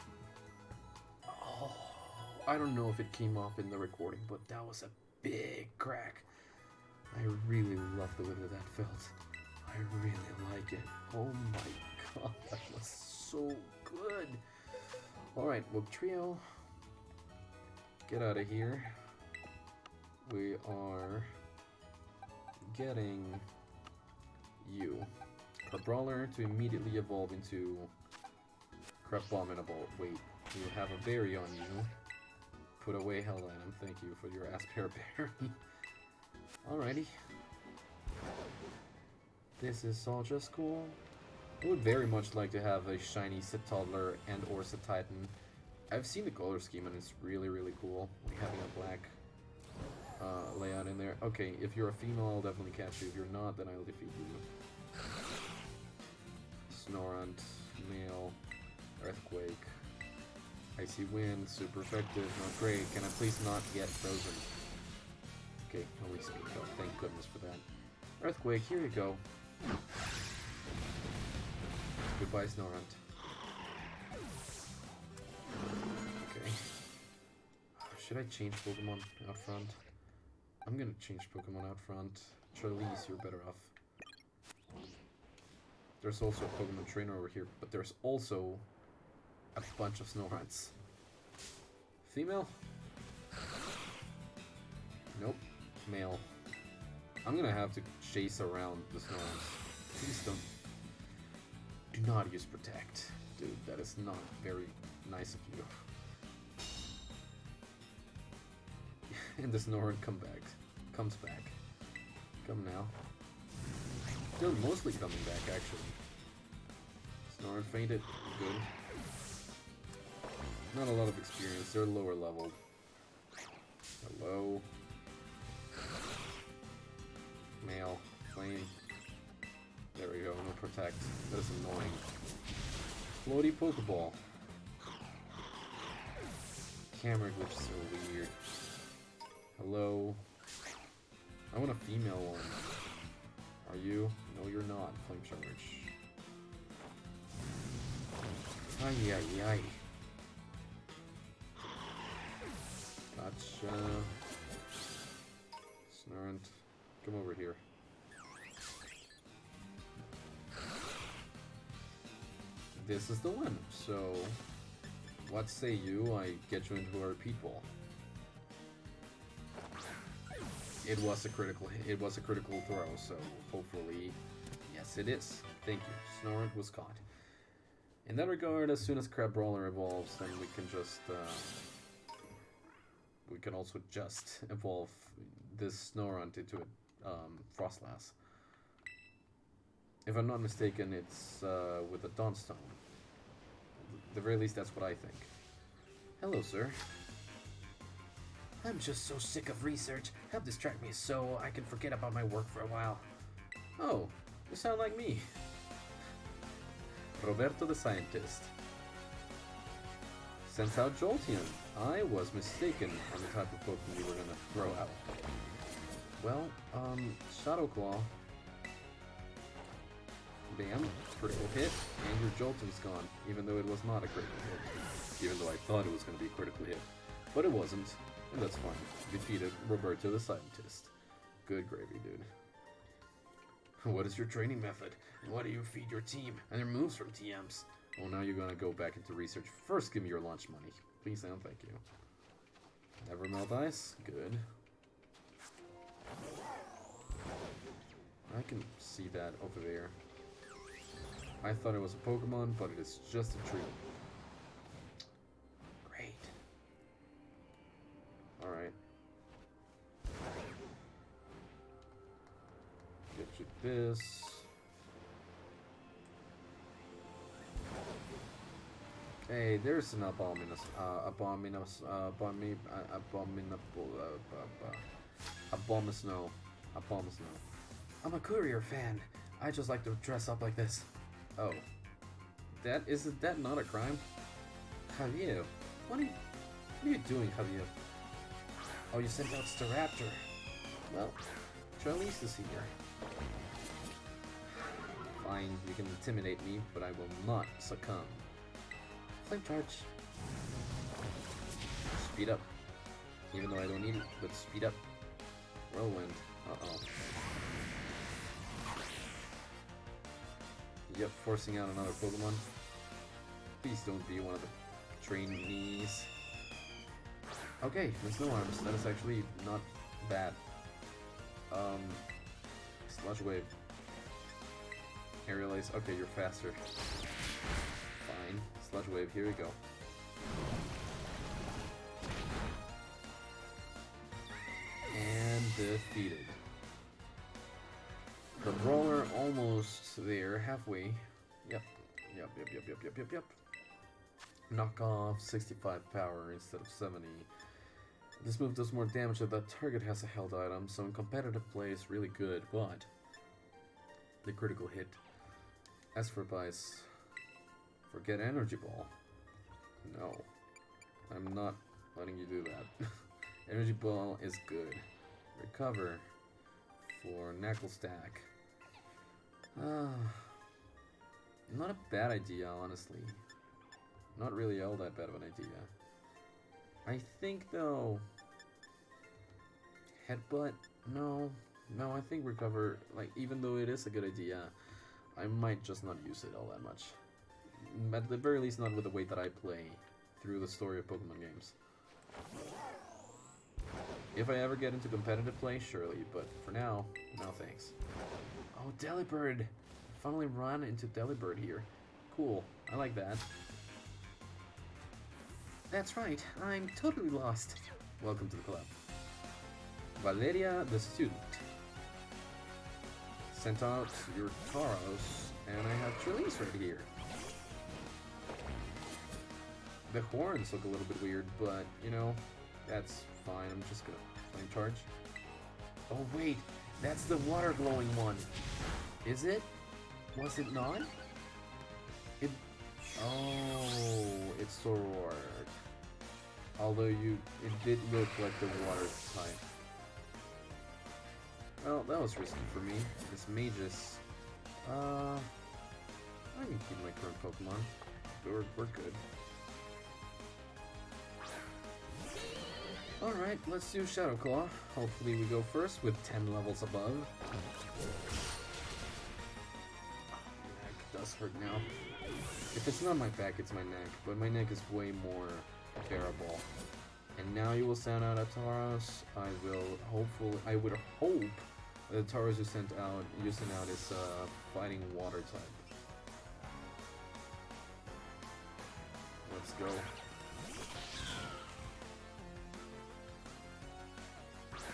Oh, I don't know if it came off in the recording, but that was a big crack. I really love the way that felt. I really like it. Oh my god, that was so good. Alright, well, trio, get out of here. We are getting you. Brawler to immediately evolve into Crabominable. Wait, you have a berry on you. Put away Hellvenom. Thank you for your Asper berry. Alrighty. This is all just cool. I would very much like to have a shiny Toddler and or Titan. I've seen the color scheme and it's really, really cool. Like having a black layout in there. Okay, if you're a female, I'll definitely catch you. If you're not, then I'll defeat you. Snorant, male, Earthquake, Icy Wind, super effective, not great. Can I please not get frozen? Okay, only speed up. Thank goodness for that. Earthquake, here you go. Goodbye, Snorant. Okay. Should I change Pokemon out front? I'm gonna change Pokemon out front. Charlize, you're better off. There's also a Pokemon trainer over here, but there's also a bunch of Snorants. Female? Nope. Male. I'm gonna have to chase around the Snorants. Please don't. Do not use Protect. Dude, that is not very nice of you. And the Snorant comes back. Come now. They're mostly coming back, actually. Snorant fainted. Good. Not a lot of experience. They're lower leveled. Hello. Male. Flame. There we go. No Protect. That is annoying. Floaty Pokeball. Camera glitch is so weird. Hello. I want a female one. Are you? No, you're not. Flame Charge. Ay, ay, ay. Gotcha. Snorant. Come over here. This is the one. So, what say you? I get you into a repeat ball. It was a critical. It was a critical throw. So hopefully, yes, it is. Thank you. Snorant was caught. In that regard, as soon as Crabrawler evolves, then we can just. We can also just evolve this Snorant into a Frostlass. If I'm not mistaken, it's with a Dawnstone. At the very least, that's what I think. Hello, sir. I'm just so sick of research. Help distract me so I can forget about my work for a while. Oh, you sound like me. Roberto the Scientist. Sends out Jolteon. I was mistaken on the type of Pokemon you were gonna throw out. Well, Shadow Claw. Bam, critical hit, and your Jolteon's gone, even though it was not a critical hit. Even though I thought it was gonna be a critical hit. But it wasn't, and that's fine. Defeated Roberto the Scientist. Good gravy, dude. What is your training method? And what do you feed your team? And their moves from TMs? Well, now you're gonna go back into research. First, give me your lunch money. Please and thank you. Never melt ice? Good. I can see that over there. I thought it was a Pokemon, but it is just a tree. Great. Alright. Get you this. Hey, there's an abominable, I'm a courier fan. I just like to dress up like this. Oh. Is that not a crime? Javier, what are you doing, Javier? Oh, you sent out Staraptor. Well, Charlize is here. Fine, you can intimidate me, but I will not succumb. Flame Charge. Speed up. Even though I don't need it, but speed up. Whirlwind. Uh-oh. Yep, forcing out another Pokemon. Please don't be one of the trainees. Okay, there's no arms. That is actually not bad. Sludge Wave. Aerial Ace. Okay, you're faster. Fine. Sludge Wave, here we go. And defeated. The brawler almost there, halfway. Yep. Yep. Knock off 65 power instead of 70. This move does more damage if the target has a held item, so in competitive play it's really good, but the critical hit. As for advice, forget Energy Ball. No, I'm not letting you do that. Energy Ball is good. Recover for Knuckle Stack. Not a bad idea, honestly. Not really all that bad of an idea. I think, though... Headbutt? No. No, I think Recover, like, even though it is a good idea, I might just not use it all that much. At the very least, not with the way that I play through the story of Pokemon games. If I ever get into competitive play, surely, but for now, no thanks. Oh, Delibird! Finally run into Delibird here. Cool, I like that. That's right, I'm totally lost. Welcome to the club. Valeria, the student. Sent out your Tauros, and I have Trelease right here. The horns look a little bit weird, but, you know, that's fine. I'm just gonna flame charge. Oh wait, that's the water glowing one. Is it? Was it not? It... Oh, it's Soror. Although it did look like the water type. Well, that was risky for me. This Magus. I can keep my current Pokemon. We're good. Alright, let's do Shadow Claw. Hopefully we go first with 10 levels above. Neck does hurt now. If it's not my back, it's my neck. But my neck is way more bearable. And now you will send out a Tauros. I would hope that the Tauros you sent out is fighting water type. Let's go.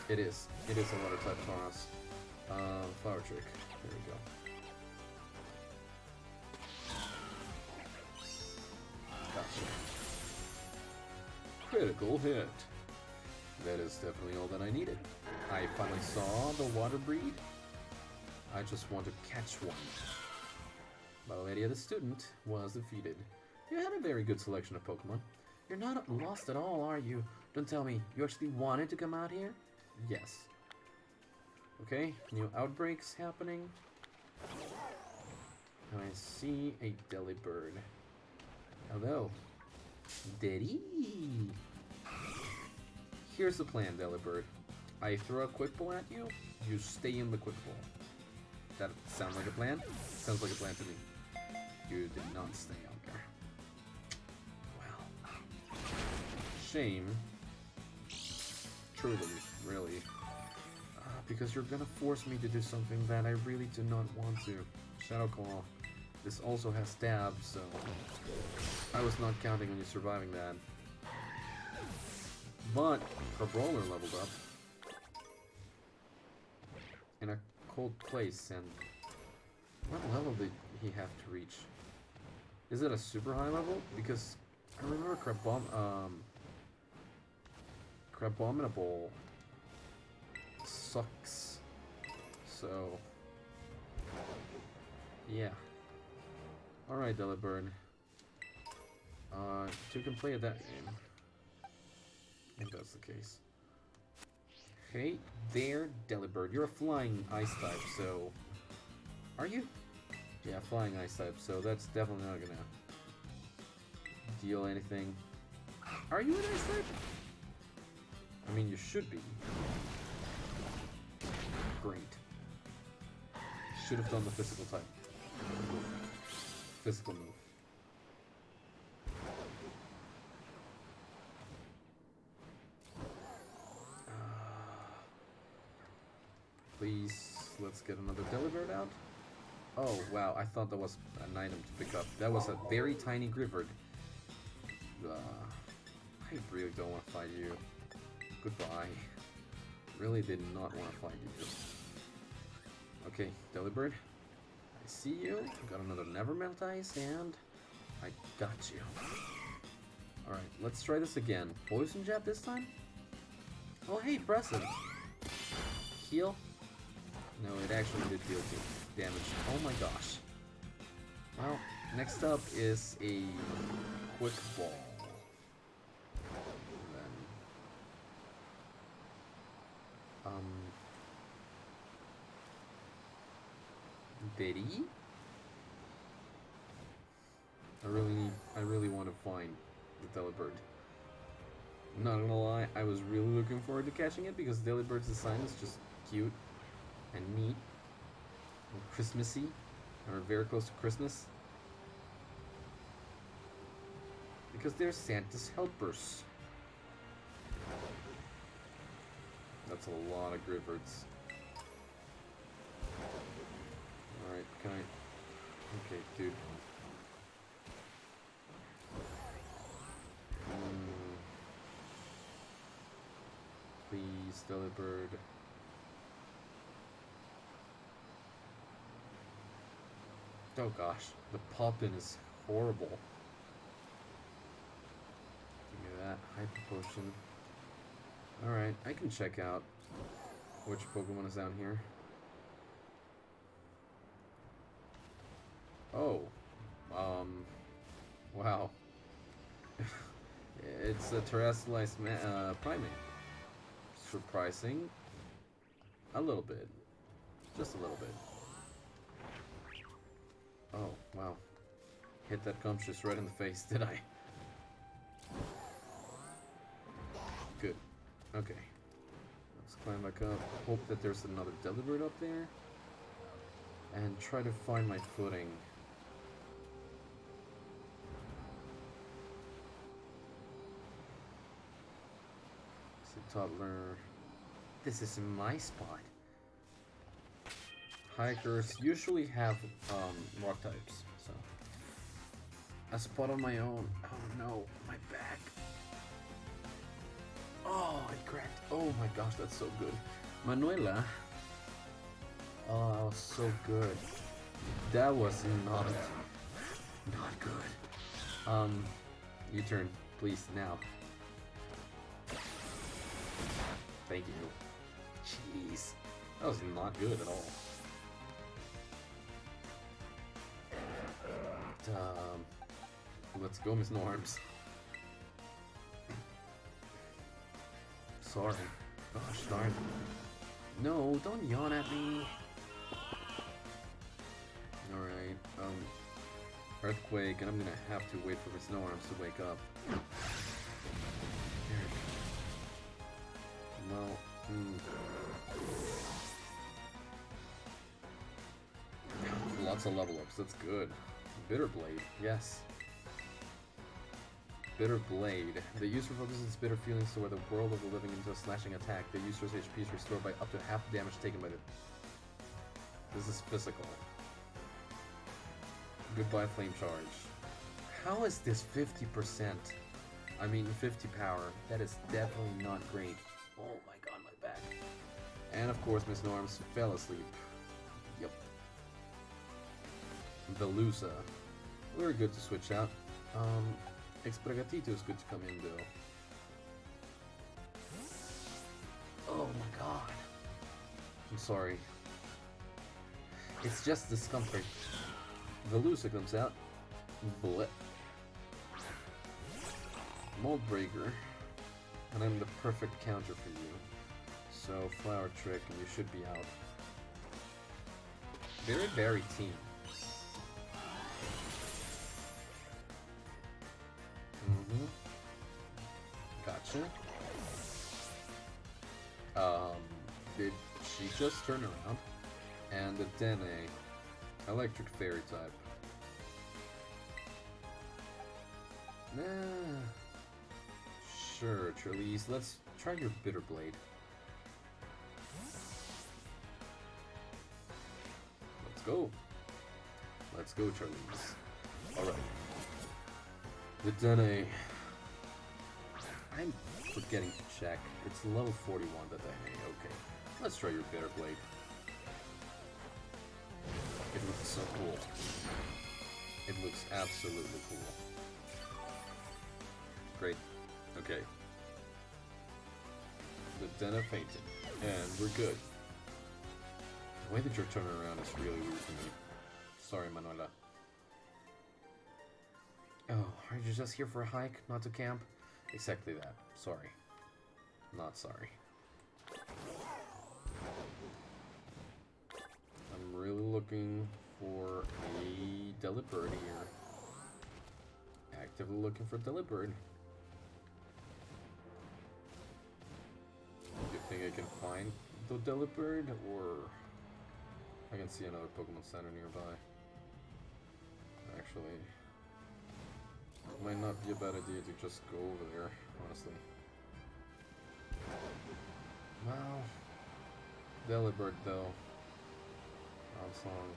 It is a water type Tauros. Flower Trick. There we go. Gotcha. Critical hit. That is definitely all that I needed. I finally saw the water breed. I just want to catch one. Valeria the student was defeated. You had a very good selection of Pokemon. You're not lost at all, are you? Don't tell me, you actually wanted to come out here? Yes. Okay, new outbreaks happening. And I see a Delibird. Hello. Diddy. Here's the plan, Delibird. I throw a quick ball at you, you stay in the quick ball. That sound like a plan? Sounds like a plan to me. You did not stay out there. Well. Shame. Truly, really. Because you're gonna force me to do something that I really do not want to. Shadow Claw. This also has stab, so I was not counting on you surviving that. But Crabrawler leveled up in a cold place, and what level did he have to reach? Is it a super high level? Because I remember Crabominable sucks. So yeah. Alright, Delibird. You can play at that game. If that's the case. Hey there, Delibird. You're a flying ice type, so... Are you? Yeah, flying ice type, so that's definitely not gonna deal anything. Are you an ice type? I mean, you should be. Great. Should have done the physical type. Physical move. Please, let's get another Delibird out. Oh, wow, I thought that was an item to pick up. That was a very tiny Grifford. I really don't want to fight you. Goodbye. Really did not want to fight you. Okay, Delibird. I see you. Got another never melt ice, and I got you. Alright, let's try this again. Poison jab this time? Oh, hey, impressive. Heal? No, it actually did deal damage. Oh my gosh. Well, next up is a quick ball. And then, Betty? I really want to find the Delibird. Not gonna lie, I was really looking forward to catching it because Delibird's design is just cute and neat and Christmassy, or very close to Christmas. Because they're Santa's helpers. That's a lot of Griverts. Alright, can I... Okay, dude. Please, Delibird. Oh gosh, the pop-in is horrible. Give me that hyper potion. Alright, I can check out which Pokemon is down here. Oh. Wow. It's a terrestrialized primate. Surprising. A little bit. Just a little bit. Oh, wow. Hit that Gumptious right in the face, did I? Good. Okay. Let's climb back up. Hope that there's another Delibird up there. And try to find my footing. Toddler. This is my spot. Hikers usually have rock types, so a spot on my own. Oh no, my back. Oh, it cracked. Oh my gosh, that's so good. Manuela. Oh, that was so good. That was not good. You turn, please, now. Thank you. Jeez. That was not good at all. Let's go, Miss Norms. Sorry. Gosh darn. No, don't yawn at me. Alright, Earthquake, and I'm gonna have to wait for Miss Norms to wake up. Well, lots of level ups, that's good. Bitter Blade, yes. Bitter Blade. The user focuses its bitter feelings toward the world of the living into a slashing attack. The user's HP is restored by up to half the damage taken by the... This is physical. Goodbye Flame Charge. How is this 50%? I mean 50 power. That is definitely not great. Oh my god, my back. And of course, Miss Norms fell asleep. Yep. Velusa. We're good to switch out. Expregatito is good to come in though. Oh my god. I'm sorry. It's just discomfort. Velusa comes out. Blip. Mold Breaker. And I'm the perfect counter for you. So, Flower Trick, and you should be out. Very, very team. Gotcha. Did she just turn around? And the Dene, Electric Fairy type. Nah. Sure, Charlize, let's try your Bitter Blade. Let's go. Let's go, Charlize. Alright. The Dene. I'm forgetting to check. It's level 41, the Dene. Okay. Let's try your Bitter Blade. It So cool. It looks absolutely cool. Great. Okay. The den have fainted. And we're good. The way that you're turning around is really weird to me. Sorry, Manuela. Oh, are you just here for a hike, not to camp? Exactly that. Sorry. Not sorry. I'm really looking for a Delibird here. Actively looking for Delibird. Do you think I can find the Delibird, or I can see another Pokemon Center nearby? Actually, it might not be a bad idea to just go over there, honestly. Well, Delibird though. Song.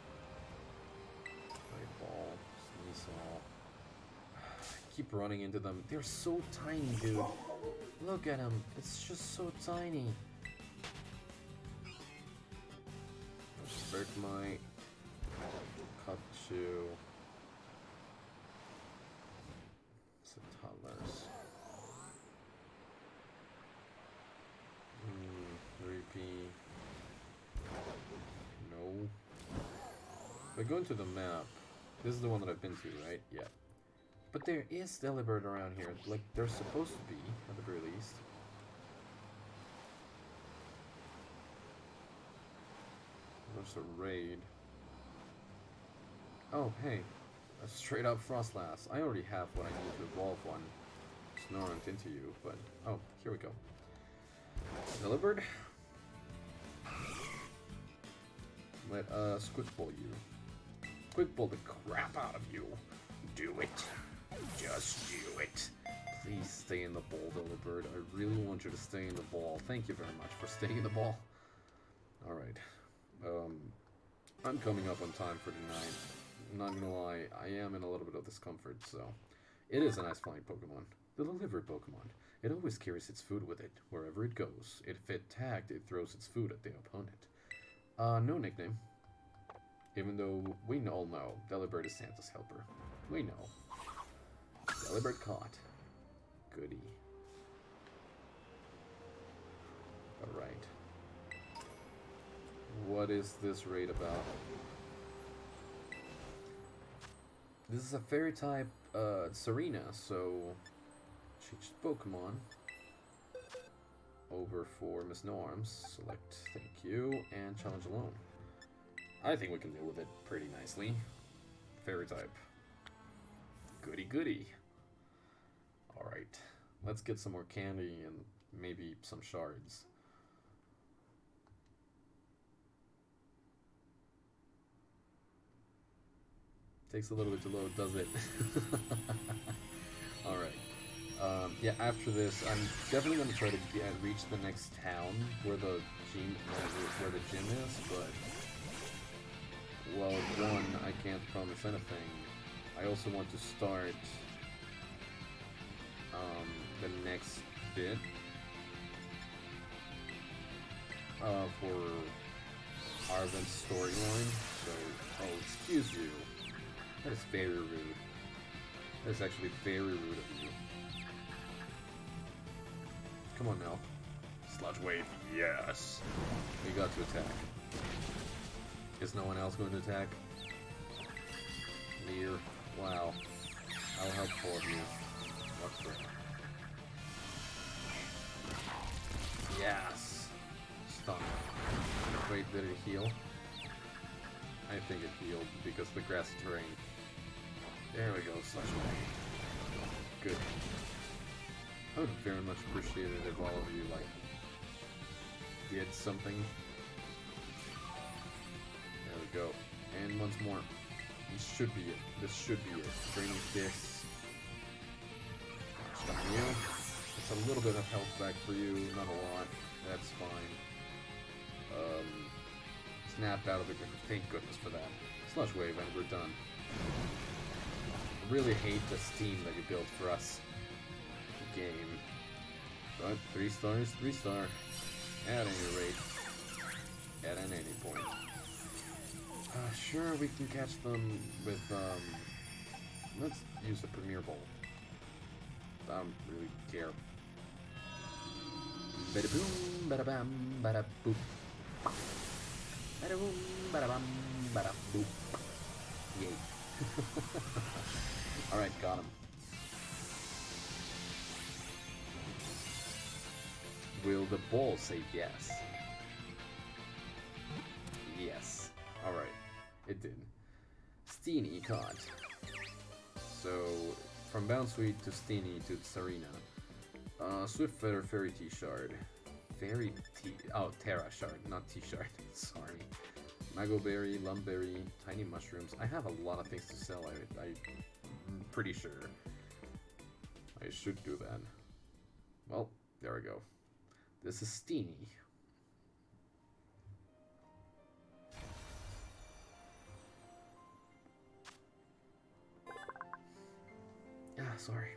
Great Ball. Sneasel. I keep running into them. They're so tiny, dude. Look at them. It's just so tiny. Bergmite. Kachu. Some toddlers. Repeat. No. If I go into the map, this is the one that I've been to, right? Yeah. But there is Delibird around here, like they're supposed to be, at the very least. There's a raid. Oh, hey. A straight up Frostlass. I already have what I need to evolve one. Snorunt into you, but... Oh, here we go. Delibird. Let us quick-ball you. Quick-ball the crap out of you. Do it. Just do it. Please stay in the ball, Delibird. I really want you to stay in the ball. Thank you very much for staying in the ball. Alright. I'm coming up on time for tonight. I'm not gonna lie, I am in a little bit of discomfort, so... It is a nice flying Pokemon. The delivery Pokemon. It always carries its food with it, wherever it goes. If it tagged, it throws its food at the opponent. No nickname. Even though we all know Delibird is Santa's helper. We know. Delibird caught. Goody. Alright. What is this raid about? This is a fairy type Serena, so change Pokemon over for Miss No Arms. Select thank you and challenge alone. I think we can deal with it pretty nicely. Fairy type. Goody goody. Alright. Let's get some more candy and maybe some shards. Takes a little bit to load, does it? Alright. Yeah, after this, I'm definitely going to try to reach the next town where the gym is, but... Well, one, I can't promise anything. I also want to start the next bit for ARVEN's storyline. So, oh, excuse you. That is very rude. That is actually very rude of you. Come on now. Sludge Wave, yes! We got to attack. Is no one else going to attack? Lear, wow. I'll help four of you. What for? Yes! Stun. Wait, did it heal? I think it healed because the grass terrain. There we go, Sludge Wave. Good. I would very much appreciate it if all of you, like, did something. There we go. And once more. This should be it. This should be it. Draining Kiss. Stun you. It's a little bit of health back for you, not a lot. That's fine. Snapped out of the... Thank goodness for that. Sludge Wave, and we're done. I really hate the steam that you built for us. Game. But 3 stars, 3 star. At any rate. At any point. Sure, we can catch them with, let's use the Premier Bowl. I don't really care. Bada boom, bada bam, bada boop. Bada boom, bada bam, bada boop. Yay. Alright, got him. Will the ball say yes? Yes. Alright, it did. Steenie caught. So, from Bounce Sweet to Steenie to Tsarina. Swift Feather, Fairy T-Shard. Terra Shard, not T-Shard. Sorry. Mago Berry, Lumberry, Tiny Mushrooms. I have a lot of things to sell. I'm pretty sure I should do that. Well, there we go. This is Steenie. Sorry.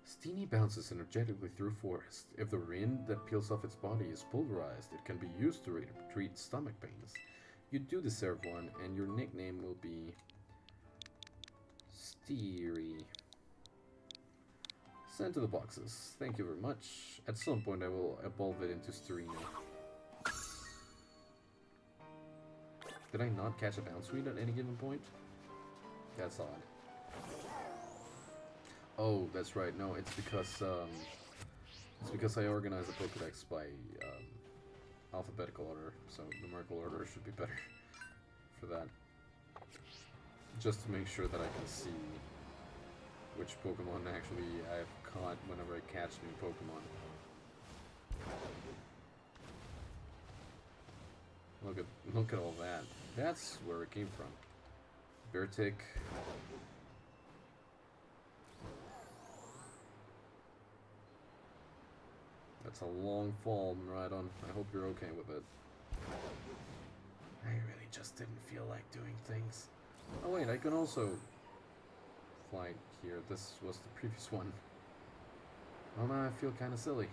Steenie bounces energetically through forest. If the wind that peels off its body is pulverized, it can be used to treat stomach pains. You do deserve one, and your nickname will be Steery. Send to the boxes. Thank you very much. At some point I will evolve it into Starina. Did I not catch a Bounce Sweet at any given point? That's odd. Oh, that's right. No, it's because I organized the Pokédex by alphabetical order, so numerical order should be better for that. Just to make sure that I can see which Pokemon actually I have caught whenever I catch new Pokemon. Look at all that. That's where it came from. Beartick. That's a long fall, Miraidon. I hope you're okay with it. I really just didn't feel like doing things. Oh wait, I can also fly here. This was the previous one. Oh no, I feel kind of silly.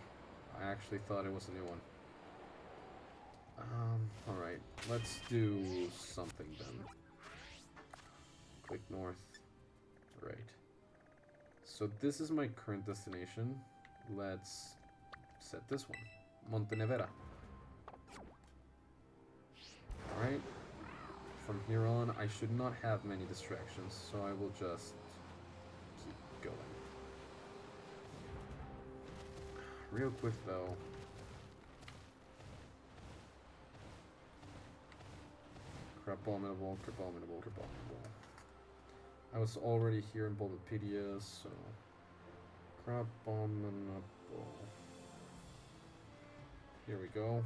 I actually thought it was a new one. Alright, let's do something then. Click north. Right. So this is my current destination. Let's set this one. Montenevera. Alright. From here on, I should not have many distractions, so I will just keep going. Real quick though. Crabominable, Crabominable, Crabominable. I was already here in Bulbapedia, so Crabominable. Here we go.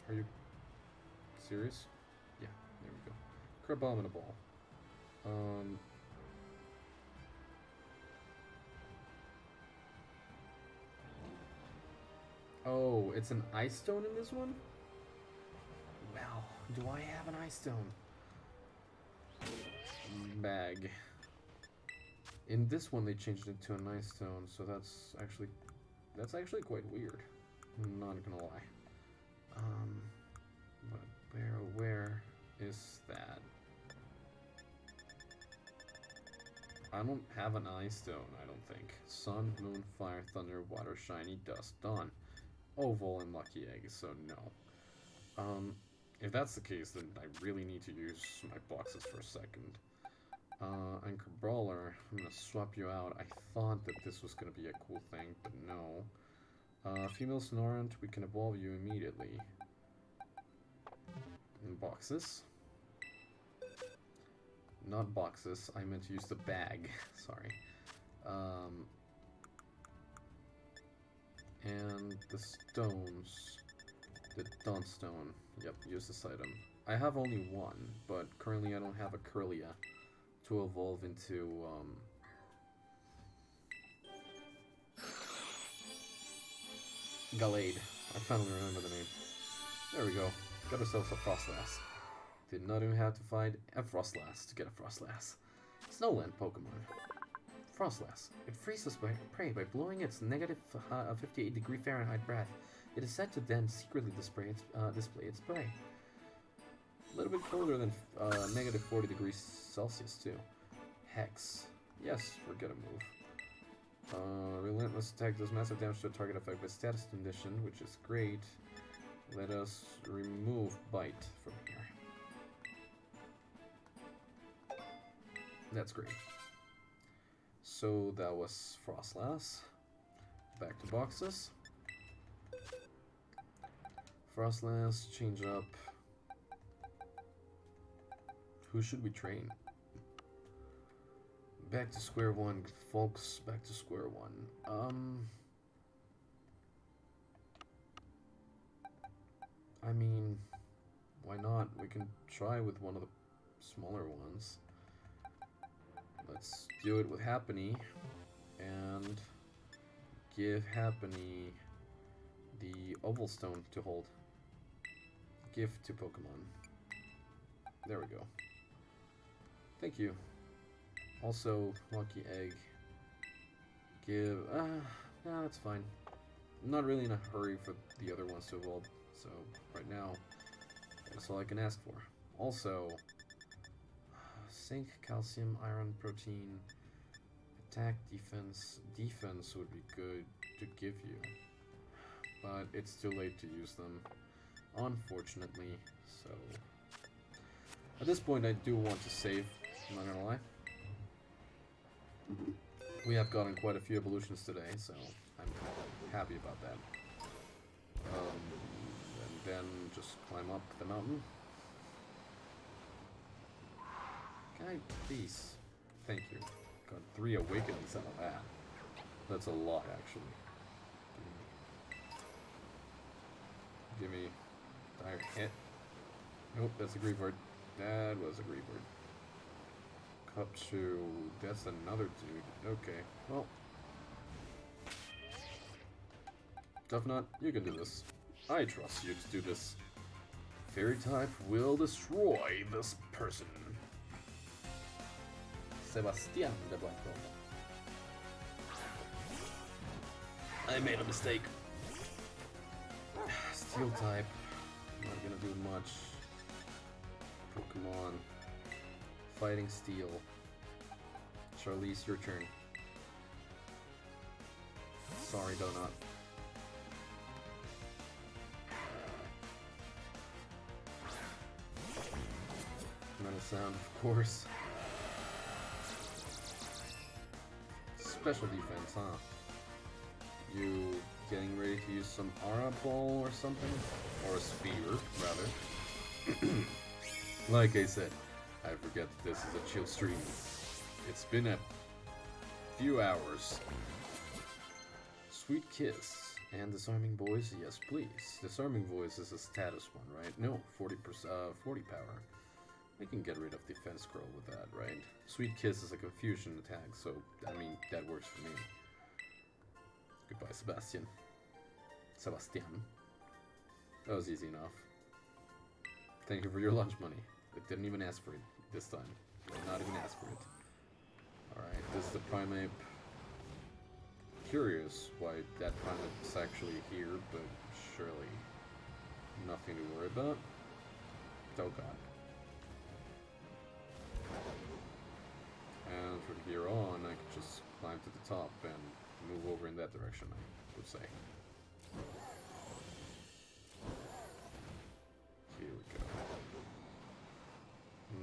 Are you serious? Yeah, there we go. Crabominable. Oh, it's an Ice Stone in this one? Well, do I have an Ice Stone? Bag. In this one they changed it to an Ice Stone, so that's actually quite weird. I'm not gonna lie. But where is that? I don't have an Ice Stone, I don't think. Sun, Moon, Fire, Thunder, Water, Shiny, Dust, Dawn. Oval and Lucky Egg, so no. If that's the case, then I really need to use my boxes for a second. Anchor Brawler, I'm gonna swap you out. I thought that this was gonna be a cool thing, but no. Female Snorant, we can evolve you immediately. In boxes. Not boxes, I meant to use the bag. Sorry. And the stones. The Dawnstone. Yep, use this item. I have only one, but currently I don't have a Curlia to evolve into, Gallade. I finally remember the name. There we go. Got ourselves a Frostlass. Did not even have to find a Frostlass to get a Frostlass. Snowland Pokemon. Frostlass. It freezes prey by blowing its negative 58 degree Fahrenheit breath. It is said to then secretly display its prey. little bit colder than negative 40 degrees Celsius too. Hex. Yes, we're gonna move. Relentless attack does massive damage to a target affected by status condition, which is great. Let us remove bite from here. That's great. So that was Frostlass. Back to boxes. Frostlass, change up. Who should we train? Back to square one, folks. Back to square one. I mean, why not? We can try with one of the smaller ones. Let's do it with Happiny and give Happiny the oval stone to hold. Gift to Pokemon. There we go. Thank you. Also, Lucky Egg. Give... nah, that's fine. I'm not really in a hurry for the other ones to evolve, so right now, that's all I can ask for. Also, zinc, calcium, iron, protein, attack, defense. Defense would be good to give you, but it's too late to use them, unfortunately, so... At this point, I do want to save, I'm not gonna lie. We have gotten quite a few evolutions today, so I'm happy about that. And then just climb up the mountain. Guy, please. Thank you. Got 3 awakenings out of that. That's a lot, actually. Give me dire hit. Nope, that's a Grievard. That was a Grievard. Cup 2. That's another dude. Okay, well. Tough Nut, you can do this. I trust you to do this. Fairy type will destroy this person. Sebastian de Blanco. I made a mistake. Steel type. Not gonna do much. Pokemon. Fighting Steel. Charlize, your turn. Sorry, Donut. Metal Sound, of course. Special defense, huh? You getting ready to use some Aura Ball or something? Or a Sphere, rather. Like I said, I forget that this is a chill stream. It's been a few hours. Sweet Kiss and Disarming Voice, yes please. Disarming Voice is a status one, right? No, 40 power. We can get rid of Defense Scroll with that, right? Sweet Kiss is a confusion attack, so, I mean, that works for me. Goodbye, Sebastian. Sebastian. That was easy enough. Thank you for your lunch money. I didn't even ask for it this time. I did not even ask for it. Alright, this is the Primeape. Curious why that Primeape is actually here, but surely nothing to worry about. Oh god. And from here on, I could just climb to the top and move over in that direction, I would say. Here we go.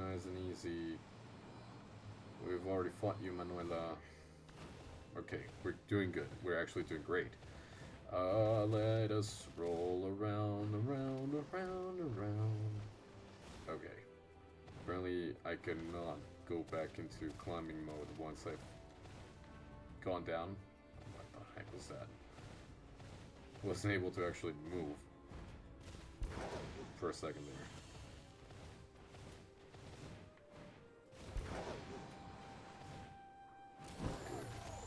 Nice and easy. We've already fought you, Manuela. Okay, we're doing good. We're actually doing great. Let us roll around, around, around, around. Okay. Apparently, I cannot go back into climbing mode once I've gone down. What the heck was that? Wasn't able to actually move for a second there.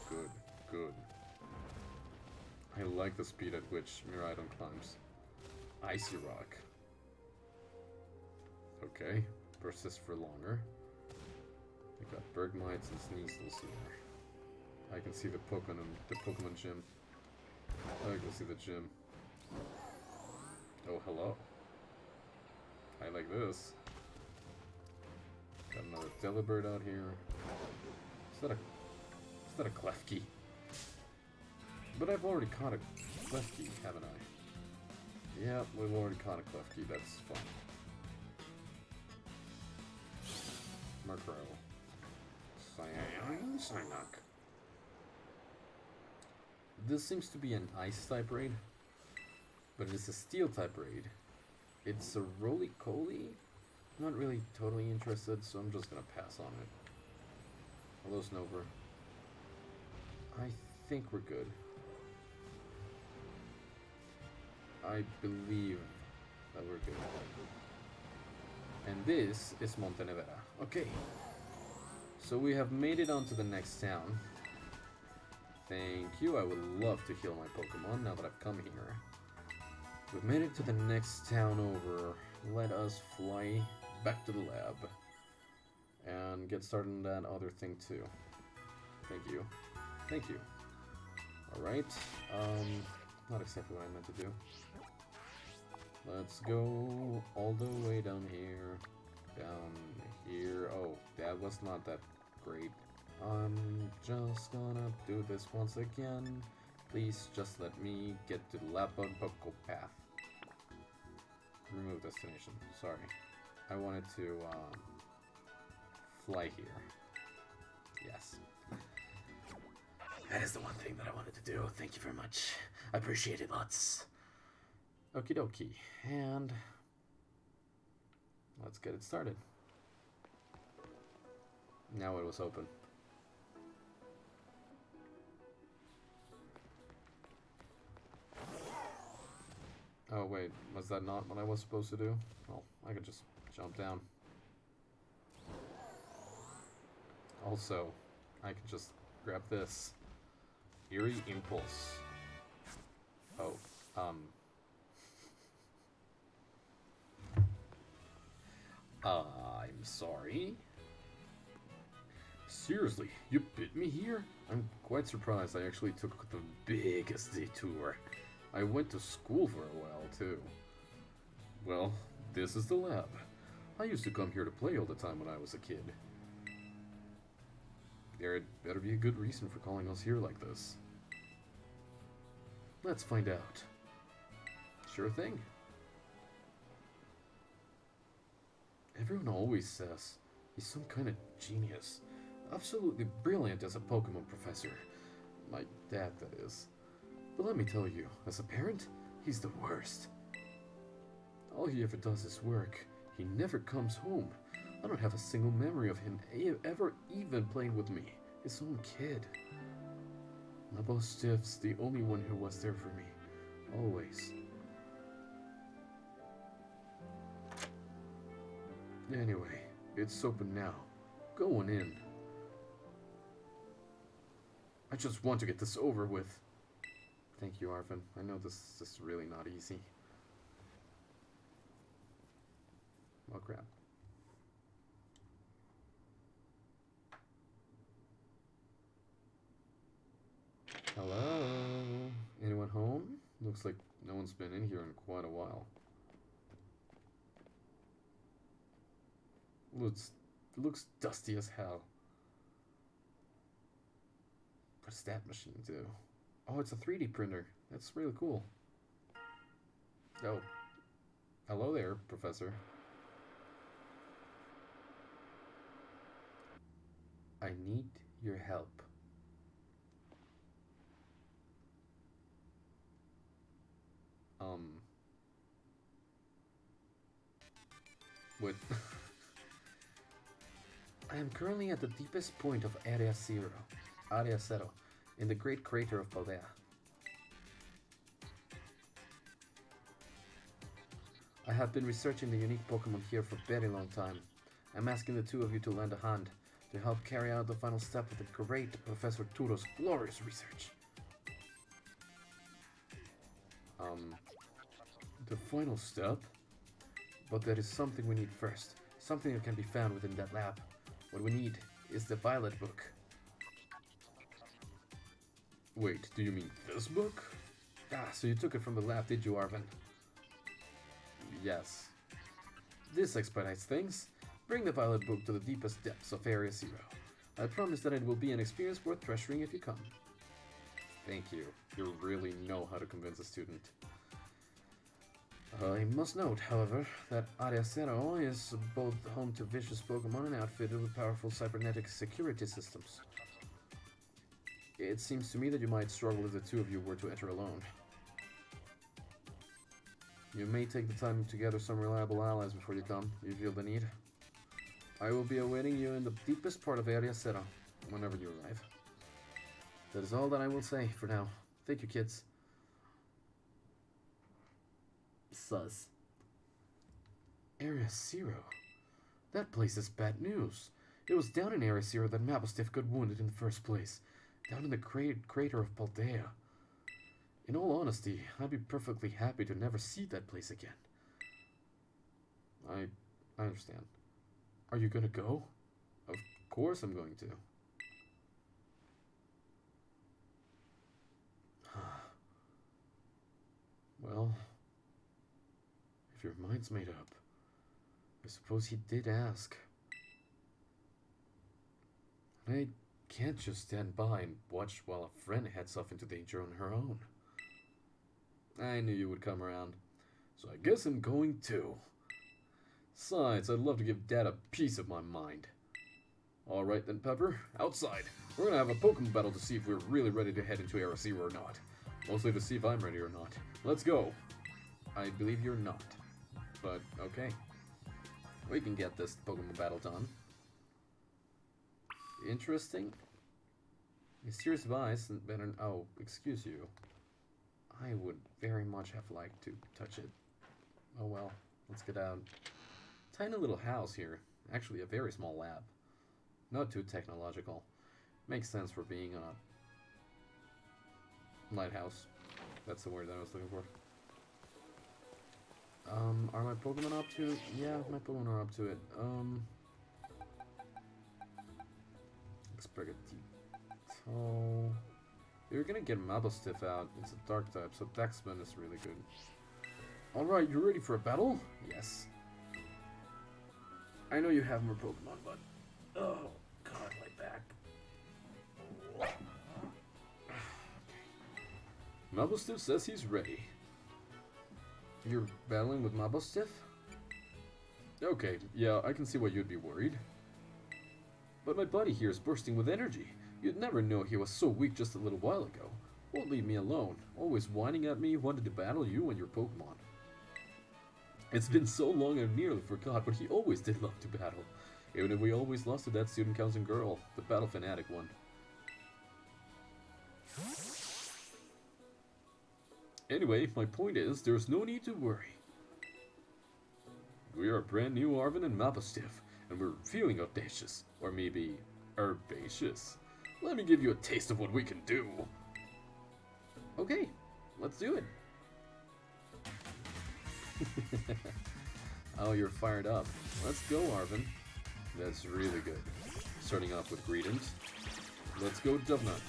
Good, good, good. I like the speed at which Miraidon climbs. Icy Rock. Okay, persist for longer. We got Bergmites and Sneasels here. I can see the Pokemon gym. I can see the gym. Oh, hello. I like this. Got another Delibird out here. Is that a Klefki? But I've already caught a Klefki, haven't I? Yeah, we've already caught a Klefki, that's fun. Murkrow. Psyduck. This seems to be an Ice type raid, but it's a Steel type raid. It's a roly-coly. Not really totally interested, so I'm just gonna pass on it. Hello, Snover. I think we're good. I believe that we're good. And this is Montenevera. Okay. So we have made it onto the next town. Thank you. I would love to heal my Pokemon now that I've come here. We've made it to the next town over. Let us fly back to the lab and get started on that other thing too. Thank you. Thank you. Alright. Not exactly what I meant to do. Let's go all the way down here. Down here. Oh, that was not that great. I'm just gonna do this once again. Please just let me get to the lab on Poco Path. Remove destination. Sorry. I wanted to fly here. Yes. That is the one thing that I wanted to do. Thank you very much. I appreciate it lots. Okie dokie. And let's get it started. Now it was open. Oh wait, was that not what I was supposed to do? Well, I could just jump down. Also, I could just grab this. Eerie Impulse. Oh, I'm sorry. Seriously, you bit me here? I'm quite surprised I actually took the biggest detour. I went to school for a while, too. Well, this is the lab. I used to come here to play all the time when I was a kid. There had better be a good reason for calling us here like this. Let's find out. Sure thing. Everyone always says he's some kind of genius. Absolutely brilliant as a Pokemon professor. My dad, that is. But let me tell you, as a parent, he's the worst. All he ever does is work. He never comes home. I don't have a single memory of him ever even playing with me, his own kid. My boss Stiff's the only one who was there for me. Always. Anyway, it's open now. Go on in. I just want to get this over with. Thank you, Arven. I know this is really not easy. Oh, crap. Hello? Anyone home? Looks like no one's been in here in quite a while. Looks dusty as hell. What does that machine do? Oh, it's a 3D printer. That's really cool. Oh. Hello there, Professor. I need your help. What? I am currently at the deepest point of Area Zero, in the Great Crater of Paldea. I have been researching the unique Pokemon here for a very long time. I'm asking the two of you to lend a hand to help carry out the final step of the great Professor Turo's glorious research. The final step? But there is something we need first. Something that can be found within that lab. What we need is the Violet book. Wait, do you mean this book? Ah, so you took it from the lab, did you, Arven? Yes. This expedites things. Bring the violet book to the deepest depths of Area Zero. I promise that it will be an experience worth treasuring if you come. Thank you. You really know how to convince a student. I must note, however, that Area Zero is both home to vicious Pokémon and outfitted with powerful cybernetic security systems. It seems to me that you might struggle if the two of you were to enter alone. You may take the time to gather some reliable allies before you come, if you feel the need. I will be awaiting you in the deepest part of Area Zero, whenever you arrive. That is all that I will say for now. Thank you, kids. Sus. Area Zero? That place is bad news. It was down in Area Zero that Mabustiff got wounded in the first place. Down in the crater of Paldea. In all honesty, I'd be perfectly happy to never see that place again. I understand. Are you gonna go? Of course I'm going to. Well, if your mind's made up, I suppose he did ask. I can't just stand by and watch while a friend heads off into danger on her own. I knew you would come around, so I guess I'm going too. Besides, I'd love to give Dad a piece of my mind. Alright then, Pepper, outside. We're gonna have a Pokemon battle to see if we're really ready to head into Area Zero or not. Mostly to see if I'm ready or not. Let's go. I believe you're not. But, okay. We can get this Pokemon battle done. Interesting. Mysterious device and better. Oh, excuse you. I would very much have liked to touch it. Oh well, let's get out. Tiny little house here. Actually, a very small lab. Not too technological. Makes sense for being a lighthouse. That's the word that I was looking for. Are my Pokemon up to it? Yeah, my Pokemon are up to it. Sprigatito. You're gonna get Mabustiff out. It's a dark type, so Dexman is really good. Alright, you ready for a battle? Yes. I know you have more Pokemon, but... Oh, God, my back. Mabustiff says he's ready. You're battling with Mabustiff? Okay, yeah, I can see why you'd be worried. But my buddy here is bursting with energy. You'd never know he was so weak just a little while ago. Won't leave me alone. Always whining at me, wanted to battle you and your Pokemon. It's been so long I nearly forgot, but he always did love to battle. Even if we always lost to that student council girl, the battle fanatic one. Anyway, my point is, there's no need to worry. We are brand new ARVEN and Mabustiff, and we're feeling audacious, or maybe herbaceous. Let me give you a taste of what we can do. Okay, let's do it. Oh, you're fired up. Let's go, ARVEN. That's really good. Starting off with greetings. Let's go, Dubnut.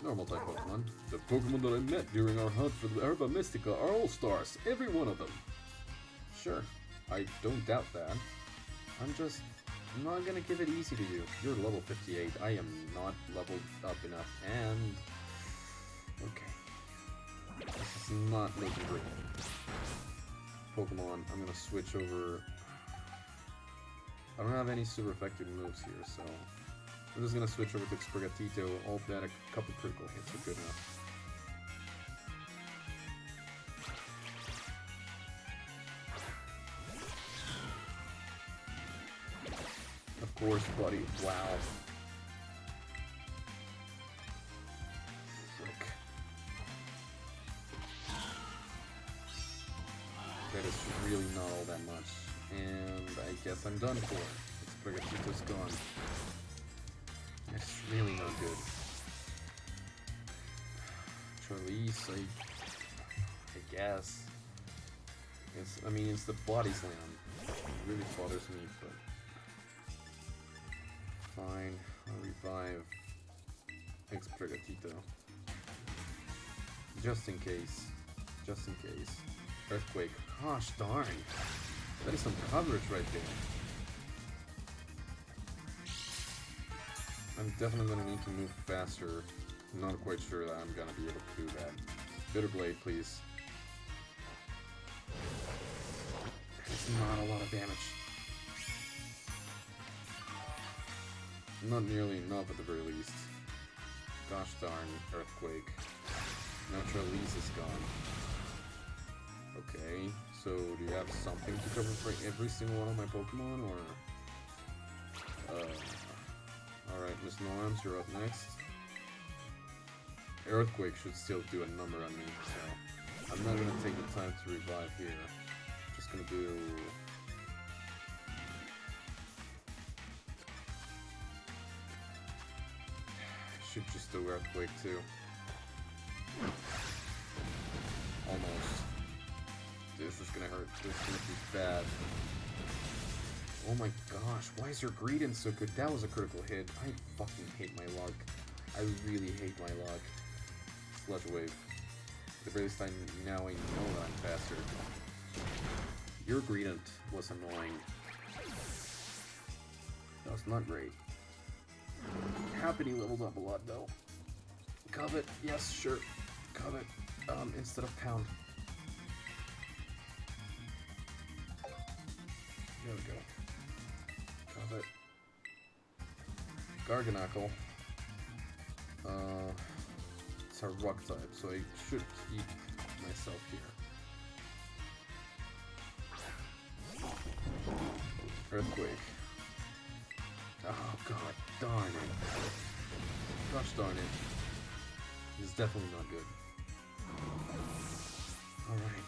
Normal type Pokemon. The Pokemon that I met during our hunt for the Herba Mystica are all stars, every one of them. Sure, I don't doubt that. I'm not gonna give it easy to you. You're level 58. I am not leveled up enough, and... Okay. This is not looking great. Pokemon, I'm gonna switch over... I don't have any super effective moves here, so... I'm just gonna switch over to Sprigatito, hope that a couple critical hits are good enough. Of course, buddy. Wow. Frick. That is really not all that much. And I guess I'm done for. Sprigatito's gone. That's really not good. Charlize, I guess. It's the body slam. It really bothers me, but... Fine, I'll revive Sprigatito. Just in case. Just in case. Earthquake. Gosh darn. That is some coverage right there. I'm definitely gonna need to move faster. I'm not quite sure that I'm gonna be able to do that. Bitter Blade, please. It's not a lot of damage. Not nearly enough at the very least. Gosh darn, Earthquake. Neutralise is gone. Okay, so do you have something to cover for every single one of my Pokemon, or... Alright, Miss Norms, you're up next. Earthquake should still do a number on me, so... I'm not gonna take the time to revive here. Just gonna do... Should just do Earthquake too. Almost. This is gonna hurt. This is gonna be bad. Oh my gosh, why is your Greedent so good? That was a critical hit. I fucking hate my luck. I really hate my luck. Sludge Wave. At the very least, now I know that I'm faster. Your Greedent was annoying. That was not great. Happy leveled up a lot though. Covet, yes, sure. Covet, instead of Pound. There we go. Covet. Garganackle. It's a rock type, so I should keep myself here. Earthquake. Oh god darn it. Gosh darn it. This is definitely not good. Alright,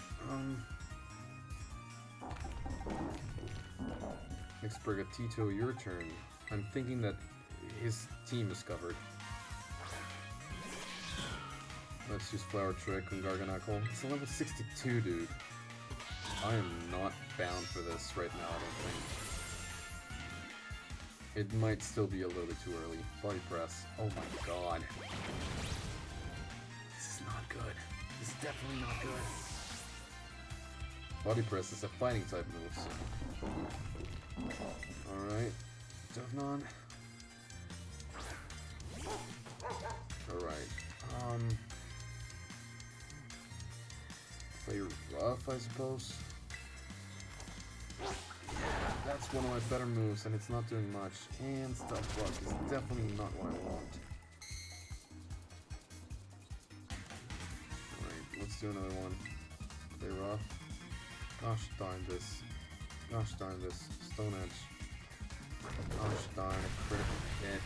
Exprigatito, your turn. I'm thinking that his team is covered. Let's use Flower Trick on Garganackle. It's a level 62, dude. I am not bound for this right now, I don't think. It might still be a little bit too early. Body Press. Oh my god. This is not good. This is definitely not good. Body Press is a fighting type move, so... Alright. Devnon. Alright. Play rough, I suppose. That's one of my better moves, and it's not doing much. And Stealth Rock is definitely not what I want. Alright, let's do another one. Play rough. Gosh darn this. Gosh darn this. Stone Edge. Gosh darn, a critical hit.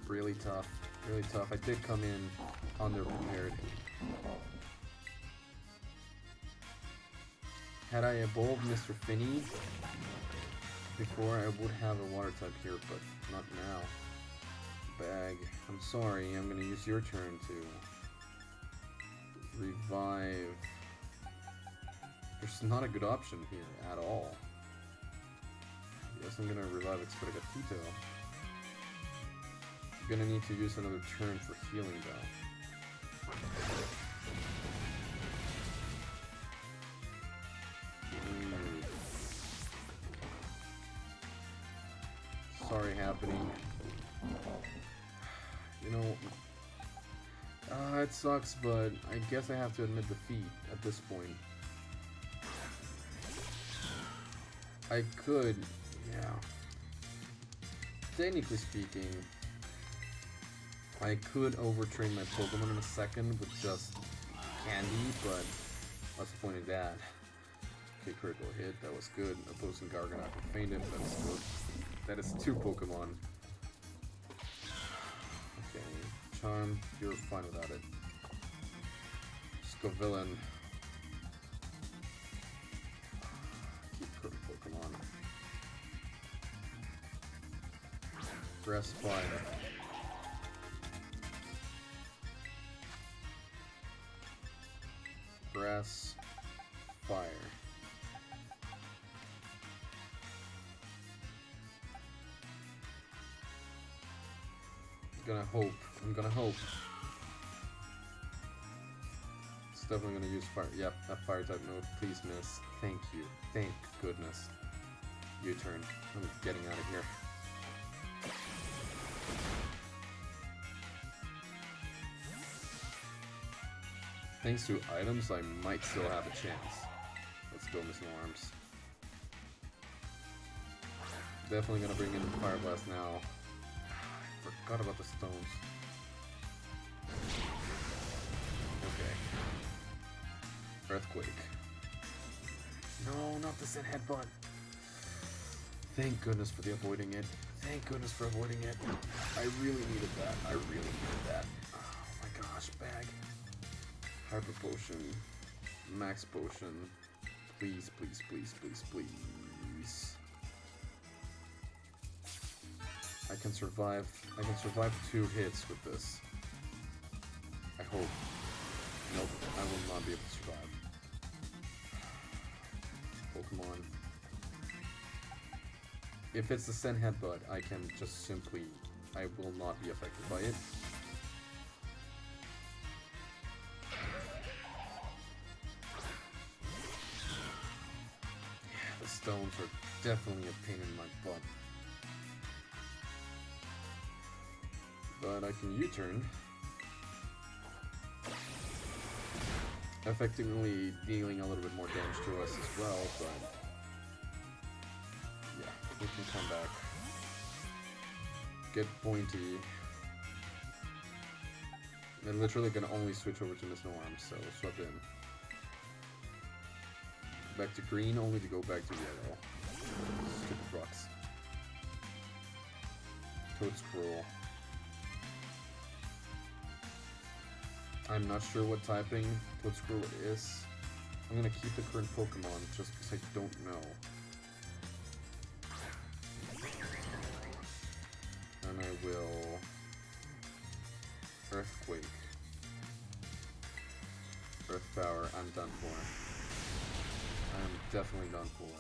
Really tough. Really tough. I did come in underprepared. Had I evolved Mr. Finney before, I would have a water type here, but not now. Bag. I'm sorry, I'm gonna use your turn to revive. There's not a good option here at all. Yes, I'm gonna revive Exprigatito. I'm gonna need to use another turn for healing though. Sorry, happening. You know, it sucks, but I guess I have to admit defeat at this point. I could, yeah. Technically speaking, I could overtrain my Pokemon in a second with just candy, but what's the point of that? Okay, critical hit, that was good. Opposing Garganackle fainted, that's good. That is 2 Pokemon. Okay, Charm, you're fine without it. Scovillain. Keep current Pokemon. Grass Fire. Grass Fire. I'm gonna hope. It's definitely gonna use fire. Yep, that fire type move. Please miss. Thank you. Thank goodness. U-turn. I'm getting out of here. Thanks to items, I might still have a chance. Let's go, Miss Norms. Definitely gonna bring in Fire Blast now. I forgot about the stones. Okay. Earthquake. No, not the Sin Headbutt. Thank goodness for the avoiding it. Thank goodness for avoiding it. I really needed that. I really needed that. Oh my gosh, bag. Hyper Potion. Max Potion. Please, please, please, please, please. I can survive 2 hits with this. I hope. Nope, I will not be able to survive. Pokemon. If it's the Sen Headbutt, I can just simply... I will not be affected by it. Yeah, the stones are definitely a pain in my butt. But I can U-turn. Effectively dealing a little bit more damage to us as well, but... yeah, we can come back. Get pointy. They're literally gonna only switch over to Miss Norm, so swap in. Back to green, only to go back to yellow. Stupid rocks. Toad Scroll. I'm not sure what typing Toad Scroll is. I'm gonna keep the current Pokemon just because I don't know. And I will... Earthquake. Earth Power, I'm done for. I'm definitely done for.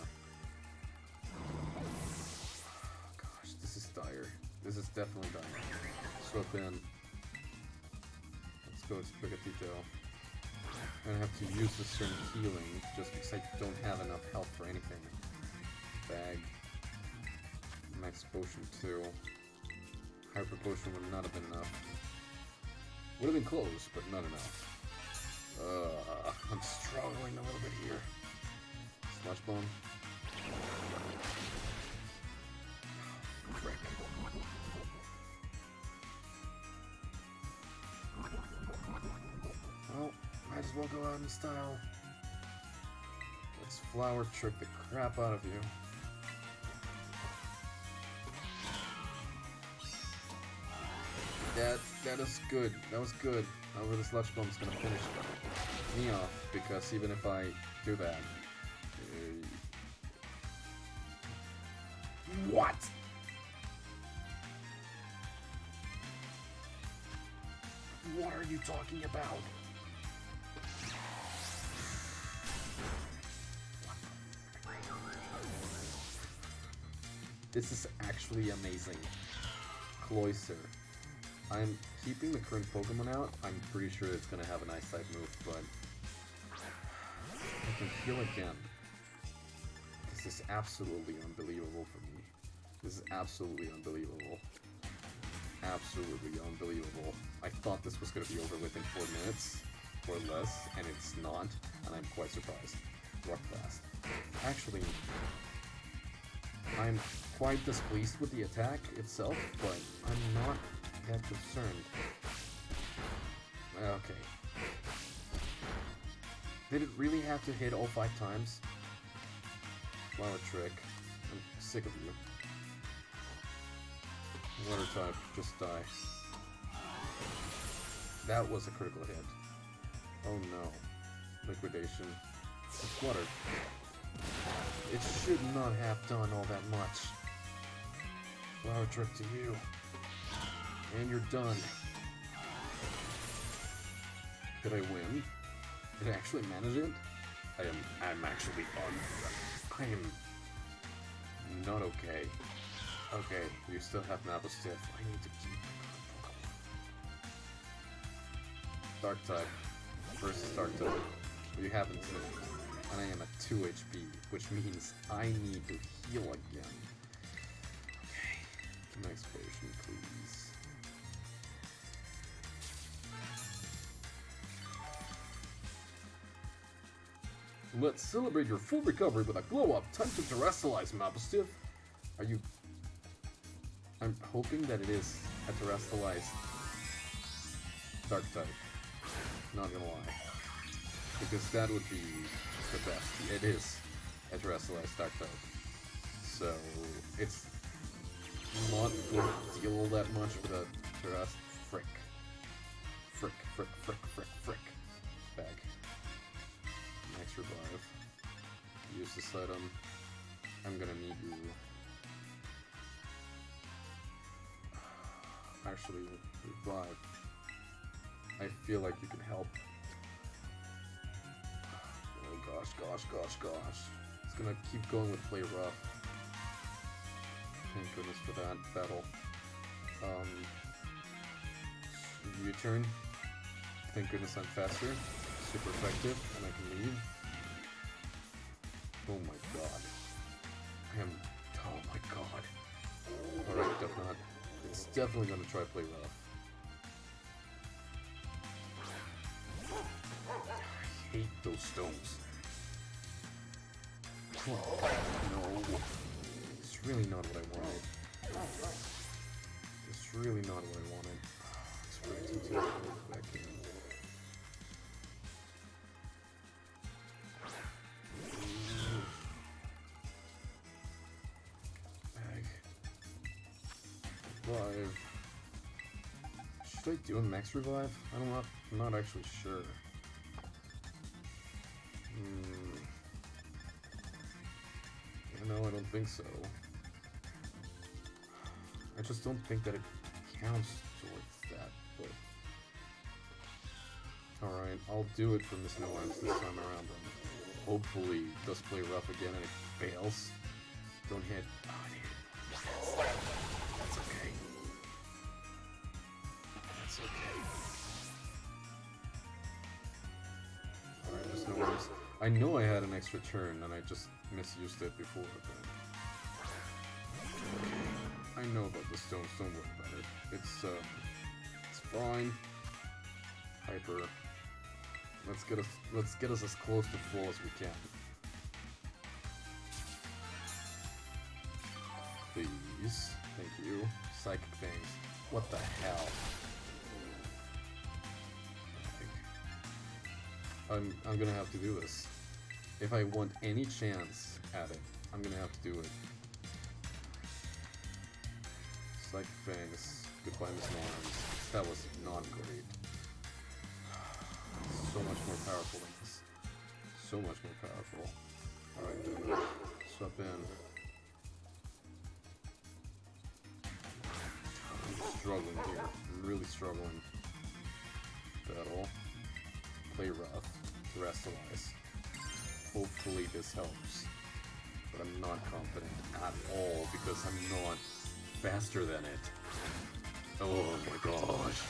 Gosh, this is dire. This is definitely dire. Swap in. Let's go to Sprigatito. I'm gonna have to use this certain healing just because I don't have enough health for anything. Bag. Max Potion 2. Hyper Potion would not have been enough. Would have been close, but not enough. I'm struggling a little bit here. Slush Bone. Frick. Well, might as well go out in style. Let's Flower Trick the crap out of you. That is good. That was good. However, the Sludge Bomb's gonna finish me off, because even if I do that... What?! What are you talking about? This is actually amazing. Cloyster. I'm keeping the current Pokemon out. I'm pretty sure it's gonna have an Ice-type move, but... I can heal again. This is absolutely unbelievable for me. This is absolutely unbelievable. Absolutely unbelievable. I thought this was gonna be over within 4 minutes, or less, and it's not, and I'm quite surprised. Rock Blast. Actually, I'm quite displeased with the attack itself, but I'm not that concerned. Okay. Did it really have to hit all 5 times? Flower Trick. I'm sick of you. Water type, just die. That was a critical hit. Oh no. Liquidation. It's water. It should not have done all that much. Flower Trick to you. And you're done. Did I win? Did I actually manage it? I'm actually on. I am not okay. Okay, you still have Maple Stiff. I need to keep Dark type versus Dark type. You haven't seen it. And I am at 2 HP, which means I need to heal again. Let's celebrate your full recovery with a glow-up. Time to terrestrialize, Mapastiff. Are you... I'm hoping that it is a terrestrialized dark type. Not gonna lie. Because that would be the best. It is a terrestrialized dark type. So, it's not going to deal all that much with a terrest... Frick. Bag. Max revive. Use this item. I'm gonna need you. Actually, revive. I feel like you can help. Oh gosh. It's gonna keep going with play rough. Thank goodness for that battle. U-turn. Thank goodness I'm faster. Super effective, and I can leave. Oh my god. Oh my god. Alright, Definite. It's definitely gonna try play rough. I hate those stones. Oh, no. It's really not what I wanted. It's really not what I wanted. It's really too back in. Revive. Should I do a max revive? I'm not actually sure. No, I don't think so. I just don't think that it counts towards that, but... Alright, I'll do it for Miss No Arms this time around then. Hopefully it does play rough again and it fails. Don't hit. Oh, it hit. That's okay. That's okay. Alright, Miss No Arms. I know I had an extra turn and I just misused it before, but... Okay. I know about the stones, don't worry about it. It's fine. Hyper. Let's get us as close to full as we can. Please. Thank you. Psychic things. What the hell? I'm gonna have to do this. If I want any chance at it, I'm gonna have to do it. Psychic Fangs. Goodbye, Miss Norms. That was not great. So much more powerful than this. So much more powerful. Alright, swap in. I'm struggling here. I'm really struggling. Battle. Play rough. Terrestrialize. Hopefully this helps. But I'm not confident at all because I'm not faster than it. Oh my gosh.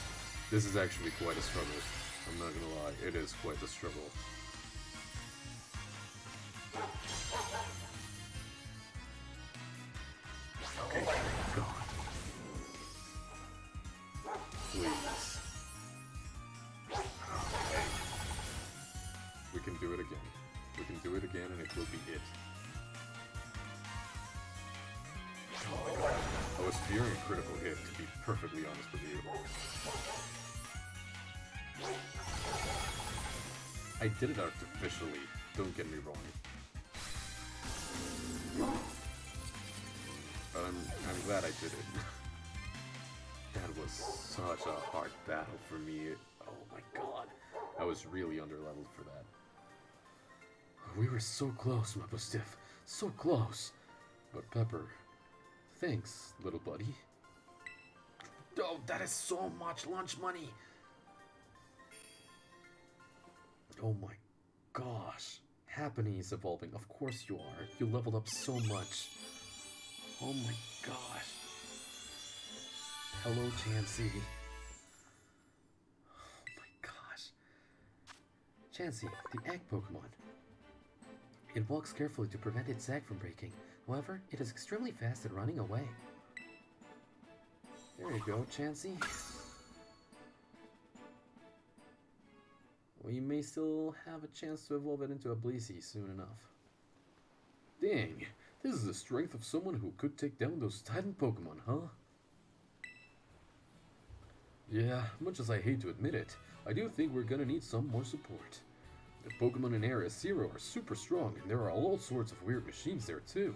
This is actually quite a struggle. I'm not gonna lie, it is quite a struggle. Okay, thank God. Please. Okay. We can do it again. We can do it again and it will be it. Oh my God. I was fearing a critical hit, to be perfectly honest with you. I did it artificially, don't get me wrong. But I'm glad I did it. That was such a hard battle for me. Oh my god. I was really underleveled for that. We were so close, Mapastiff. So close. But Pepper, thanks, little buddy. Oh, that is so much lunch money. Oh my gosh. Happening is evolving. Of course you are. You leveled up so much. Oh my gosh. Hello, Chansey. Oh my gosh. Chansey, the egg Pokemon. It walks carefully to prevent its egg from breaking. However, it is extremely fast at running away. There you go, Chansey. we may still have a chance to evolve it into a Blissey soon enough. Dang, this is the strength of someone who could take down those Titan Pokemon, huh? Yeah, much as I hate to admit it, I do think we're gonna need some more support. The Pokemon in Area Zero are super strong, and there are all sorts of weird machines there too.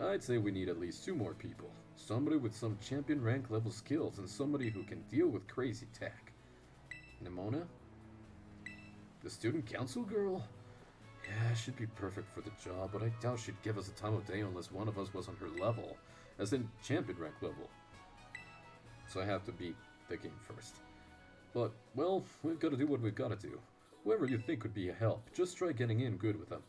I'd say we need at least 2 more people. Somebody with some champion rank level skills and somebody who can deal with crazy tech. Nimona? The student council girl? Yeah, she'd be perfect for the job, but I doubt she'd give us the time of day unless one of us was on her level, as in champion rank level. So I have to beat the game first. But, well, we've got to do what we've got to do. Whoever you think could be a help, just try getting in good with them.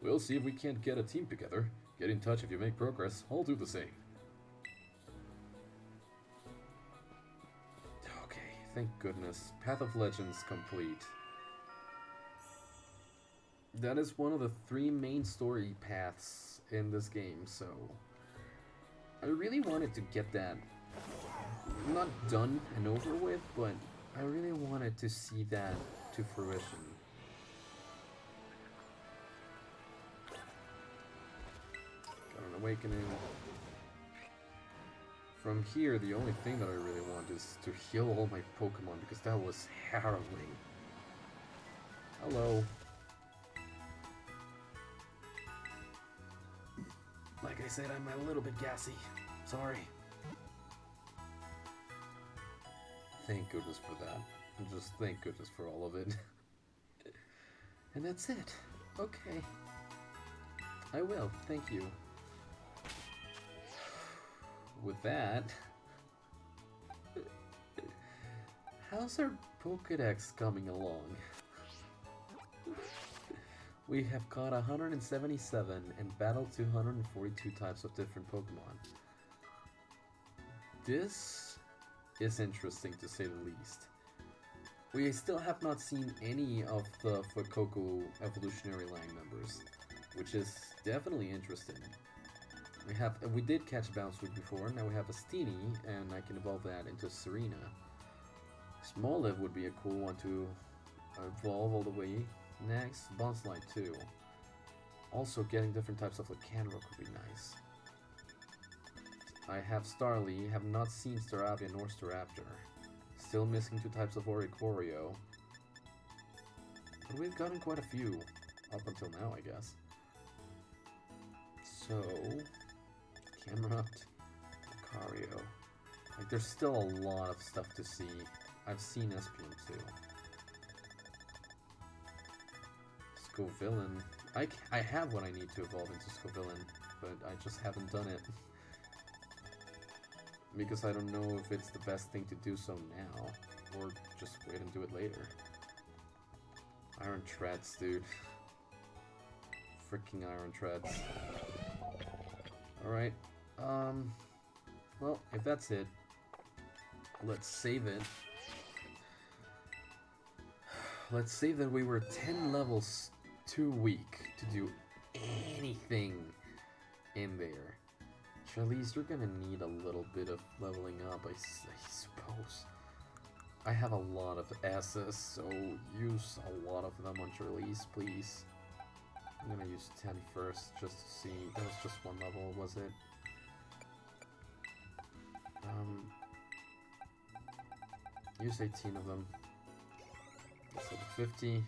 We'll see if we can't get a team together. Get in touch if you make progress. I'll do the same. Okay, thank goodness. Path of Legends complete. That is one of the 3 main story paths in this game, so I really wanted to get that not done and over with, but I really wanted to see that to fruition. Got an awakening. From here, the only thing that I really want is to heal all my Pokemon, because that was harrowing. Hello. Like I said, I'm a little bit gassy. Sorry. Thank goodness for that. And just thank goodness for all of it. And that's it. Okay. I will. Thank you. With that... How's our Pokédex coming along? We have caught 177 and battled 242 types of different Pokemon. This is interesting to say the least. We still have not seen any of the Fuecoco evolutionary line members, which is definitely interesting. We did catch Bounsweet before, now we have a Steenie, and I can evolve that into Serena. Smoliv would be a cool one to evolve all the way. Next, Bonslight too. Also, getting different types of Lycanroc would be nice. I have Starly, have not seen Staravia nor Staraptor. Still missing 2 types of Oricorio. But we've gotten quite a few, up until now, I guess. So, Camerupt, Lucario. Like, there's still a lot of stuff to see. I've seen Espion too. Scovillain. I have what I need to evolve into Scovillain, but I just haven't done it. Because I don't know if it's the best thing to do so now, or just wait and do it later. Iron Treads, dude. Freaking Iron Treads. Alright, well, if that's it, let's save it. Let's say that we were 10 levels too weak to do anything in there. Charlize, you're gonna need a little bit of leveling up, I suppose. I have a lot of S's, so use a lot of them on Charlize, please. I'm gonna use 10 first, just to see. That was just 1 level, was it? Use 18 of them. So 50.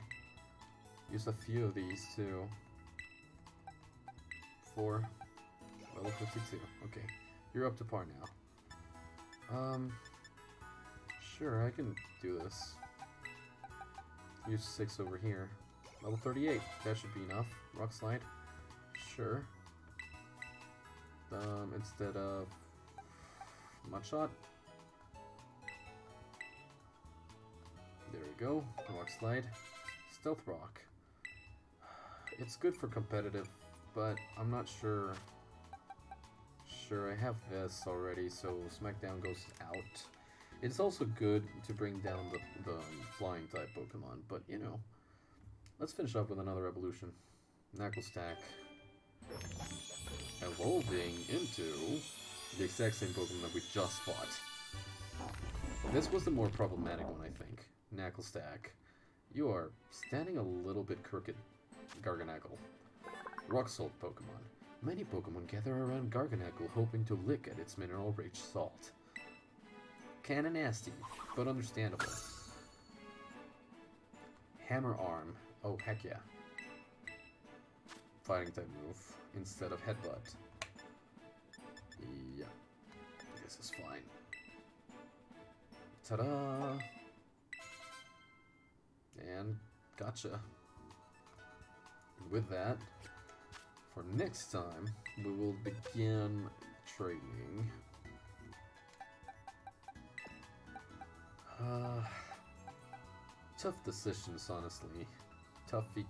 Use a few of these too. 4. Level 52. Okay. You're up to par now. Sure, I can do this. Use 6 over here. Level 38. That should be enough. Rock Slide. Sure. Instead of Mudshot. There we go. Rock Slide. Stealth Rock. It's good for competitive, but I'm not sure. Sure, I have this already, so Smackdown goes out. It's also good to bring down the flying type Pokemon, but you know. Let's finish up with another evolution. Knucklestack. Evolving into the exact same Pokemon that we just fought. This was the more problematic one, I think. Knackle Stack. You are standing a little bit crooked, Garganackle. Rock Salt Pokemon. Many Pokemon gather around Garganackle hoping to lick at its mineral-rich salt. Kinda nasty, but understandable. Hammer Arm. Oh, heck yeah. Fighting type move instead of Headbutt. Yeah. This is fine. Ta-da! And gotcha. With that, for next time, we will begin trading. Tough decisions, honestly. Toughy.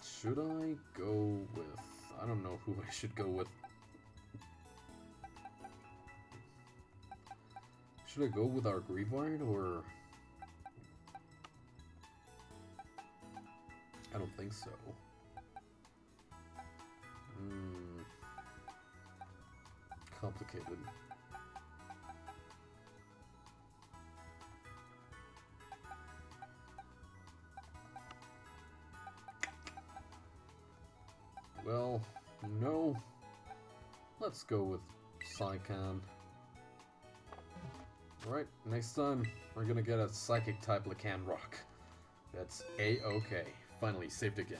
Should I go with... I don't know who I should go with. Should I go with our Greavard, or... I don't think so. Complicated. Well, no. Let's go with Psycon. Alright, next time we're gonna get a Psychic type Lycan Rock. That's A-okay. Finally saved again.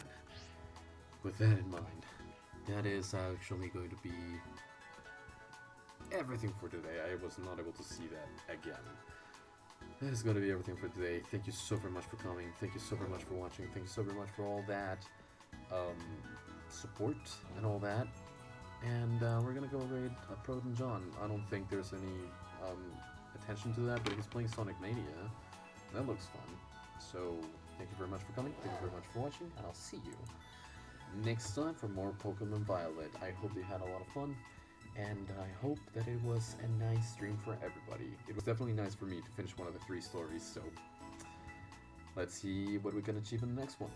With that in mind, that is actually going to be everything for today. I was not able to see that again. That is going to be everything for today. Thank you so very much for coming. Thank you so very much for watching. Thank you so very much for all that support and all that. And we're going to go raid Proton John. I don't think there's any attention to that, but he's playing Sonic Mania. That looks fun. So thank you very much for coming. Thank you very much for watching. And I'll see you next time for more Pokemon Violet. I hope you had a lot of fun. And I hope that it was a nice stream for everybody. It was definitely nice for me to finish one of the 3 stories, so let's see what we can achieve in the next one.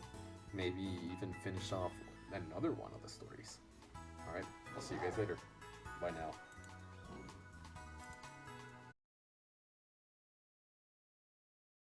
Maybe even finish off another one of the stories. Alright, I'll see you guys later. Bye now.